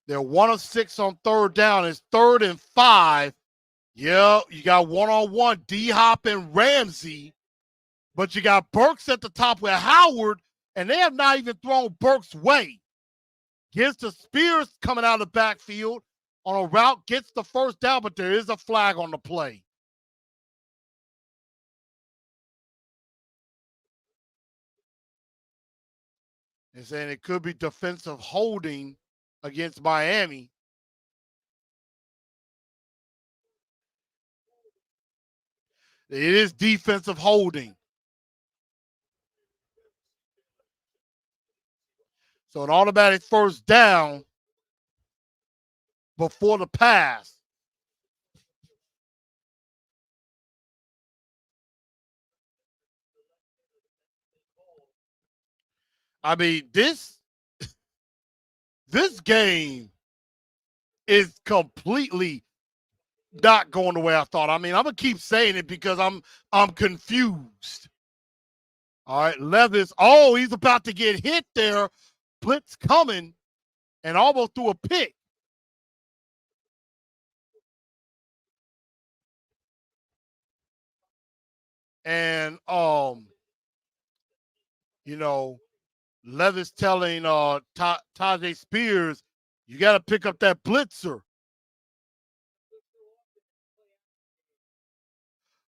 [SPEAKER 1] They're 1 of 6 on third down. It's 3rd and 5. Yeah, you got one-on-one, D-Hop and Ramsey, but you got Burks at the top with Howard, and they have not even thrown Burks' way. Gives to Spears coming out of the backfield on a route, gets the first down, but there is a flag on the play. They're saying it could be defensive holding against Miami. It is defensive holding. So an automatic first down before the pass. I mean, this game is completely not going the way I thought. I mean, I'm gonna keep saying it because I'm confused. All right, Levis. Oh, he's about to get hit there. Blitz coming, and almost threw a pick. And you know, Levis telling Tajay Spears, you got to pick up that blitzer.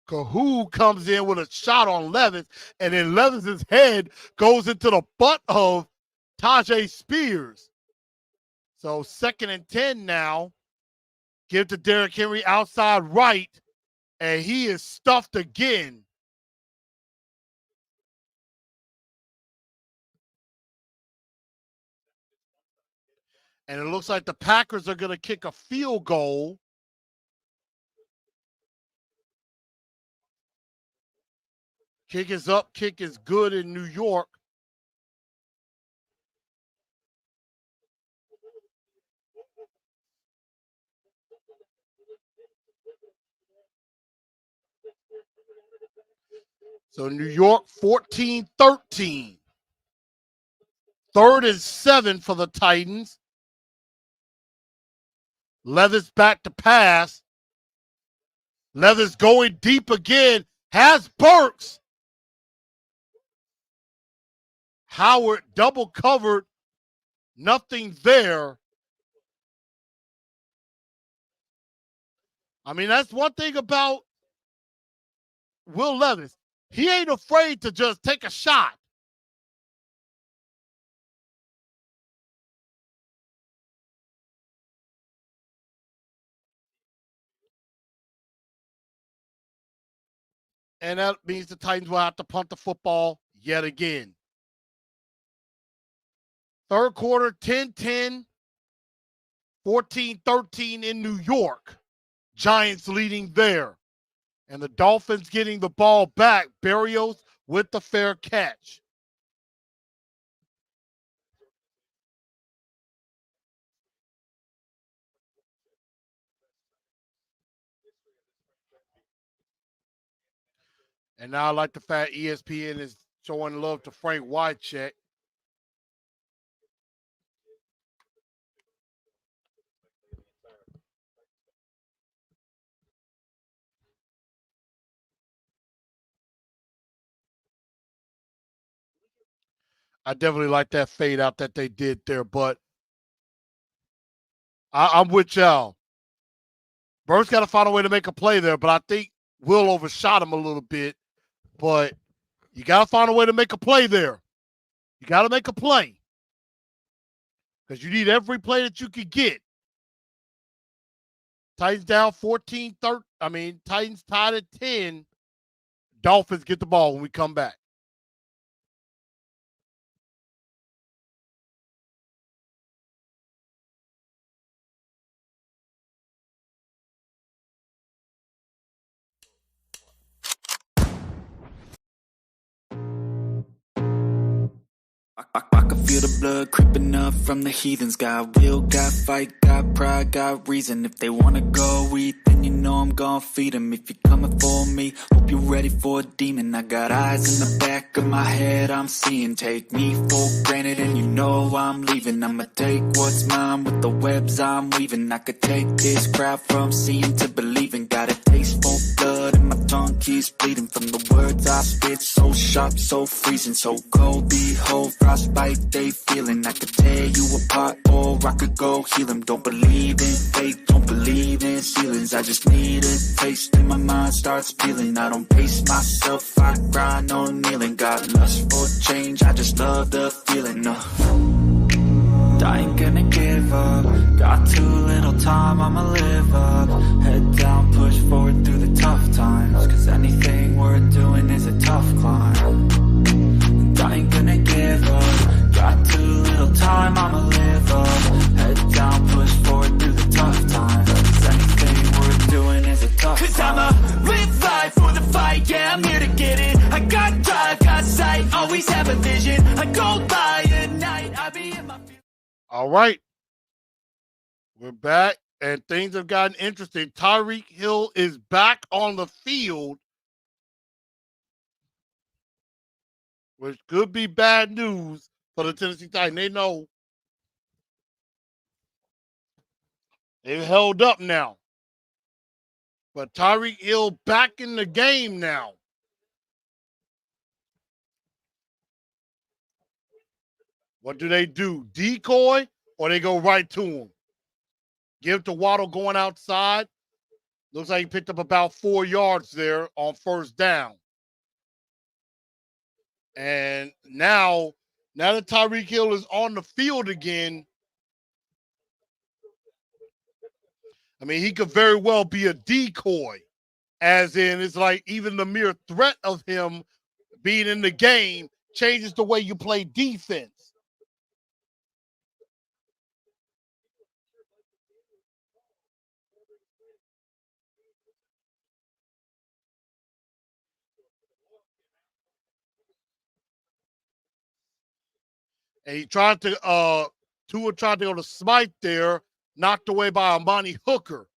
[SPEAKER 1] Kahoo comes in with a shot on Levis, and then Levis's head goes into the butt of Tajay Spears. So 2nd and 10 now. Give to Derrick Henry outside right, and he is stuffed again. And it looks like the Packers are going to kick a field goal. Kick is up, kick is good in New York. So New York 14-13. 3rd and 7 for the Titans. Levis back to pass. Levis going deep again. Has Burks. Howard double covered. Nothing there. I mean, that's one thing about Will Levis. He ain't afraid to just take a shot. And that means the Titans will have to punt the football yet again. 3rd quarter, 10-10, 14-13 in New York. Giants leading there. And the Dolphins getting the ball back. Berrios with the fair catch. And now I like the fact ESPN is showing love to Frank Wycheck. I definitely like that fade out that they did there, but I'm with y'all. Burks got to find a way to make a play there, but I think Will overshot him a little bit. But you got to find a way to make a play there. You got to make a play because you need every play that you can get. Titans down 14-13. Titans tied at 10. Dolphins get the ball when we come back.
[SPEAKER 2] I can feel the blood creeping up from the heathens. Got will, got fight, got pride, got reason. If they wanna go eat, then you know I'm gon' feed them. If you're coming for me, hope you're ready for a demon. I got eyes in the back of my head, I'm seeing. Take me for granted and you know I'm leaving. I'ma take what's mine with the webs I'm weaving. I could take this crowd from seeing to believing. Got a taste for blood and my tongue keeps bleeding. From the words I spit, so sharp, so freezing, so cold. Behold, frostbite they feeling. I could tear you apart or I could go heal them. Don't believe in fate, don't believe in ceilings. I just need a taste and my mind starts feeling. I don't pace myself, I grind on kneeling. Got lust for change, I just love the feeling. I ain't gonna give up. Got too little time, I'ma live up. Head down, push forward through the tough times. Cause anything worth doing is a tough climb. And I ain't gonna give up. Got too little time, I'ma live up. Head down, push forward through the tough times. Cause anything worth doing is a tough climb. Cause I'ma live life for the fight, yeah, I'm here to get it. I got drive, got sight, always have a vision. I go by at night, I be in my...
[SPEAKER 1] All right. We're back, and things have gotten interesting. Tyreek Hill is back on the field, which could be bad news for the Tennessee Titans. They know they've held up now. But Tyreek Hill back in the game now. What do? Decoy, or they go right to him? Give to Waddle going outside. Looks like he picked up about 4 yards there on first down. And now that Tyreek Hill is on the field again, I mean, he could very well be a decoy. As in, it's like even the mere threat of him being in the game changes the way you play defense. And he tried to, Tua tried to go to Smite there, knocked away by Amani Hooker.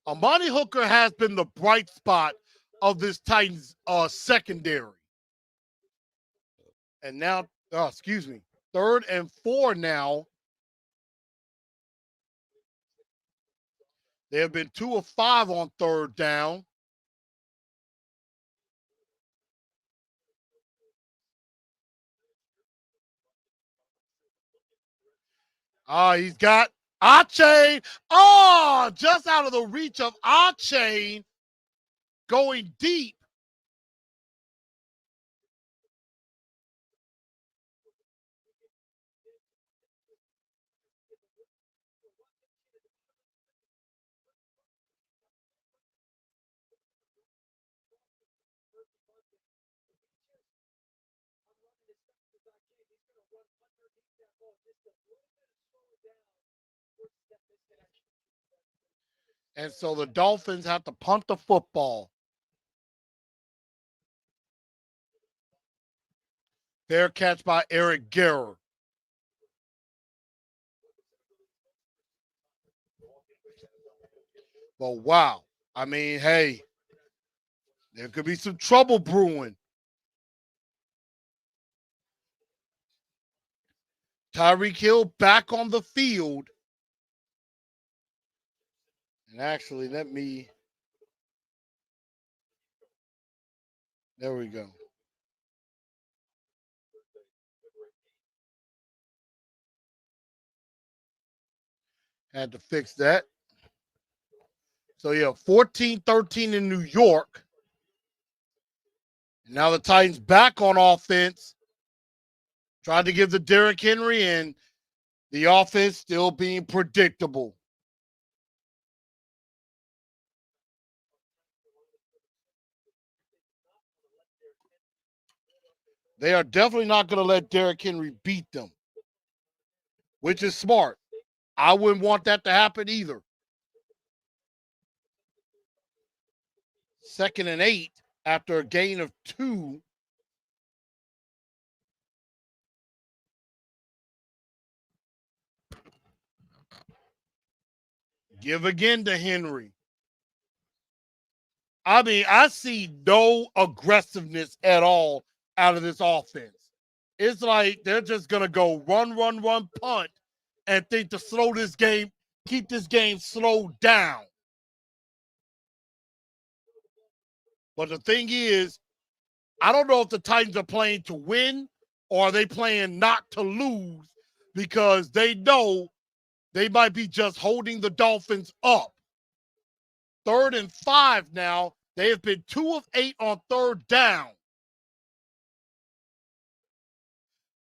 [SPEAKER 1] Amani Hooker has been the bright spot of this Titans secondary. And now, 3rd and 4 now. They have been 2 of 5 on third down. He's got A-Chain. Just out of the reach of A-Chain, going deep. And so the Dolphins have to punt the football. Fair catch by Eric Guerra. But wow. I mean, hey, there could be some trouble brewing. Tyreek Hill back on the field. And actually, there we go. Had to fix that. So, yeah, 14-13 in New York. And now the Titans back on offense. Tried to give the Derrick Henry, and the offense still being predictable. They are definitely not going to let Derrick Henry beat them, which is smart. I wouldn't want that to happen either. 2nd and 8 after a gain of 2. Give again to Henry. I mean, I see no aggressiveness at all out of this offense. It's like they're just going to go run, punt, and think to slow this game, keep this game slowed down. But the thing is, I don't know if the Titans are playing to win or are they playing not to lose because they know they might be just holding the Dolphins up. 3rd and 5 now. They have been 2 of 8 on 3rd down.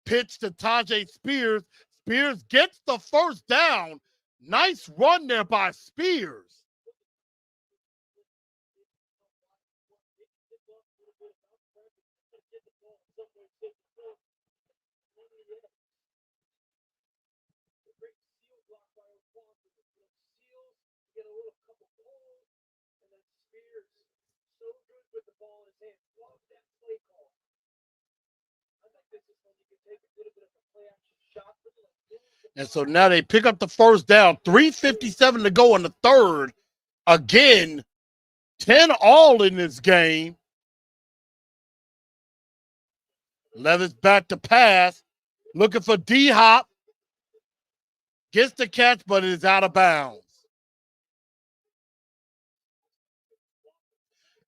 [SPEAKER 1] Pitch to Tajay Spears. Spears gets the 1st down. Nice run there by Spears. And so now they pick up the 1st down. 3:57 to go in the 3rd. Again, 10 all in this game. Levis back to pass. Looking for D-Hop. Gets the catch, but it is out of bounds.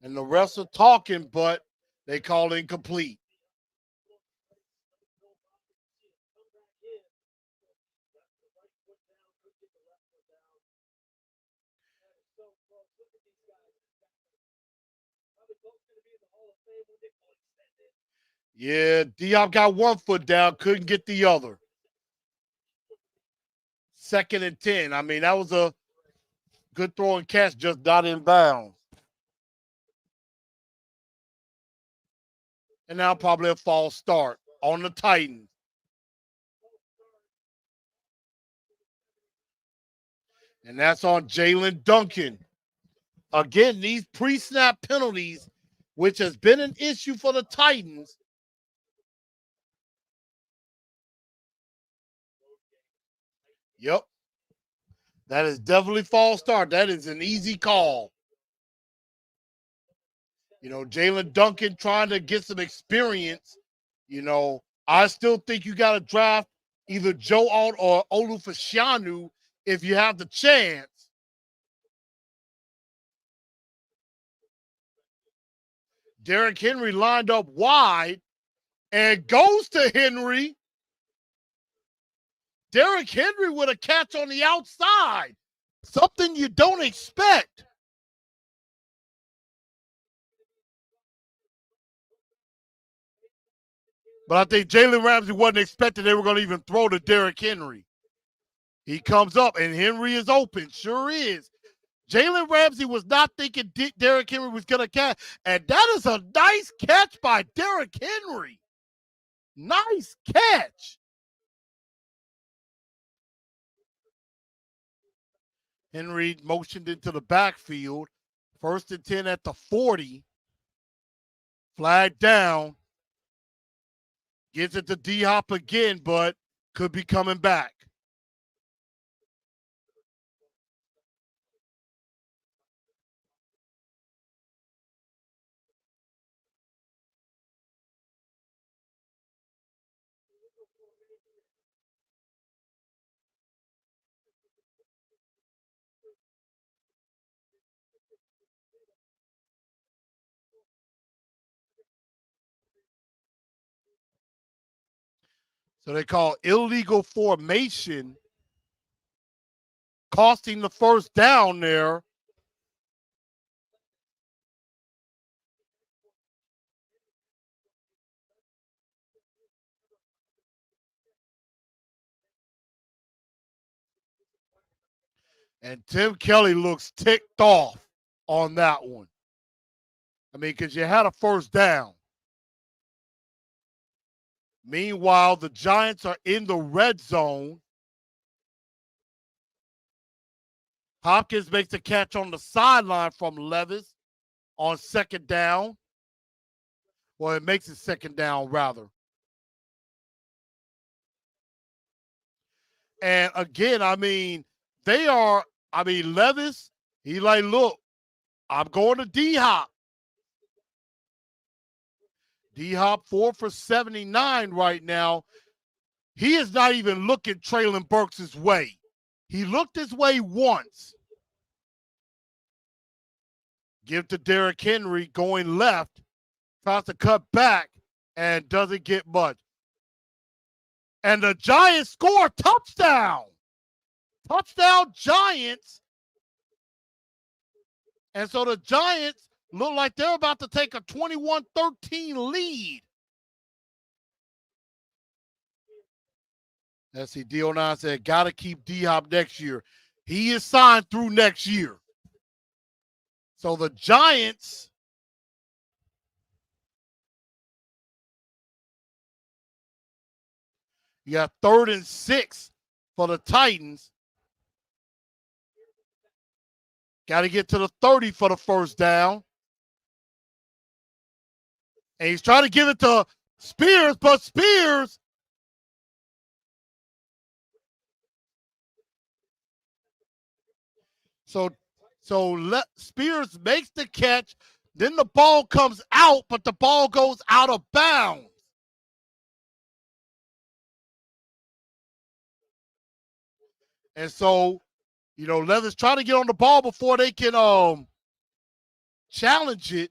[SPEAKER 1] And the refs are talking, but they call incomplete. Yeah, Diop got 1 foot down, couldn't get the other. 2nd and 10. I mean, that was a good throw and catch, just not in bounds. And now probably a false start on the Titans. And that's on Jalen Duncan. Again, these pre-snap penalties, which has been an issue for the Titans. Yep. That is definitely false start. That is an easy call. You know, Jalen Duncan trying to get some experience. You know, I still think you got to draft either Joe Alt or Olufashanu if you have the chance. Derrick Henry lined up wide and goes to Henry. Derrick Henry with a catch on the outside. Something you don't expect. But I think Jalen Ramsey wasn't expecting they were going to even throw to Derrick Henry. He comes up and Henry is open. Sure is. Jalen Ramsey was not thinking Derrick Henry was going to catch. And that is a nice catch by Derrick Henry. Nice catch. Henry motioned into the backfield. 1st and 10 at the 40. Flag down. Gets it to D-Hop again, but could be coming back. So they call illegal formation, costing the 1st down there. And Tim Kelly looks ticked off on that one. I mean, because you had a 1st down. Meanwhile, the Giants are in the red zone. Hopkins makes a catch on the sideline from Levis. on second down. Well, it makes it second down, rather. And again, Levis, he like, look, I'm going to D-Hop. D-Hop 4 for 79 right now. He is not even looking Traylon Burks' way. He looked his way once. Give to Derrick Henry going left. Tries to cut back and doesn't get much. And the Giants score touchdown. Touchdown Giants. And so the Giants look like they're about to take a 21-13 lead. Let's see, D09 said, got to keep D-Hop next year. He is signed through next year. So the Giants, you got 3rd and 6 for the Titans. Got to get to the 30 for the first down. And he's trying to give it to Spears, but Spears. Spears makes the catch. Then the ball comes out, but the ball goes out of bounds. And so, Leather's trying to get on the ball before they can challenge it.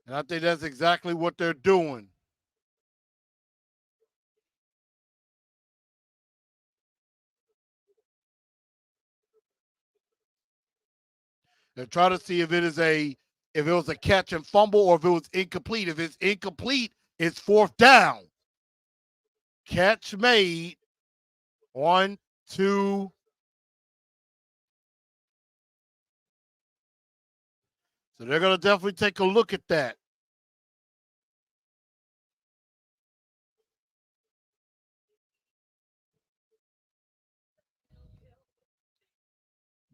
[SPEAKER 1] And I think that's exactly what they're doing. They're trying to see if it was a catch and fumble or if it was incomplete. If it's incomplete, it's 4th down. Catch made. 1, 2. So they're going to definitely take a look at that.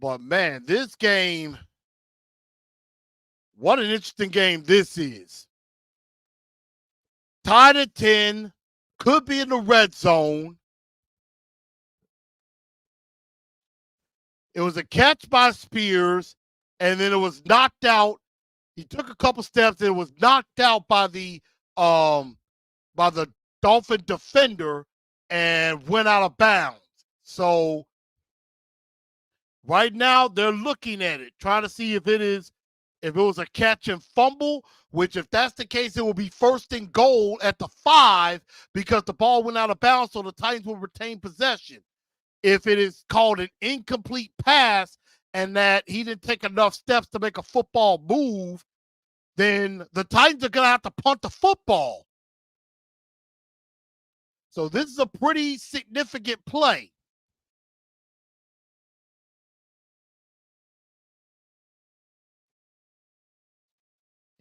[SPEAKER 1] But, man, this game, what an interesting game this is. Tied at 10, could be in the red zone. It was a catch by Spears, and then it was knocked out. He took a couple steps, and it was knocked out by the Dolphin defender and went out of bounds. So right now they're looking at it, trying to see if it was a catch and fumble, which if that's the case, it will be 1st and goal at the 5 because the ball went out of bounds, so the Titans will retain possession. If it is called an incomplete pass and that he didn't take enough steps to make a football move, then the Titans are going to have to punt the football. So this is a pretty significant play.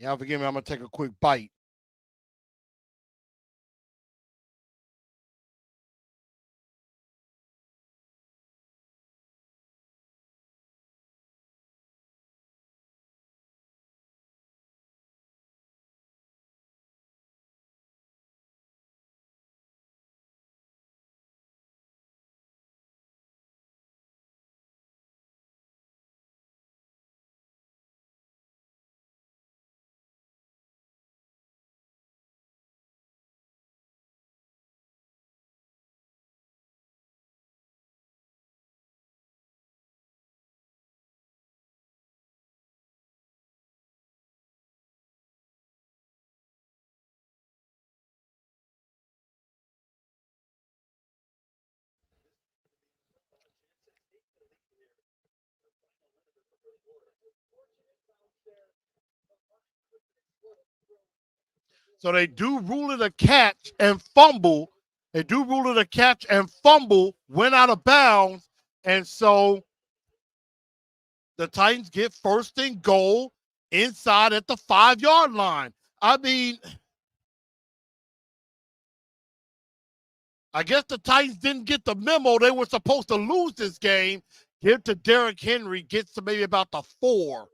[SPEAKER 1] Yeah, forgive me. I'm going to take a quick bite. So they do rule it a catch and fumble. They do rule it a catch and fumble, went out of bounds. And so the Titans get 1st and goal inside at the 5-yard line. I mean, I guess the Titans didn't get the memo. They were supposed to lose this game. Give to Derrick Henry, gets to maybe about the 4.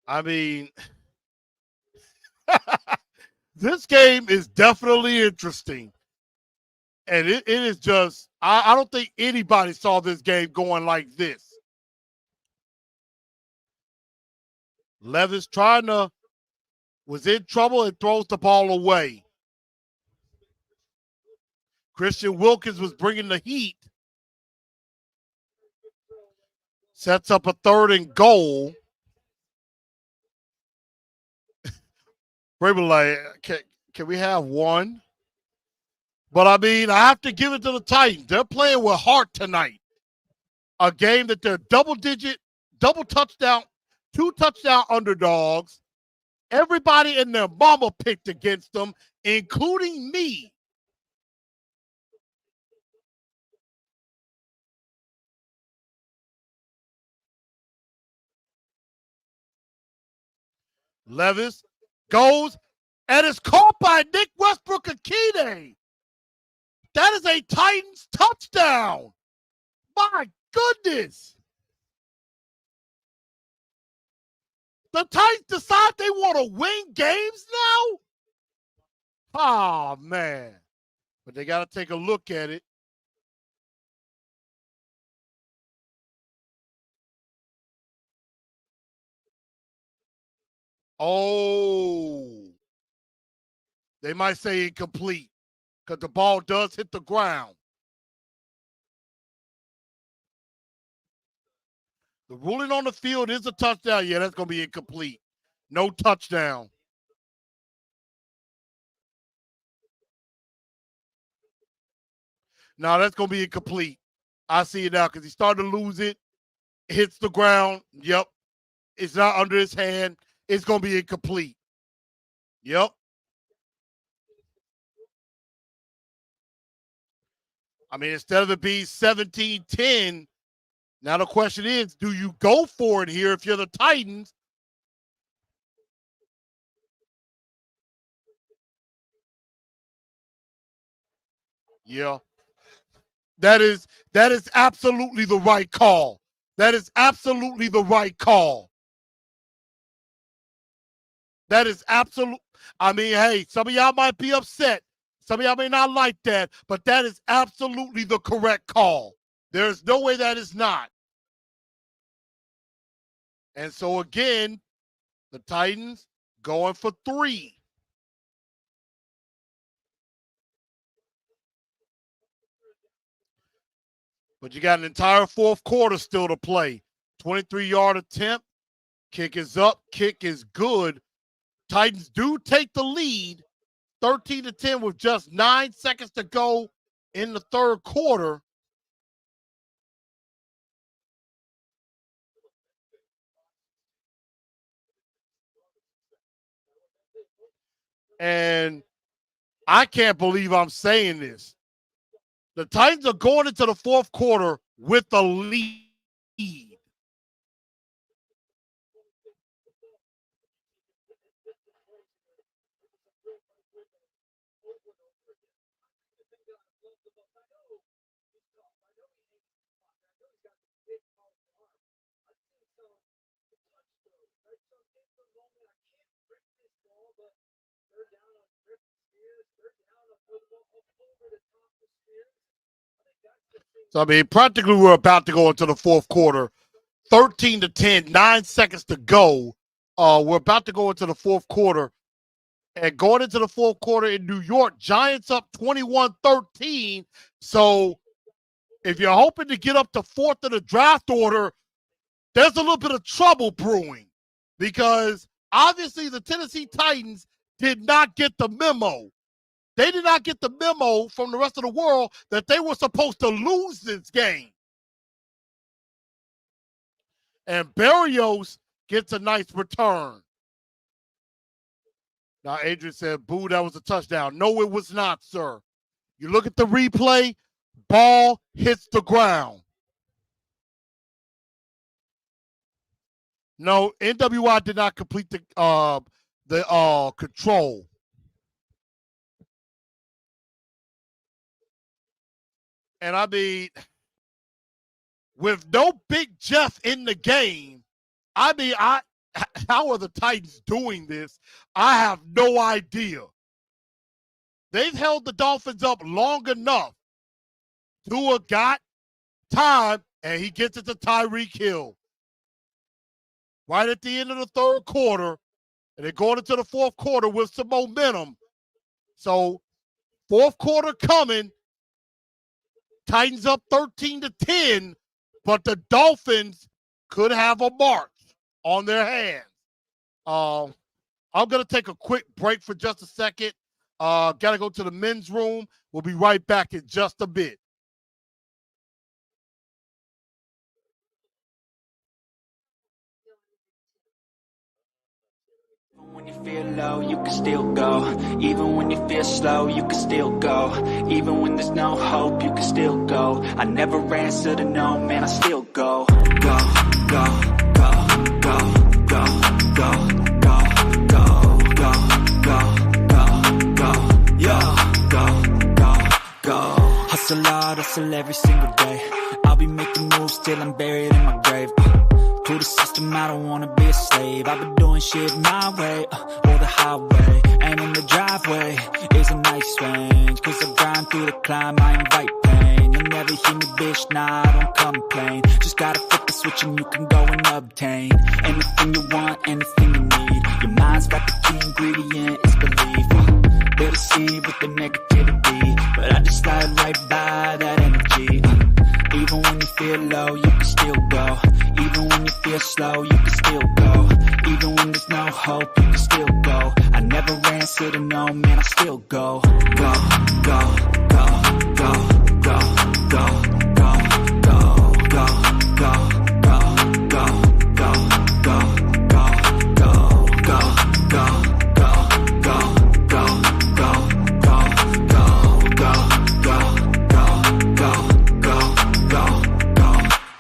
[SPEAKER 1] I mean, this game is definitely interesting. And it is just, I don't think anybody saw this game going like this. Levis was in trouble and throws the ball away. Christian Wilkins was bringing the heat. Sets up a 3rd and goal. Braver like, can we have one? But I mean, I have to give it to the Titans. They're playing with heart tonight. A game that they're double-digit, double touchdown, 2 touchdown underdogs. Everybody and their mama picked against them, including me. Levis goes and is caught by Nick Westbrook-Akine. That is a Titans touchdown. My goodness. The Titans decide they want to win games now? Oh, man. But they got to take a look at it. Oh. They might say incomplete because the ball does hit the ground. The ruling on the field is a touchdown. Yeah, that's going to be incomplete. No touchdown. No, that's going to be incomplete. I see it now because he started to lose it. Hits the ground. Yep. It's not under his hand. It's going to be incomplete. Yep. I mean, instead of it being 17-10, now the question is, do you go for it here if you're the Titans? Yeah. That is absolutely the right call. That is absolutely the right call. That is absolute. I mean, hey, some of y'all might be upset. Some of y'all may not like that, but that is absolutely the correct call. There's no way that is not. And so again, the Titans going for 3. But you got an entire 4th quarter still to play. 23-yard attempt. Kick is up. Kick is good. Titans do take the lead, 13-10 with just 9 seconds to go in the 3rd quarter. And I can't believe I'm saying this. The Titans are going into the 4th quarter with a lead. So, I mean, practically we're about to go into the 4th quarter. 13-10, 9 seconds to go. We're about to go into the 4th quarter. And going into the 4th quarter in New York, Giants up 21-13. So if you're hoping to get up to 4th in the draft order, there's a little bit of trouble brewing because obviously the Tennessee Titans did not get the memo. They did not get the memo from the rest of the world that they were supposed to lose this game. And Barrios gets a nice return. Now, Adrian said, boo, that was a touchdown. No, it was not, sir. You look at the replay, ball hits the ground. No, NWI did not complete the control. And I mean, with no Big Jeff in the game, I mean, how are the Titans doing this? I have no idea. They've held the Dolphins up long enough. Tua got time, and he gets it to Tyreek Hill. Right at the end of the third quarter, and they're going into the fourth quarter with some momentum. So, fourth quarter coming, Titans up 13-10, but the Dolphins could have a march on their hands. I'm going to take a quick break for just a second. Got to go to the men's room. We'll be right back in just a bit.
[SPEAKER 2] When you feel low, you can still go. Even when you feel slow, you can still go. Even when there's no hope, you can still go. I never answer to no, man, I still go. Go, go, go, go, go, go, go, go, go, go, go, go, go, go. Hustle hard, hustle every single day. I'll be making moves till I'm buried in my grave. To the system, I don't wanna be a slave. I've been doing shit my way, or the highway. And in the driveway is a nice range. Cause I grind through the climb, I invite pain. You'll never hear me, bitch, nah, I don't complain. Just gotta flip the switch and you can go and obtain anything you want, anything you need. Your mind's got the key ingredient, it's belief. Build a seed with the negativity, but I just slide right by that energy. Even when you feel low, you can still go. Even when you feel slow, you can still go. Even when there's no hope, you can still go. I never answer to no, man, I still go. Go, go, go, go, go, go, go, go, go, go, go, go, go, go, go,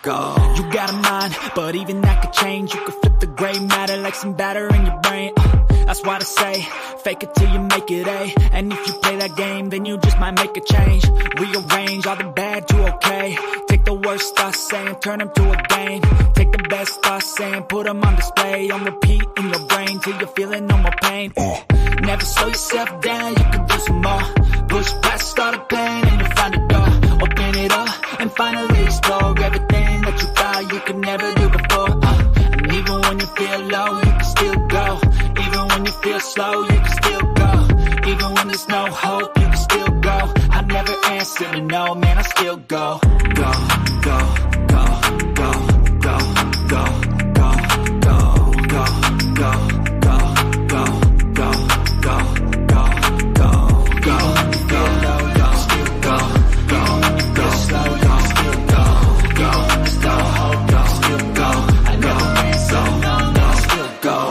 [SPEAKER 2] go. You got a mind, but even that could change. You could flip the gray matter like some batter in your brain. That's why I say, fake it till you make it A. And if you play that game, then you just might make a change. Rearrange all the bad to okay. Take the worst thoughts saying, turn them to a game. Take the best thoughts saying, put them on display. On repeat in your brain till you're feeling no more pain. Never slow yourself down, you can do some more. Push past all the pain and you'll find a door. Open it up and finally explore everything that you thought you could never do before. And even when you feel low, you can still go. Even when you feel slow, you can still go. Even when there's no hope, you can still go. I never answer to no, man, I still go. Go, go, go, go, go, go, go, go, go, go, go, go, go, go, go, go, go. Even when you feel low, you can still go. Even when you feel slow, you can still go. Even when there's no hope, you can still go. I never answer to no, man, I still go.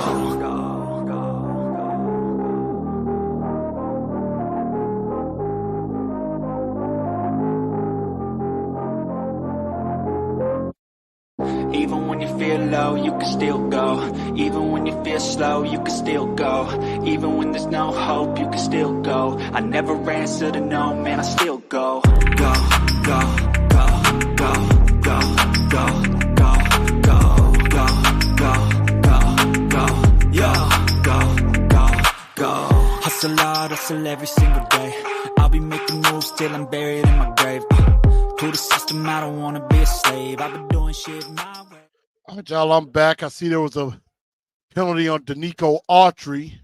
[SPEAKER 2] Even when you feel low, you can still go. Even when you feel slow, you can still go. Even when there's no hope, you can still go. I never answer to no, man, I still go. Go, go, go, go, go, go, go, go, go, go, go, go, go. Hustle hard, hustle every single day. I'll be making moves till I'm buried in my grave. To the system, I don't wanna be a slave. I've been doing shit my way.
[SPEAKER 1] All right, y'all, I'm back. I see there was a penalty on Danico Autry.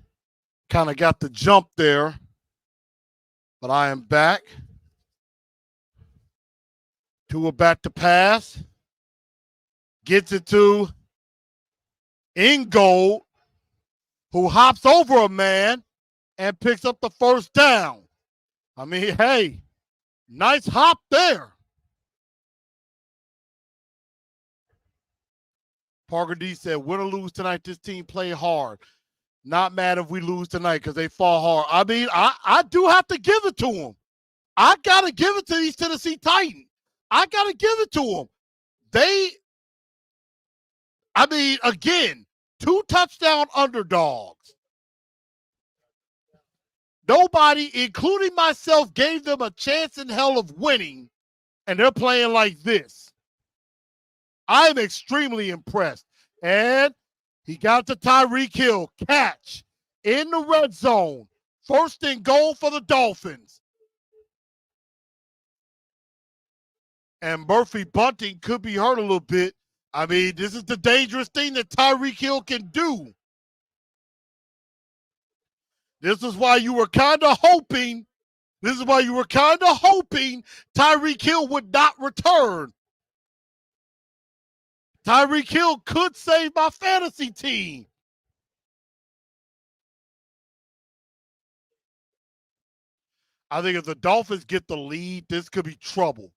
[SPEAKER 1] Kind of got the jump there. But I am back. Tua back to pass. Gets it to Ingold, who hops over a man and picks up the first down. I mean, hey, nice hop there. Parker D said, win or lose tonight, this team play hard. Not mad if we lose tonight because they fall hard. I mean, I do have to give it to them. I got to give it to these Tennessee Titans. I got to give it to them. I mean, again, 2 touchdown underdogs. Nobody, including myself, gave them a chance in hell of winning, and they're playing like this. I'm extremely impressed. And he got the Tyreek Hill catch in the red zone. 1st and goal for the Dolphins. And Murphy Bunting could be hurt a little bit. I mean, this is the dangerous thing that Tyreek Hill can do. This is why you were kind of hoping Tyreek Hill would not return. Tyreek Hill could save my fantasy team. I think if the Dolphins get the lead, this could be trouble.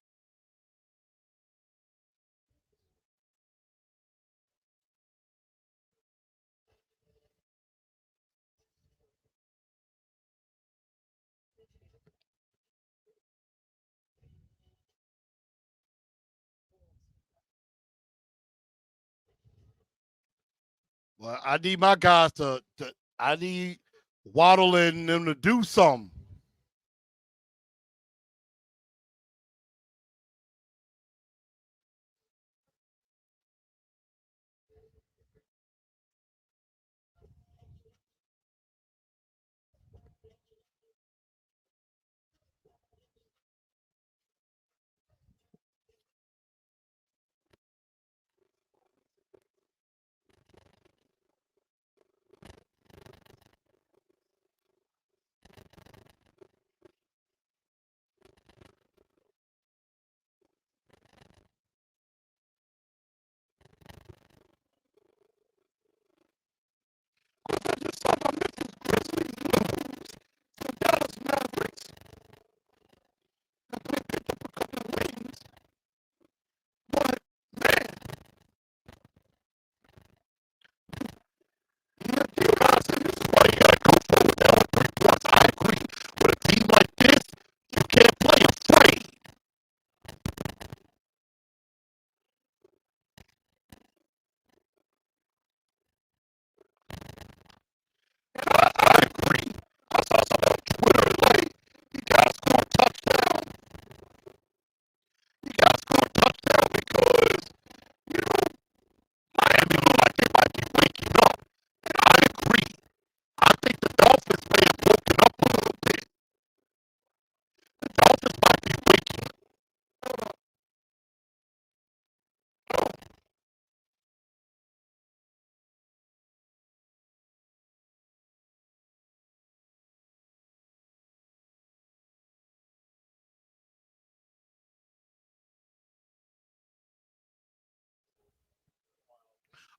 [SPEAKER 1] Well, I need my guys I need Waddle and them to do something.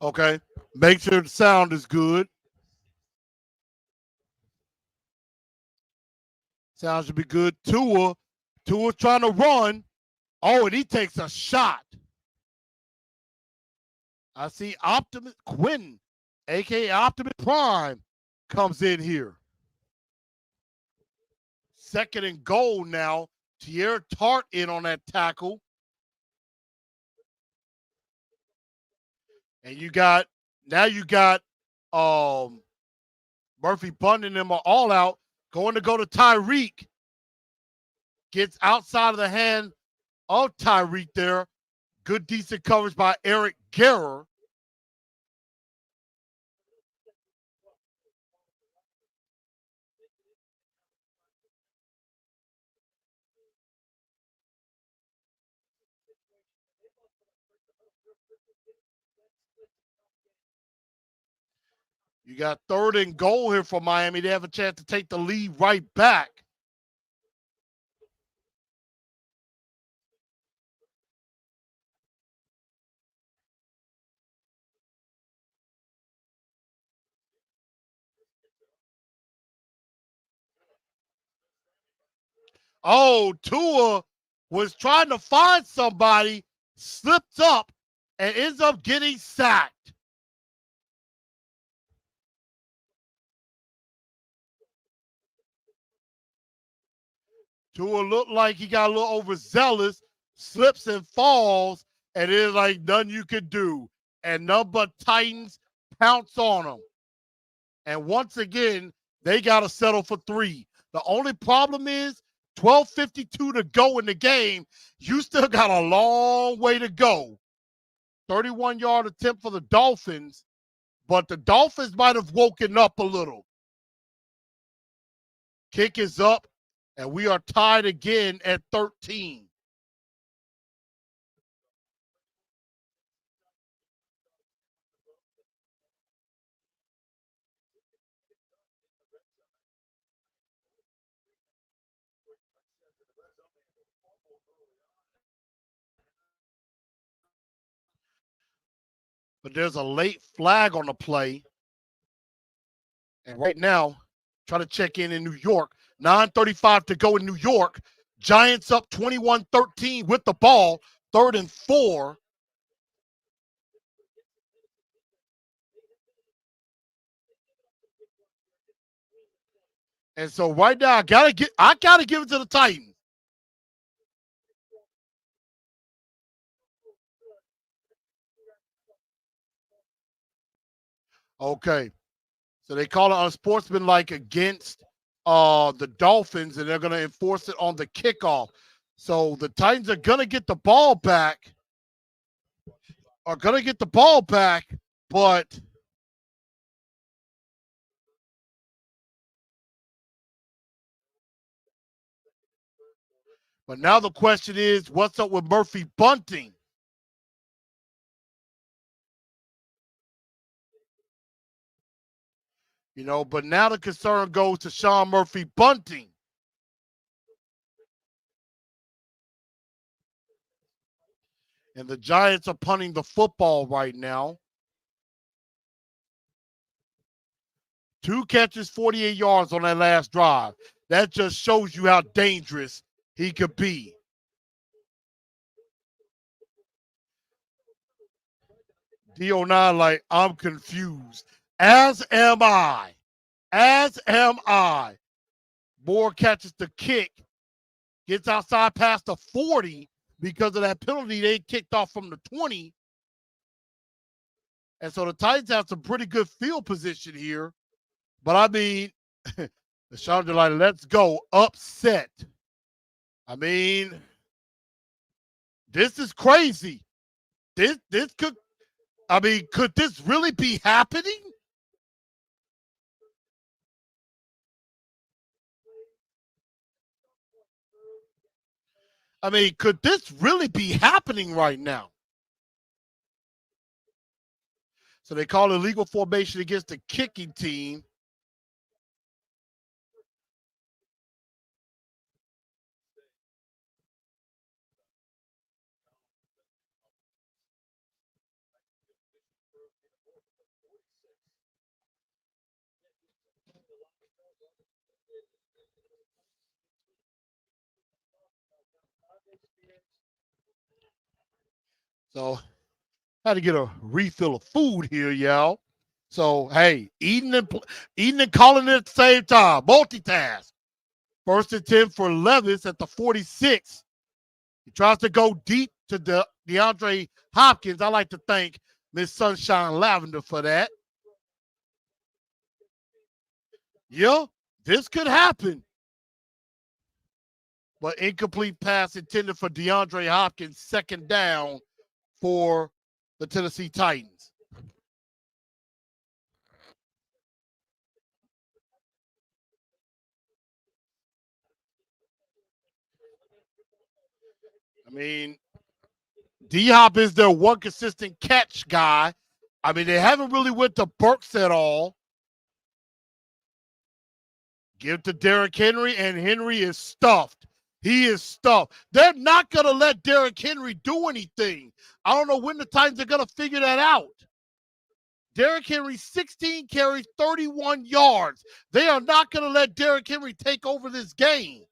[SPEAKER 1] Okay. Make sure the sound is good. Sound should be good. Tua's trying to run. Oh, and he takes a shot. I see Optimus Quinn, aka Optimus Prime, comes in here. 2nd and goal now. Tierra Tart in on that tackle. And you got Murphy Bunting and them are all out. Going to go to Tyreek. Gets outside of the hand of Tyreek there. Good, decent coverage by Eric Guerra. You got 3rd and goal here for Miami. They have a chance to take the lead right back. Oh, Tua was trying to find somebody, slipped up, and ends up getting sacked. Tua looked like he got a little overzealous, slips and falls, and it's like nothing you could do. and none but Titans pounce on them. And once again, they got to settle for 3. The only problem is 12:52 to go in the game. You still got a long way to go. 31-yard attempt for the Dolphins, but the Dolphins might have woken up a little. Kick is up, and we are tied again at 13. But there's a late flag on the play. And right now, try to check in New York. 9:35 to go in New York. Giants up 21-13 with the ball. 3rd and 4. And so right now, I gotta give it to the Titans. Okay. So they call it unsportsmanlike against the Dolphins, and they're going to enforce it on the kickoff. So the Titans are going to get the ball back, but now the question is, what's up with Murphy bunting? But now the concern goes to Sean Murphy bunting. And the Giants are punting the football right now. 2 catches, 48 yards on that last drive. That just shows you how dangerous he could be. D09 like, I'm confused. As am I. Moore catches the kick, gets outside past the 40 because of that penalty they kicked off from the 20. And so the Titans have some pretty good field position here. But I mean, the Chargers are like, let's go, upset. I mean, this is crazy. This could, could this really be happening? Could this really be happening right now? So they call illegal formation against the kicking team. So had to get a refill of food here, y'all. So hey, eating and calling it at the same time, multitask. 1st and 10 for Levis at the 46. He tries to go deep to DeAndre Hopkins. I like to thank Miss Sunshine Lavender for that. Yeah, this could happen. But incomplete pass intended for DeAndre Hopkins, 2nd down for the Tennessee Titans. D-Hop is their one consistent catch guy. They haven't really went to Burks at all. Give to Derrick Henry, and Henry is stuffed. He is stuffed. They're not going to let Derrick Henry do anything. I don't know when the Titans are going to figure that out. Derrick Henry, 16 carries, 31 yards. They are not going to let Derrick Henry take over this game.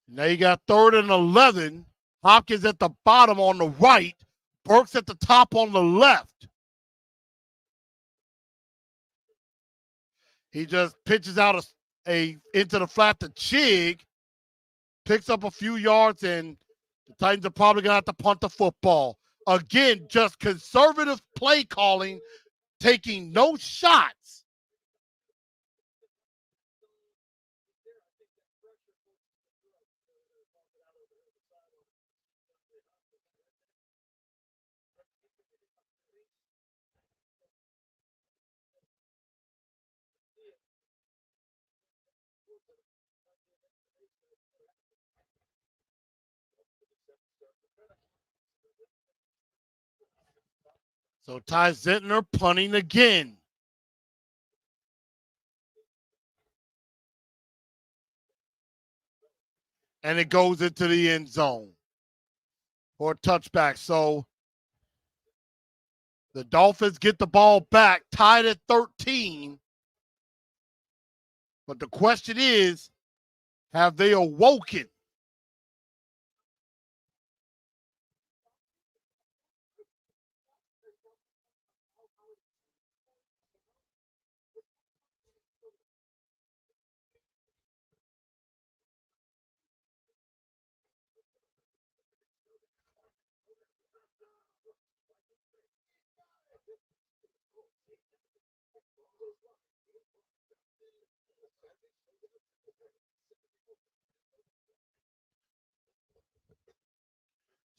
[SPEAKER 1] Now you got 3rd and 11. Hopkins at the bottom on the right. Burks at the top on the left. He just pitches out a into the flat to Chig, picks up a few yards, and the Titans are probably going to have to punt the football. Again, just conservative play calling, taking no shots. So Ty Zentner punting again. And it goes into the end zone for a touchback. So the Dolphins get the ball back, tied at 13. But the question is, have they awoken?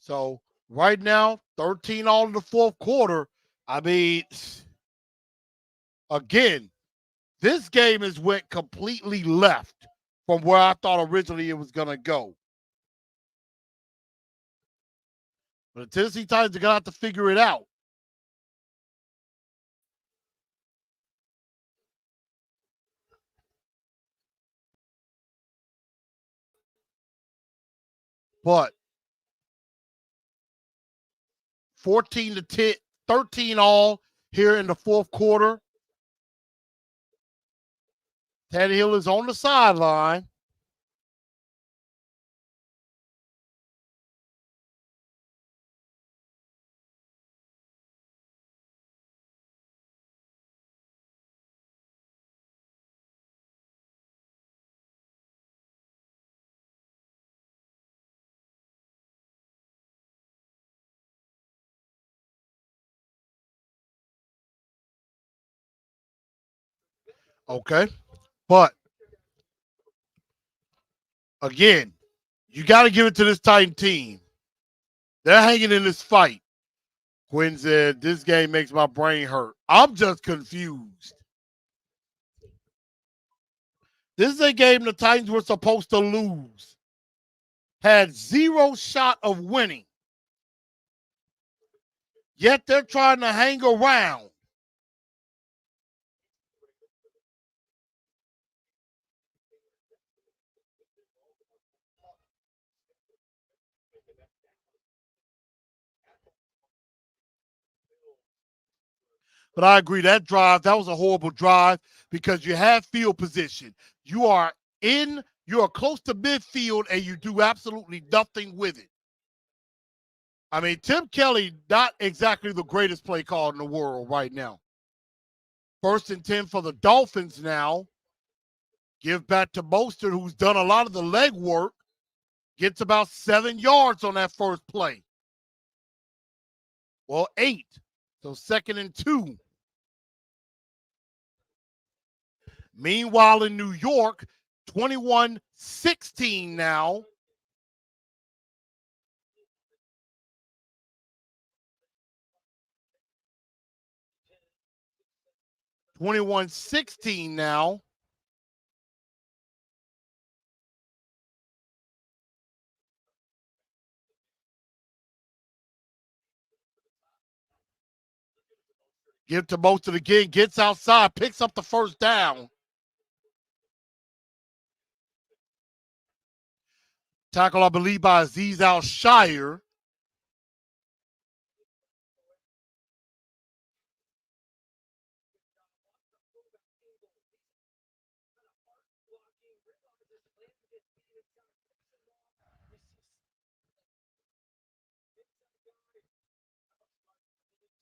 [SPEAKER 1] So right now, 13 all in the fourth quarter. I mean, again, this game has went completely left from where I thought originally it was going to go. But the Tennessee Titans are going to have to figure it out. But 14 to 10, 13 all here in the fourth quarter. Tannehill is on the sideline. Okay. But again, you got to give it to this Titan team. They're hanging in this fight. Quinn said, this game makes my brain hurt. I'm just confused. This is a game the Titans were supposed to lose. Had zero shot of winning. Yet they're trying to hang around. But I agree, that was a horrible drive because you have field position. You are close to midfield and you do absolutely nothing with it. I mean, Tim Kelly, not exactly the greatest play call in the world right now. 1st and 10 for the Dolphins now. Give back to Mostert, who's done a lot of the leg work. Gets about 7 yards on that first play. Well, 8. So 2nd and 2. Meanwhile, in New York, 21-16 now. now. Give to Mostert again, gets outside, picks up the first down. Tackle, I believe, by Azeez Al-Shire.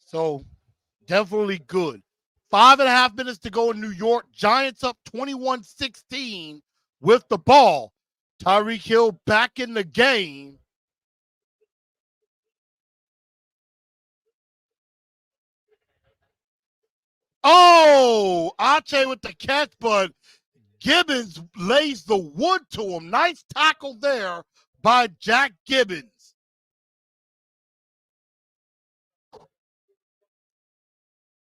[SPEAKER 1] So definitely good. 5.5 minutes to go in New York. Giants up 21-16 with the ball. Tyreek Hill back in the game. Oh, Ache with the catch, but Gibbons lays the wood to him. Nice tackle there by Jack Gibbons.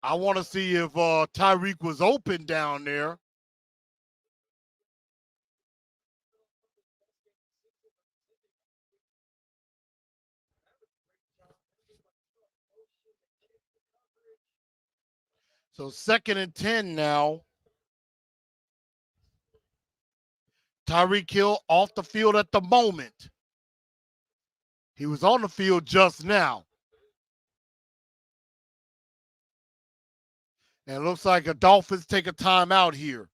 [SPEAKER 1] I want to see if Tyreek was open down there. So 2nd and 10 now. Tyreek Hill off the field at the moment. He was on the field just now. And it looks like the Dolphins take a timeout here.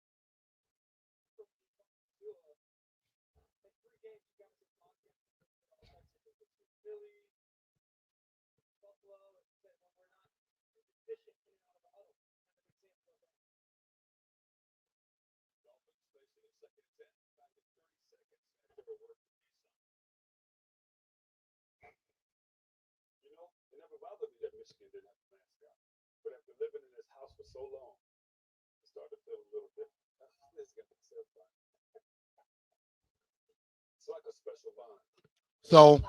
[SPEAKER 1] So,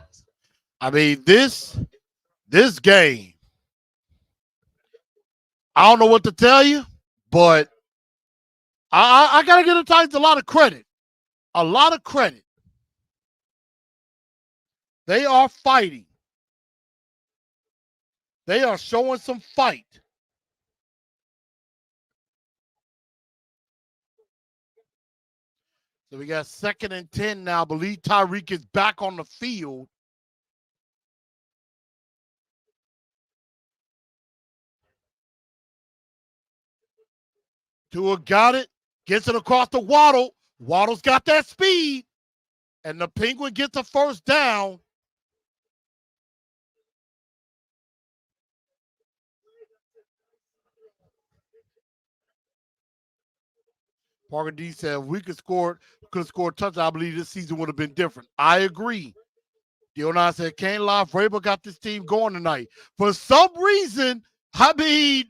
[SPEAKER 1] I mean, this game, I don't know what to tell you, but I got to give the Titans a lot of credit. A lot of credit. They are fighting. They are showing some fight. So we got 2nd and 10 now. I believe Tyreek is back on the field. Tua got it. Gets it across to Waddle. Waddle's got that speed. And the Penguin gets a first down. Parker D said, if we could have scored a touchdown, I believe this season would have been different. I agree. Dion said, can't lie, Vrabel got this team going tonight. For some reason, I mean,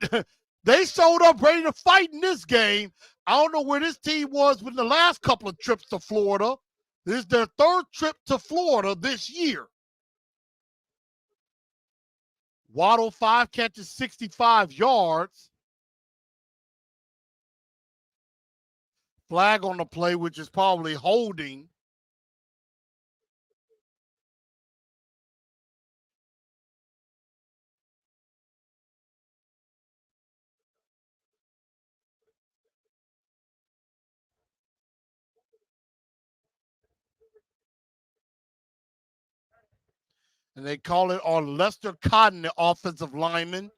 [SPEAKER 1] they showed up ready to fight in this game. I don't know where this team was with the last couple of trips to Florida. This is their 3rd trip to Florida this year. Waddle, 5 catches, 65 yards. Flag on the play, which is probably holding. And they call it on Lester Cotton, the offensive lineman.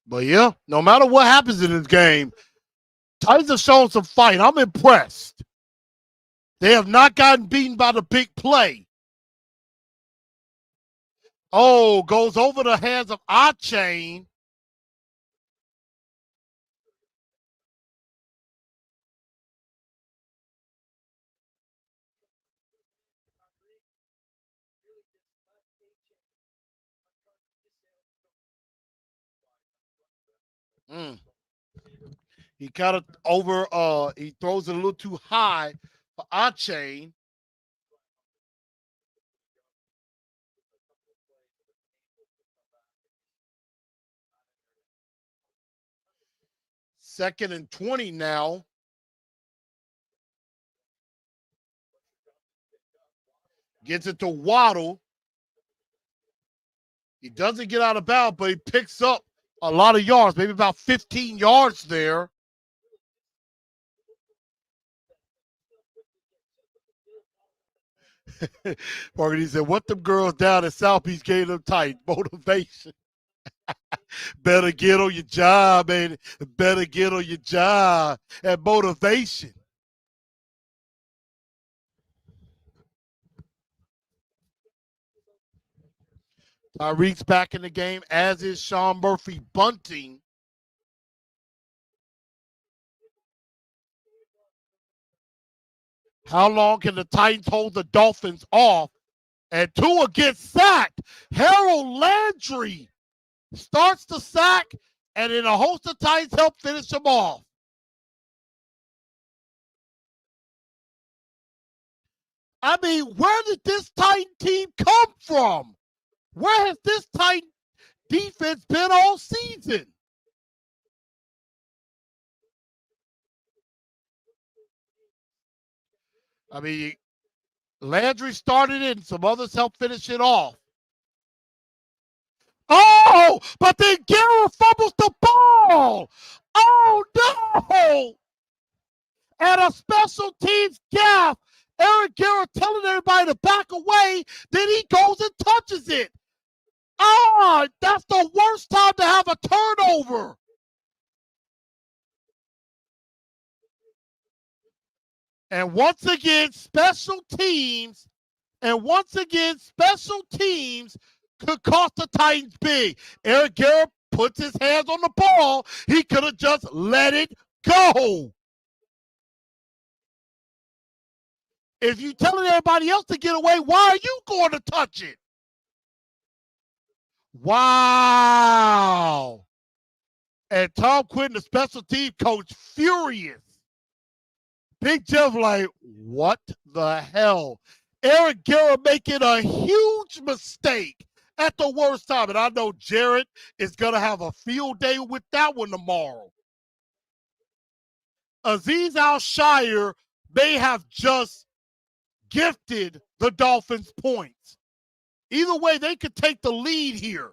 [SPEAKER 1] But yeah, no matter what happens in this game, Titans have shown some fight. I'm impressed. They have not gotten beaten by the big play. Oh, goes over the hands of Achain. He kind of he throws it a little too high for Achain. Second and 20 now. Gets it to Waddle. He doesn't get out of bounds, but he picks up a lot of yards, maybe about 15 yards there. Parker, he said, what them girls down in South Beach gave them tight motivation. Better get on your job, man. Better get on your job. And motivation. Tyreek's back in the game, as is Sean Murphy bunting. How long can the Titans hold the Dolphins off? And Tua gets sacked. Harold Landry starts the sack, and then a host of Titans help finish him off. I mean, where did this Titan team come from? Where has this Titan defense been all season? I mean, Landry started it, and some others helped finish it off. Oh, but then Garrett fumbles the ball. Oh, no. And a special teams gaff. Eric Garrett telling everybody to back away. Then he goes and touches it. Ah, that's the worst time to have a turnover. And once again, special teams could cost the Titans big. Eric Garrett puts his hands on the ball. He could have just let it go. If you're telling everybody else to get away, why are you going to touch it? Wow. And Tom Quinn, the special team coach, furious. Big Jeff like, what the hell? Eric Garrett making a huge mistake at the worst time. And I know Jared is going to have a field day with that one tomorrow. Azeez Al-Shire may have just gifted the Dolphins points. Either way, they could take the lead here.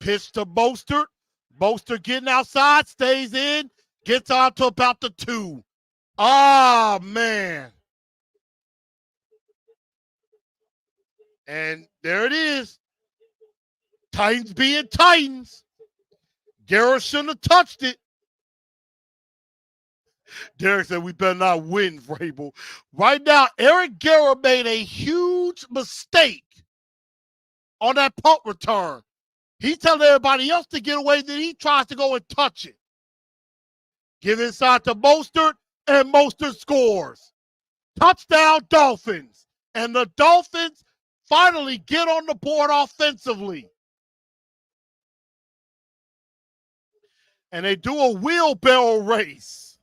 [SPEAKER 1] Pitch to Mostert. Mostert getting outside, stays in, gets on to about the 2. Ah, man. And there it is. Titans being Titans. Garrett shouldn't have touched it. Derek said, we better not win, Vrabel. Right now, Eric Garrett made a huge mistake on that punt return. He's telling everybody else to get away, then he tries to go and touch it. Give inside to Mostert, and Mostert scores. Touchdown, Dolphins. And the Dolphins finally get on the board offensively. And they do a wheelbarrow race.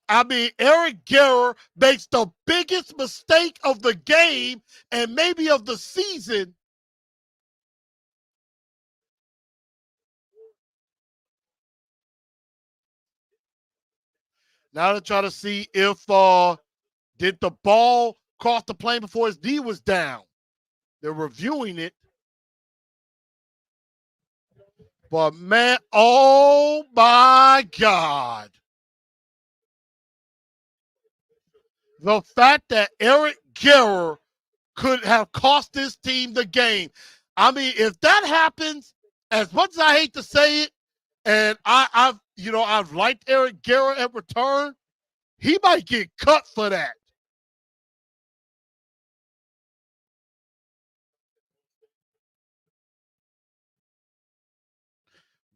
[SPEAKER 1] Eric Garrett makes the biggest mistake of the game and maybe of the season. Now they're trying to see if did the ball cross the plane before his knee was down. They're reviewing it. But man, oh my God. The fact that Eric Garrett could have cost this team the game. I mean, if that happens, as much as I hate to say it, and I've liked Eric Garrett at return, he might get cut for that.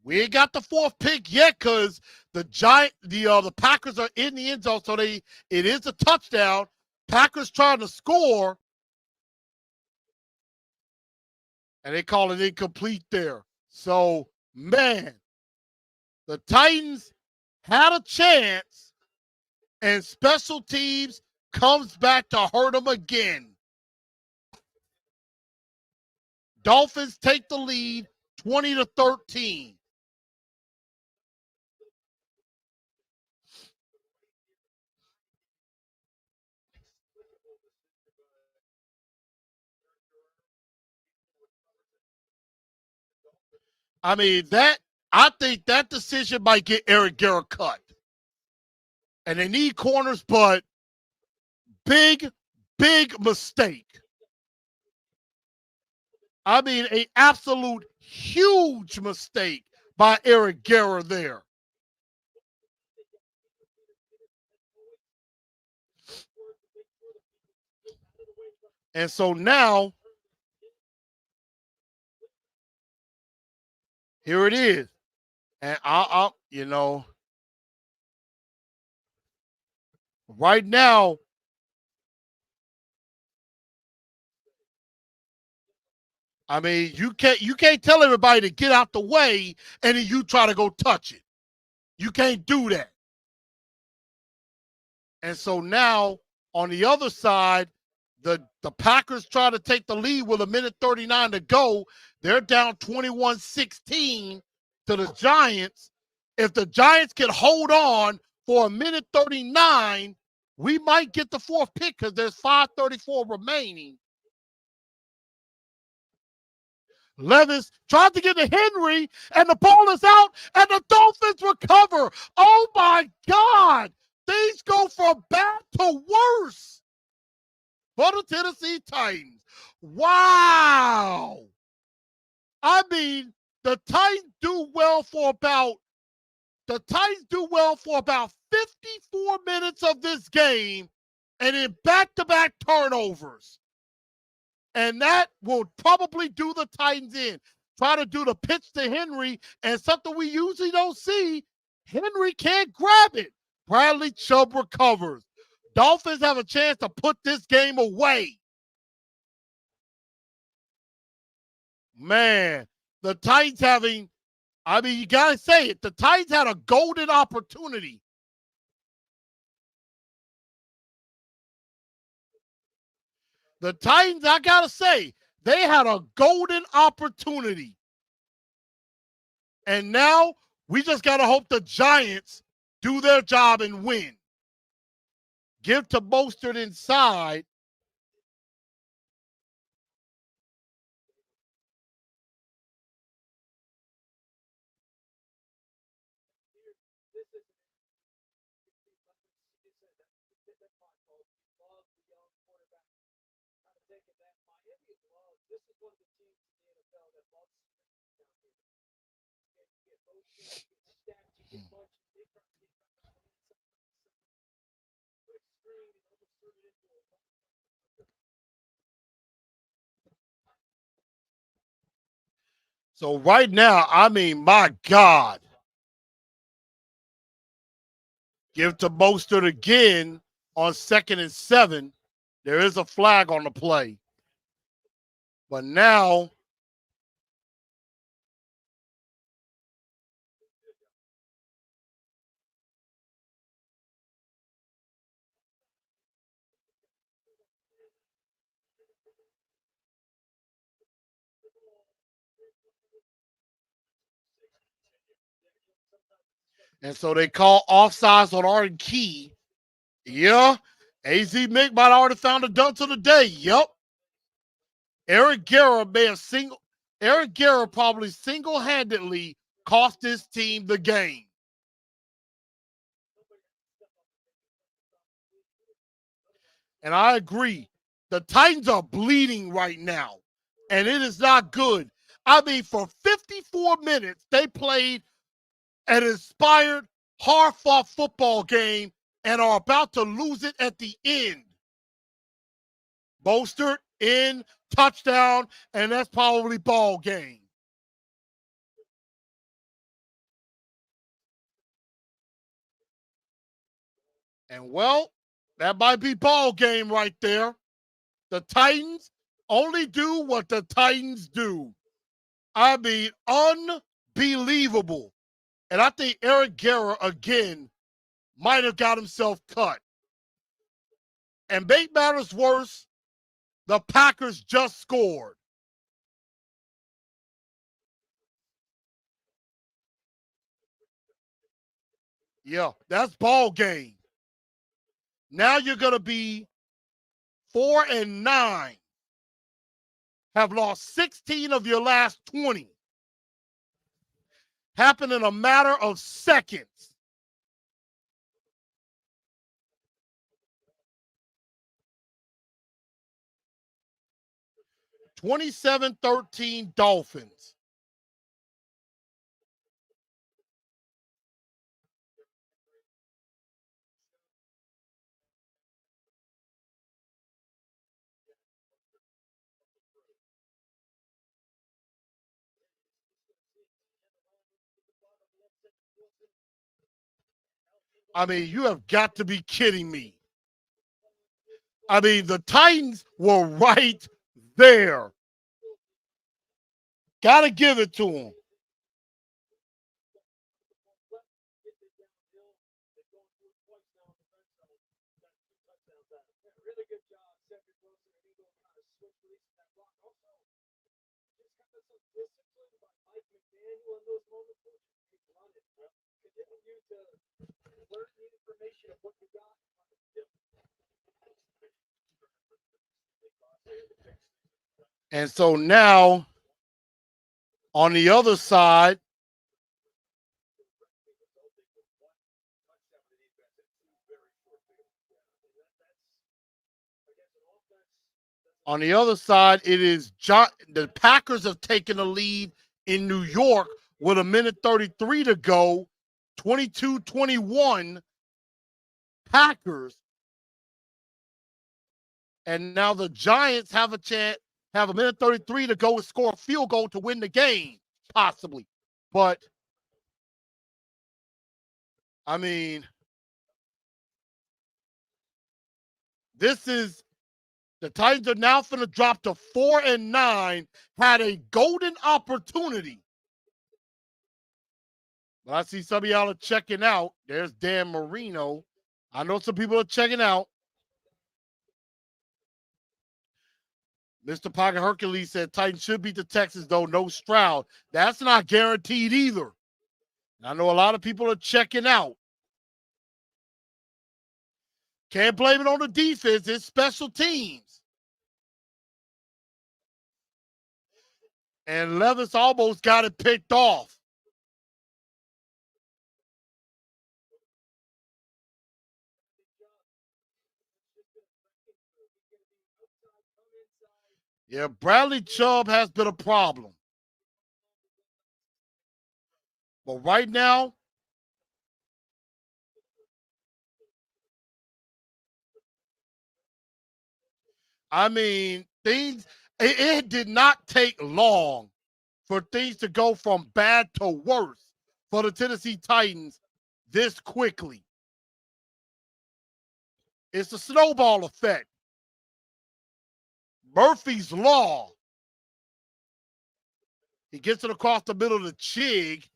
[SPEAKER 1] We ain't got the 4th pick yet because the Packers are in the end zone, so it is a touchdown. Packers trying to score, and they call it incomplete there. So, man, the Titans had a chance, and special teams comes back to hurt them again. Dolphins take the lead 20-13. I mean, I think that decision might get Eric Guerra cut. And they need corners, but big, big mistake. I mean, an absolute huge mistake by Eric Guerra there. And so now, here it is. And right now, I mean, you can't tell everybody to get out the way and then you try to go touch it. You can't do that. And so now on the other side, the Packers try to take the lead with 1:39 to go. They're down 21-16 to the Giants. If the Giants can hold on for 1:39, we might get the fourth pick because there's 5:34 remaining. Levis tried to get to Henry, and the ball is out, and the Dolphins recover. Oh, my God. Things go from bad to worse for the Tennessee Titans. Wow. I mean, the Titans do well for about 54 minutes of this game, and in back-to-back turnovers. And that will probably do the Titans in. Try to do the pitch to Henry, and something we usually don't see, Henry can't grab it. Bradley Chubb recovers. Dolphins have a chance to put this game away. Man, the Titans you got to say it, the Titans had a golden opportunity. The Titans, I got to say, they had a golden opportunity. And now we just got to hope the Giants do their job and win. Give to Mostert inside. So right now, I mean, my God. Give to Mostert again on 2nd and 7. There is a flag on the play. But now, and so they call offsides on Arden Key. Yeah. AZ Mick might have already found a dunk of the day. Yep. Eric Guerra probably single-handedly cost his team the game. And I agree. The Titans are bleeding right now, and it is not good. I mean, for 54 minutes, they played an inspired, hard-fought football game and are about to lose it at the end. Mostert in, touchdown, and that's probably ball game. And well, that might be ball game right there. The Titans only do what the Titans do. I mean, unbelievable. And I think Eric Guerra, again, might have got himself cut. And make matters worse, the Packers just scored. Yeah, that's ball game. Now you're going to be 4-9. Have lost 16 of your last 20. Happened in a matter of seconds. (27-13) Dolphins. I mean, you have got to be kidding me. I mean, the Titans were right there. Got to give it to them. And so now, on the other side, it is the Packers have taken the lead in New York with 1:33 to go. 22-21 Packers. And now the Giants have a chance, have 1:33 to go and score a field goal to win the game, possibly. But, I mean, this is, the Titans are now going to drop to 4-9, had a golden opportunity. But I see some of y'all are checking out. There's Dan Marino. I know some people are checking out. Mr. Pocket Hercules said Titans should beat the Texans, though no Stroud. That's not guaranteed either. I know a lot of people are checking out. Can't blame it on the defense. It's special teams. And Levis almost got it picked off. Yeah, Bradley Chubb has been a problem. But right now, I mean, it did not take long for things to go from bad to worse for the Tennessee Titans this quickly. It's the snowball effect. Murphy's Law. He gets it across the middle of the Chig,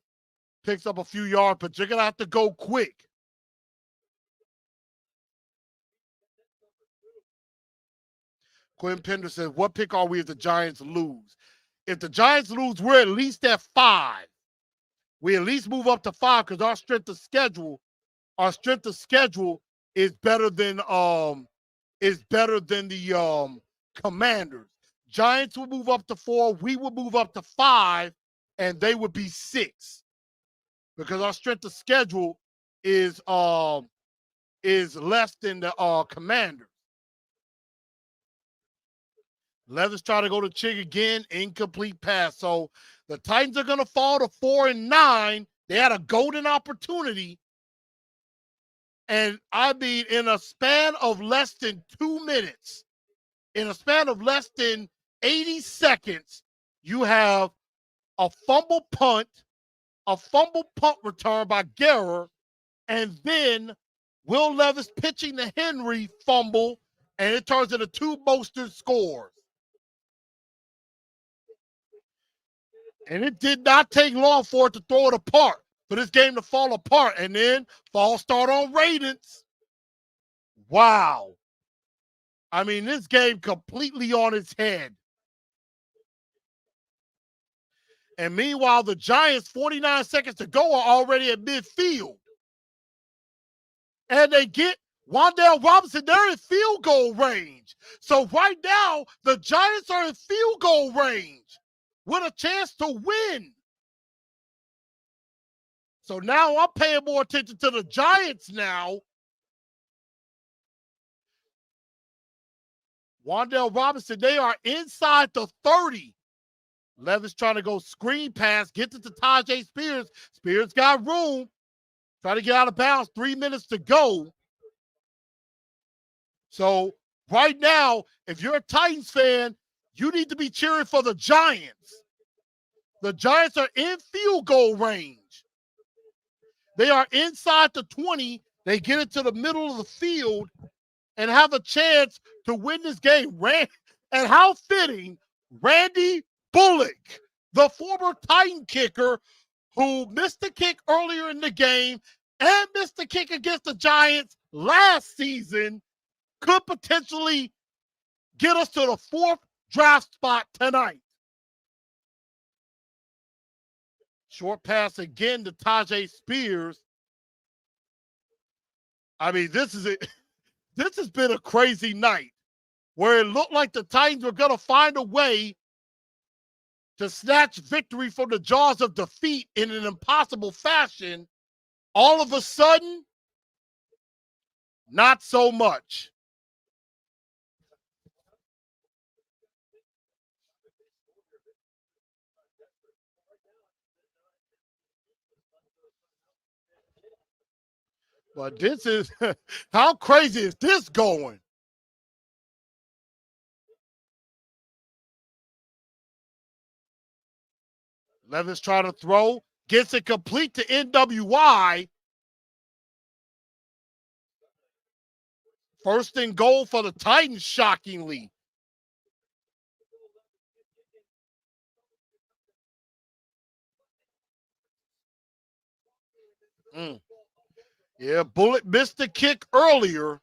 [SPEAKER 1] picks up a few yards, but you're going to have to go quick. Quinn Pender says, what pick are we if the Giants lose? If the Giants lose, we're at least at 5. We at least move up to 5 because our strength of schedule is better than the Commanders. Giants will move up to 4, we will move up to 5, and they would be 6. Because our strength of schedule is less than the Commanders. Levis trying to go to Chig again, incomplete pass. So the Titans are going to fall to 4-9. They had a golden opportunity. And I mean, in a span of less than 2 minutes, in a span of less than 80 seconds, you have a fumble punt return by Guerra, and then Will Levis pitching the Henry fumble, and it turns into 2 Mostert scores. And it did not take long for it to throw it apart, for this game to fall apart, and then false start on Radens. Wow. I mean, this game completely on its head. And meanwhile, the Giants, 49 seconds to go, are already at midfield. And they get Wan'Dale Robinson, they're in field goal range. So right now, the Giants are in field goal range with a chance to win. So now I'm paying more attention to the Giants now. Wan'Dale Robinson, they are inside the 30. Levis trying to go screen pass, gets it to Tajay Spears. Spears got room. Trying to get out of bounds. 3 minutes to go. So right now, if you're a Titans fan, you need to be cheering for the Giants. The Giants are in field goal range. They are inside the 20. They get it to the middle of the field and have a chance to win this game. And how fitting, Randy Bullock, the former Titan kicker who missed the kick earlier in the game and missed the kick against the Giants last season, could potentially get us to the 4th draft spot tonight. Short pass again to Tajay Spears. I mean, this is it. This has been a crazy night where it looked like the Titans were going to find a way to snatch victory from the jaws of defeat in an impossible fashion. All of a sudden, not so much. But this is, how crazy is this going? Levis trying to throw, gets it complete to NWI. First and goal for the Titans, shockingly. Yeah, Bullock missed the kick earlier.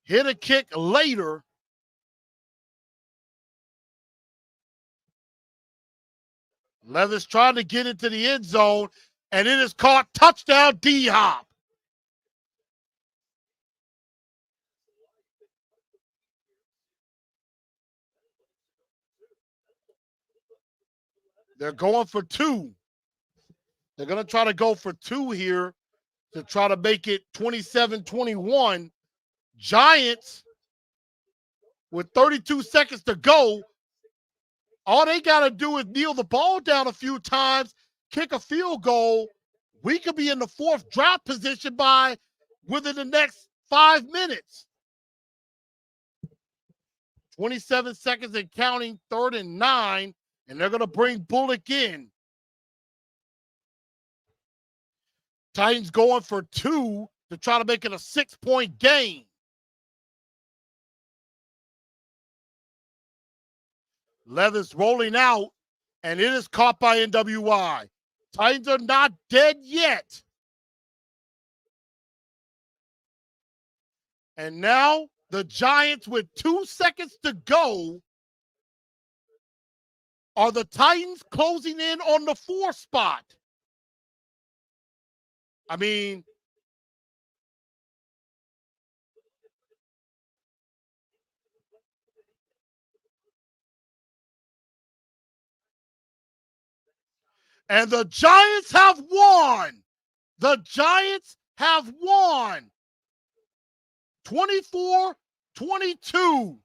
[SPEAKER 1] Hit a kick later. Levis trying to get into the end zone, and it is caught. Touchdown, D-Hop. They're going for 2. They're going to try to go for 2 here to try to make it 27-21. Giants, with 32 seconds to go, all they got to do is kneel the ball down a few times, kick a field goal. We could be in the 4th draft position by within the next 5 minutes. 27 seconds and counting, 3rd and 9, and they're going to bring Bullock in. Titans going for 2 to try to make it a 6-point game. Levis rolling out, and it is caught by NWI. Titans are not dead yet. And now the Giants, with 2 seconds to go, are the Titans closing in on the 4 spot? I mean, and the Giants have won. The Giants have won. 24-22.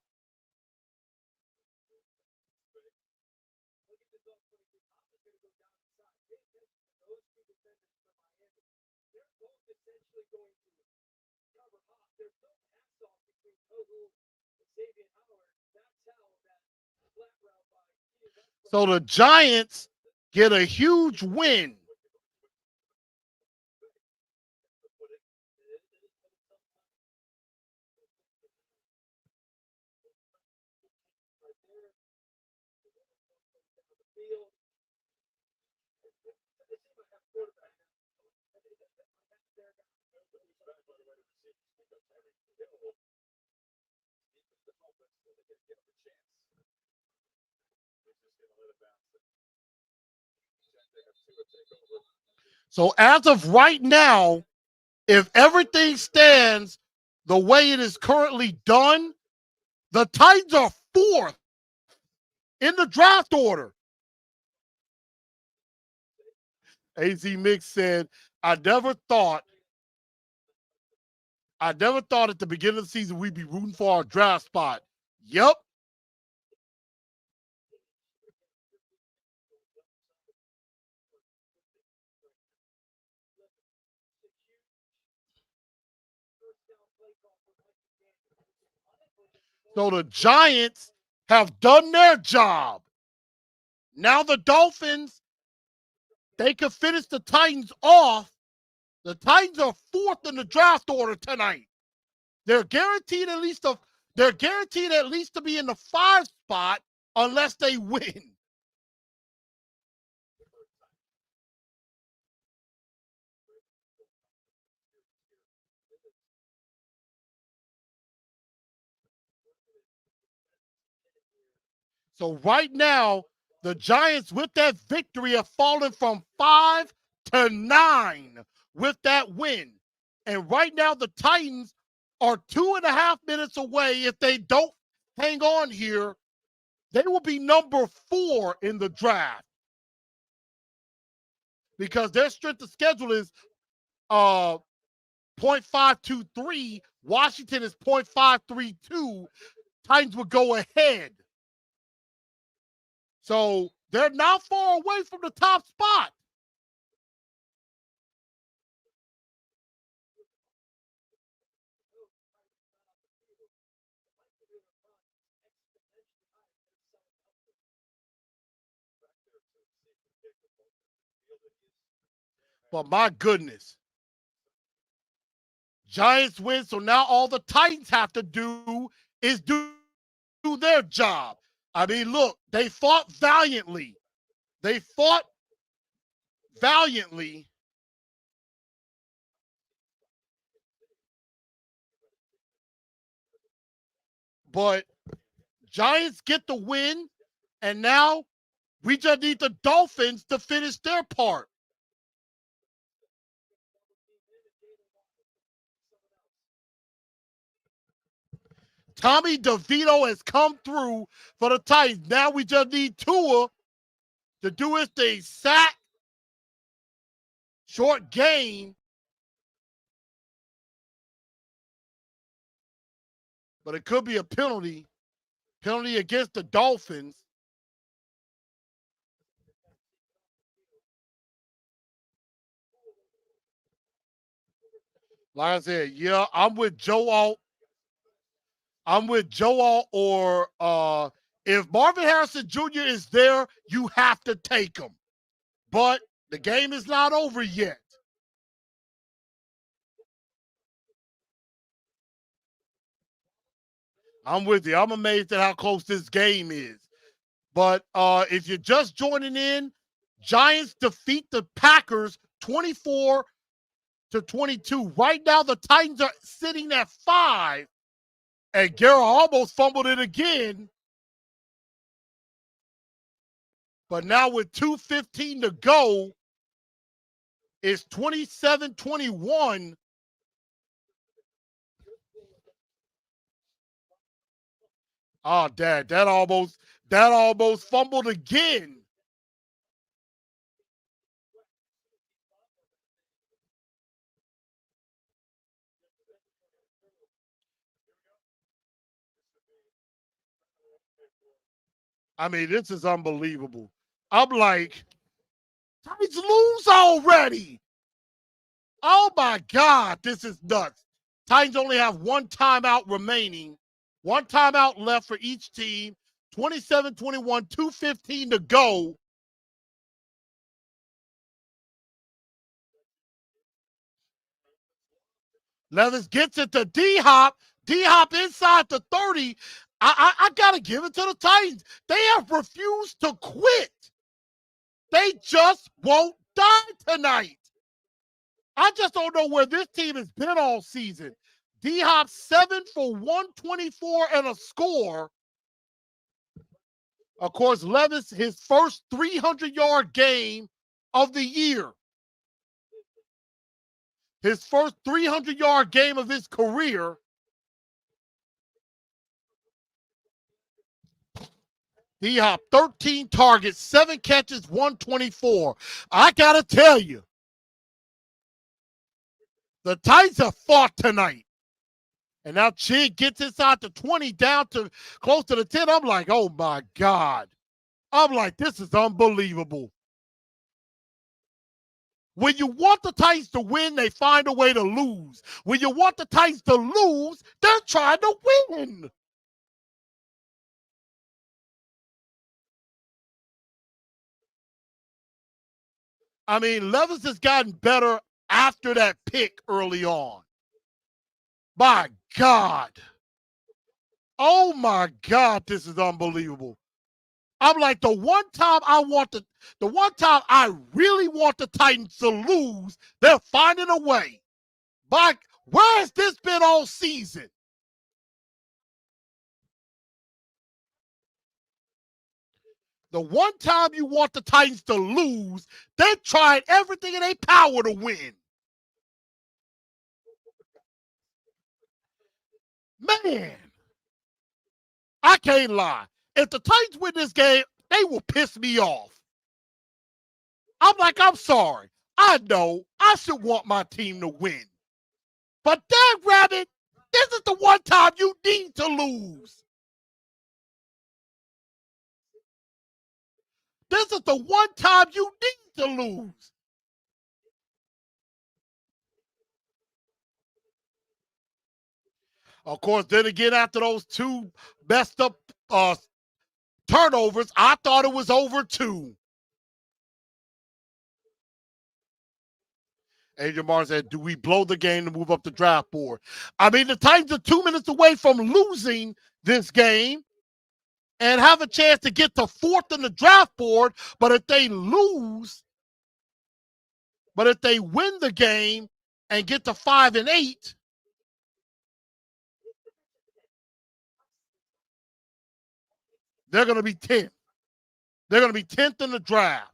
[SPEAKER 1] So the Giants get a huge win. So as of right now, if everything stands the way it is currently done, the Titans are 4th in the draft order. AZ Mix said, I never thought at the beginning of the season we'd be rooting for our draft spot. Yep. So the Giants have done their job. Now the Dolphins, they can finish the Titans off. The Titans are fourth in the draft order tonight. They're guaranteed at least to be in the 5 spot unless they win. So right now, the Giants with that victory have fallen from 5 to 9 with that win. And right now, the Titans are 2.5 minutes away. If they don't hang on here, they will be number 4 in the draft because their strength of schedule is 0.523. Washington is 0.532. Titans would go ahead. So they're not far away from the top spot. But my goodness, Giants win. So now all the Titans have to do is do their job. I mean, look, they fought valiantly. But Giants get the win, and now we just need the Dolphins to finish their part. Tommy DeVito has come through for the Titans. Now we just need Tua to do his thing. Sack, short game. But it could be a penalty. Penalty against the Dolphins. Like I said, yeah, I'm with Joe Alt. Or if Marvin Harrison Jr. is there, you have to take him. But the game is not over yet. I'm with you. I'm amazed at how close this game is. But if you're just joining in, Giants defeat the Packers 24-22. Right now, the Titans are sitting at 5, and Guerra almost fumbled it again. But now with 2:15 to go, it's 27-21. Oh, Dad, that almost fumbled again. I mean, this is unbelievable. I'm like, Titans lose already. Oh my God, this is nuts. Titans only have one timeout remaining. One timeout left for each team. 27-21, 2:15 to go. Levis gets it to D-Hop. D-Hop inside the 30. I got to give it to the Titans. They have refused to quit. They just won't die tonight. I just don't know where this team has been all season. D-Hop 7 for 124 and a score. Of course, Levis, his first 300-yard game of the year. His first 300-yard game of his career. D-Hop, 13 targets, 7 catches, 124. I got to tell you, the Titans have fought tonight. And now Chig gets inside the 20 down to close to the 10. I'm like, oh my God. I'm like, this is unbelievable. When you want the Titans to win, they find a way to lose. When you want the Titans to lose, they're trying to win. I mean, Levis has gotten better after that pick early on. My God. Oh my God, this is unbelievable. I'm like, the one time I really want the Titans to lose, they're finding a way. But where has this been all season? The one time you want the Titans to lose, they tried everything in their power to win. Man, I can't lie. If the Titans win this game, they will piss me off. I'm like, I'm sorry. I know I should want my team to win. But Dag Rabbit, this is the one time you need to lose. This is the one time you need to lose. Of course, then again, after those 2 messed up turnovers, I thought it was over 2. Adrian Martin said, do we blow the game to move up the draft board? I mean, the Titans are 2 minutes away from losing this game and have a chance to get to 4th in the draft board. But if they win the game and get to 5 and 8, they're going to be 10th. They're going to be 10th in the draft.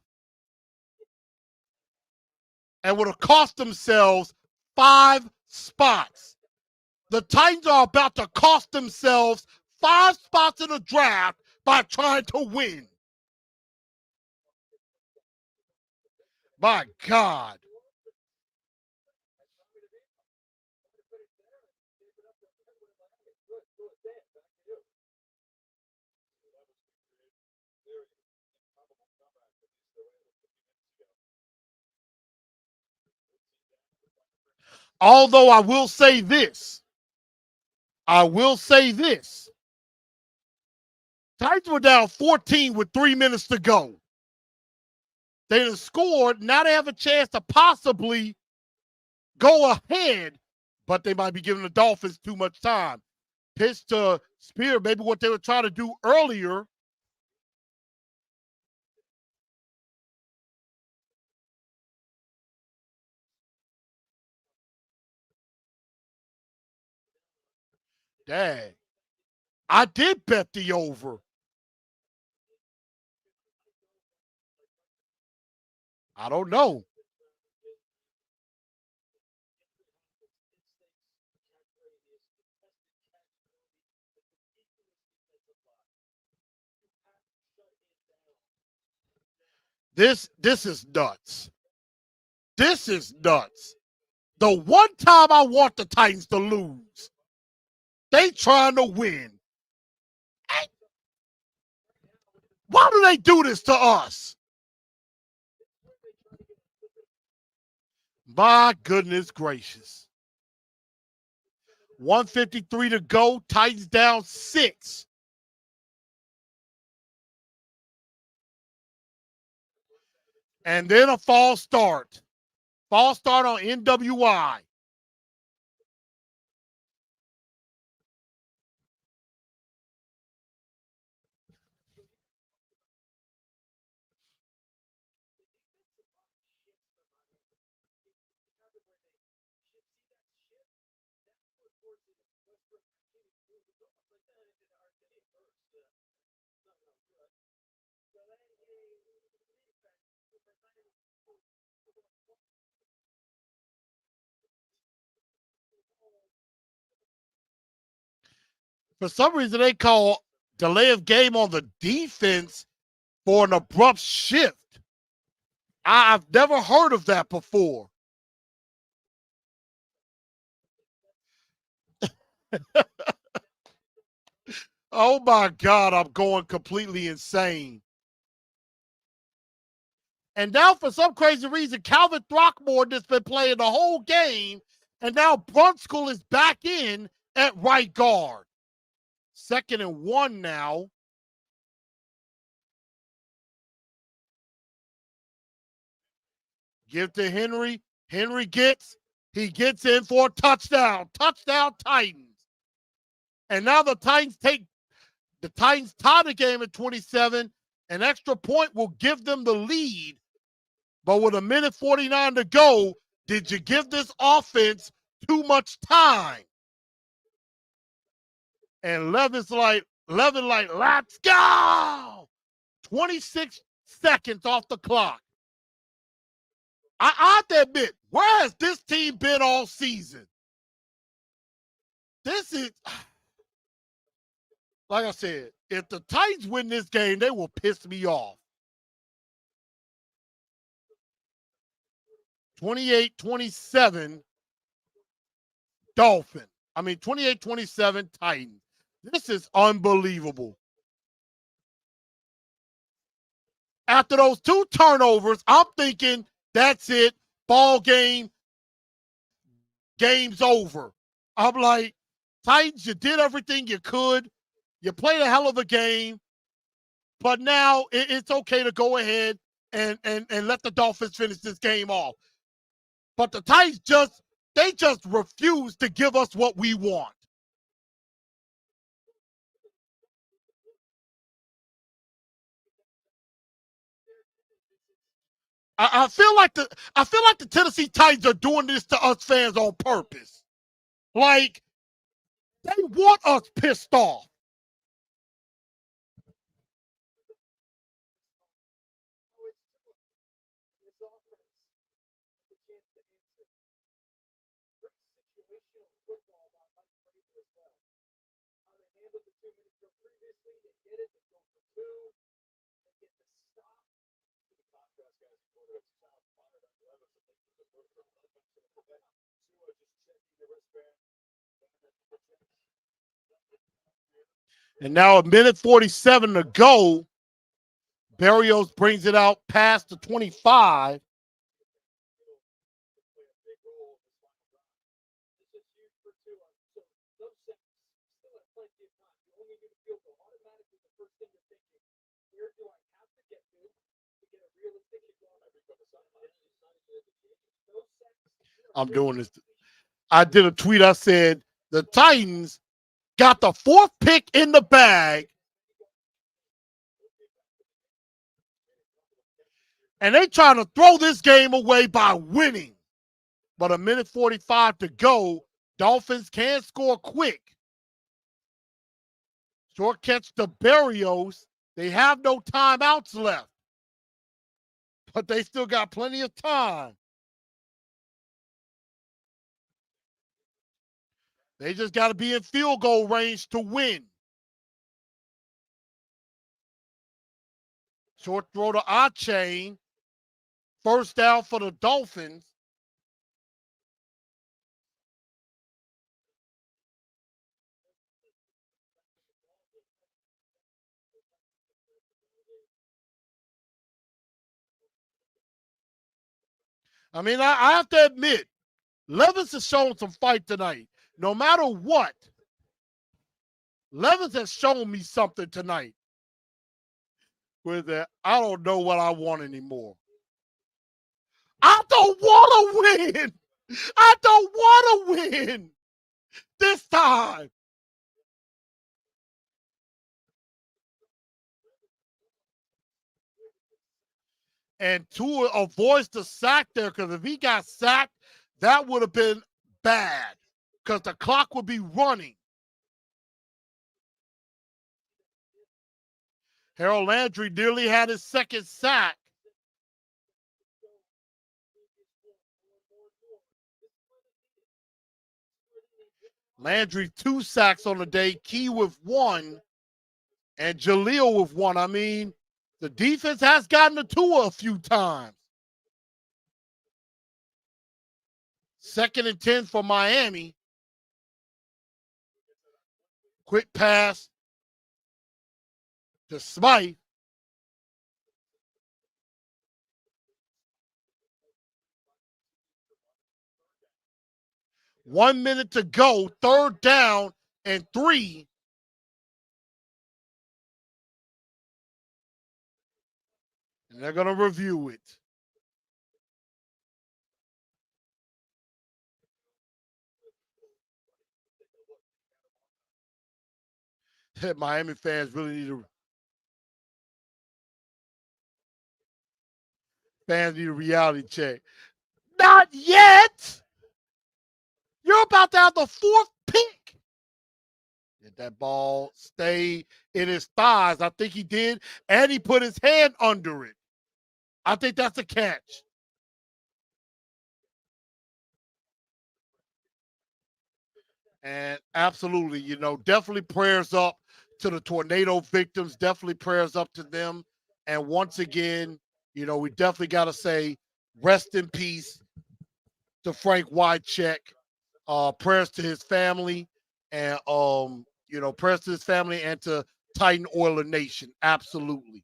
[SPEAKER 1] And would have cost themselves 5 spots. The Titans are about to cost themselves 5 spots in the draft by trying to win. My God. Although I will say this. Titans were down 14 with 3 minutes to go. They done scored. Now they have a chance to possibly go ahead, but they might be giving the Dolphins too much time. Pitch to Spear, maybe what they were trying to do earlier. Dang. I did bet the over. I don't know. This is nuts. This is nuts. The one time I want the Titans to lose, they trying to win. Why do they do this to us? My goodness gracious. 153 to go. Titans down 6. And then a false start. False start on NWI. For some reason, they call delay of game on the defense for an abrupt shift. I've never heard of that before. Oh my God, I'm going completely insane. And now, for some crazy reason, Calvin Throckmorton has been playing the whole game, and now Brunskill is back in at right guard. 2nd and 1 now. Give to Henry. Henry he gets in for a touchdown. Touchdown Titans. And now the Titans tie the game at 27. An extra point will give them the lead. But with 1:49 to go, did you give this offense too much time? And Levin like, let's go! 26 seconds off the clock. I have to admit, where has this team been all season? This is, like I said, if the Titans win this game, they will piss me off. 28-27 Dolphins. 28-27 Titans. This is unbelievable. After those 2 turnovers, I'm thinking that's it. Ball game. Game's over. I'm like, Titans, you did everything you could. You played a hell of a game. But now it's okay to go ahead and let the Dolphins finish this game off. But the Titans just refuse to give us what we want. I feel like the Tennessee Titans are doing this to us fans on purpose. Like, they want us pissed off. And now 1:47 to go. Berrios brings it out past the 25. I'm doing this. I did a tweet. I said, the Titans got the 4th pick in the bag. And they trying to throw this game away by winning. But 1:45 to go. Dolphins can score quick. Short catch to Berrios. They have no timeouts left. But they still got plenty of time. They just got to be in field goal range to win. Short throw to Achane. 1st down for the Dolphins. I have to admit, Levis has shown some fight tonight. No matter what, Levis has shown me something tonight. With that, I don't know what I want anymore. I don't want to win. I don't want to win this time. And Tua avoids the sack there, because if he got sacked, that would have been bad, because the clock would be running. Harold Landry nearly had his 2nd sack. Landry 2 sacks on the day, Key with 1. And Jaleel with one. I mean, the defense has gotten to Tua a few times. 2nd and 10 for Miami. Quick pass to Smythe. One minute to go. 3rd down and 3. And they're going to review it. Miami fans really need a reality check. Not yet. You're about to have the 4th pick. Did that ball stay in his thighs? I think he did. And he put his hand under it. I think that's a catch. And absolutely, definitely prayers up to the tornado victims. Definitely prayers up to them. And once again, we definitely got to say rest in peace to Frank Wycheck. Prayers to his family and, prayers to his family and to Titan Oiler Nation. Absolutely.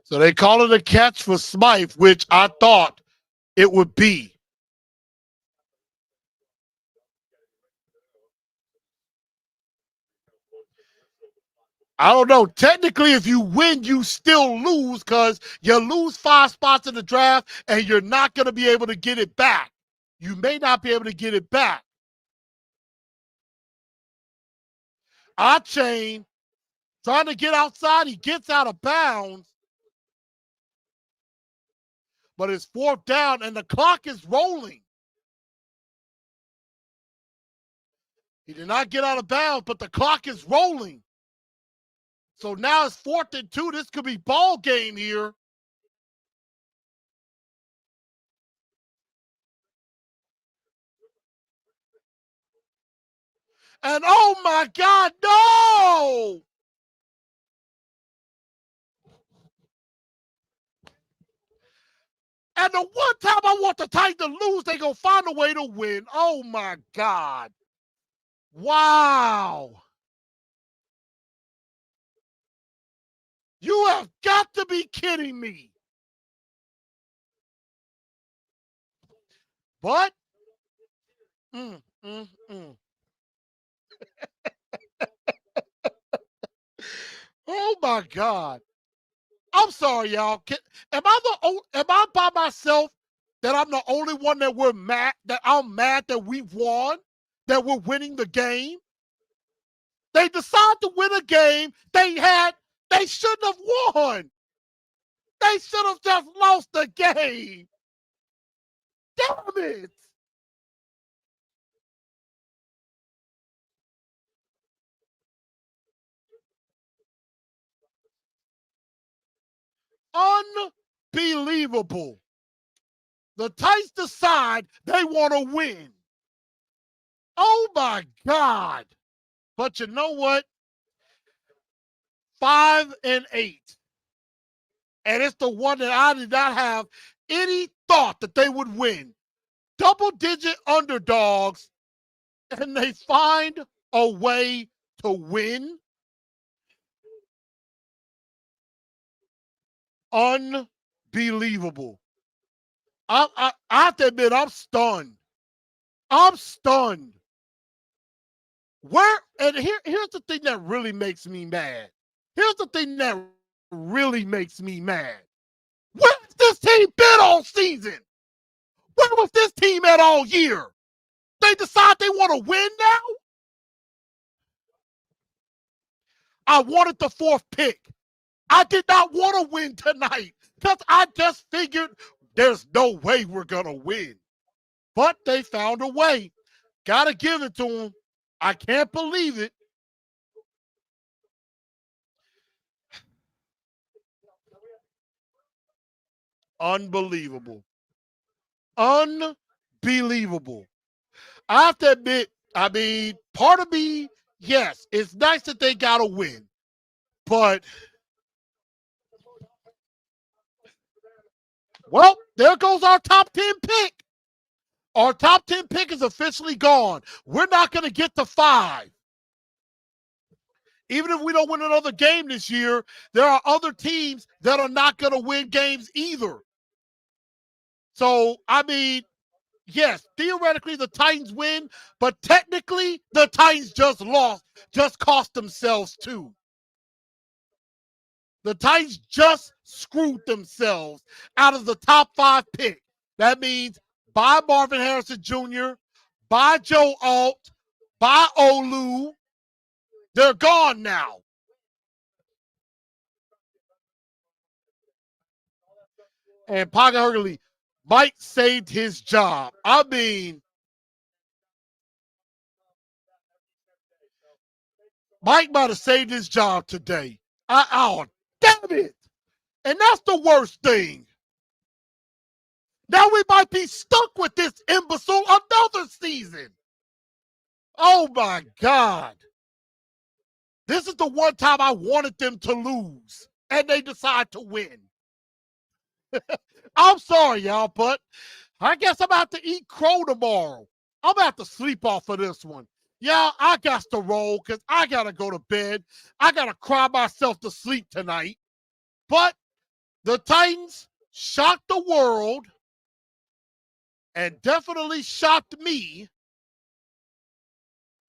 [SPEAKER 1] So they call it a catch for Smythe, which I thought it would be. I don't know. Technically, if you win, you still lose because you lose 5 spots in the draft and you're not going to be able to get it back. You may not be able to get it back. Chain trying to get outside. He gets out of bounds. But it's 4th down and the clock is rolling. He did not get out of bounds, but the clock is rolling. So now it's 4th and 2. This could be ball game here. And oh my God, no! And the one time I want the Titans to lose, they're going to find a way to win. Oh my God. Wow. You have got to be kidding me. But, oh my God. I'm sorry, y'all. Am I by myself that I'm the only one that we're mad, that I'm mad that we won, that we're winning the game? They decided to win a game they shouldn't have won. They should have just lost the game. Damn it. Unbelievable. The Titans decide they want to win. Oh my God. But you know what? 5 and 8. And it's the one that I did not have any thought that they would win. Double-digit underdogs, and they find a way to win. Unbelievable. I have to admit, I'm stunned. I'm stunned. Here's the thing that really makes me mad. Here's the thing that really makes me mad. Where's this team been all season? Where was this team at all year? they decide they want to win now? I wanted the 4th pick. I did not want to win tonight because I just figured there's no way we're going to win. But they found a way. Got to give it to them. I can't believe it. Unbelievable. Unbelievable. I have to admit, I mean, part of me, yes, it's nice that they got to win. But, well, there goes our top 10 pick. Our top 10 pick is officially gone. We're not going to get to 5. Even if we don't win another game this year, there are other teams that are not going to win games either. So, I mean, yes, theoretically the Titans win, but technically the Titans just lost, just cost themselves too. The Titans just screwed themselves out of the top 5 pick. That means buy Marvin Harrison Jr., buy Joe Alt, buy Olu. They're gone now. And Paga Hurley, Mike saved his job. I mean, Mike might have saved his job today. Oh, damn it. And that's the worst thing. Now we might be stuck with this imbecile another season. Oh, my God. This is the one time I wanted them to lose, and they decide to win. I'm sorry, y'all, but I guess I'm about to eat crow tomorrow. I'm about to sleep off of this one. Yeah, I got to roll because I got to go to bed. I got to cry myself to sleep tonight. But the Titans shocked the world and definitely shocked me.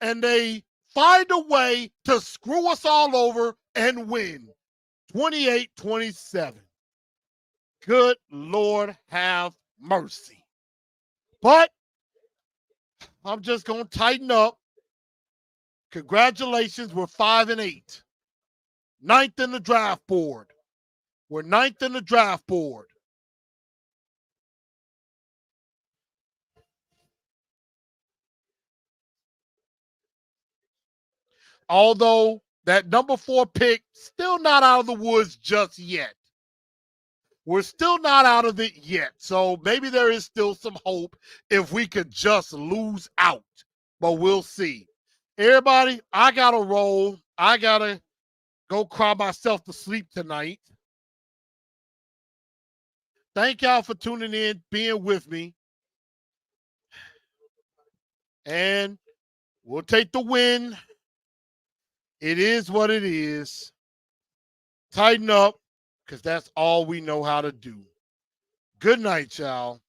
[SPEAKER 1] And they find a way to screw us all over and win 28-27. Good Lord have mercy. But I'm just going to tighten up. Congratulations, we're 5-8. 9th in the draft board. We're 9th in the draft board. Although that number 4 pick, still not out of the woods just yet. We're still not out of it yet. So maybe there is still some hope if we could just lose out. But we'll see. Everybody, I got to roll. I got to go cry myself to sleep tonight. Thank y'all for tuning in, being with me. And we'll take the win. It is what it is. Tighten up, because that's all we know how to do. Good night, y'all.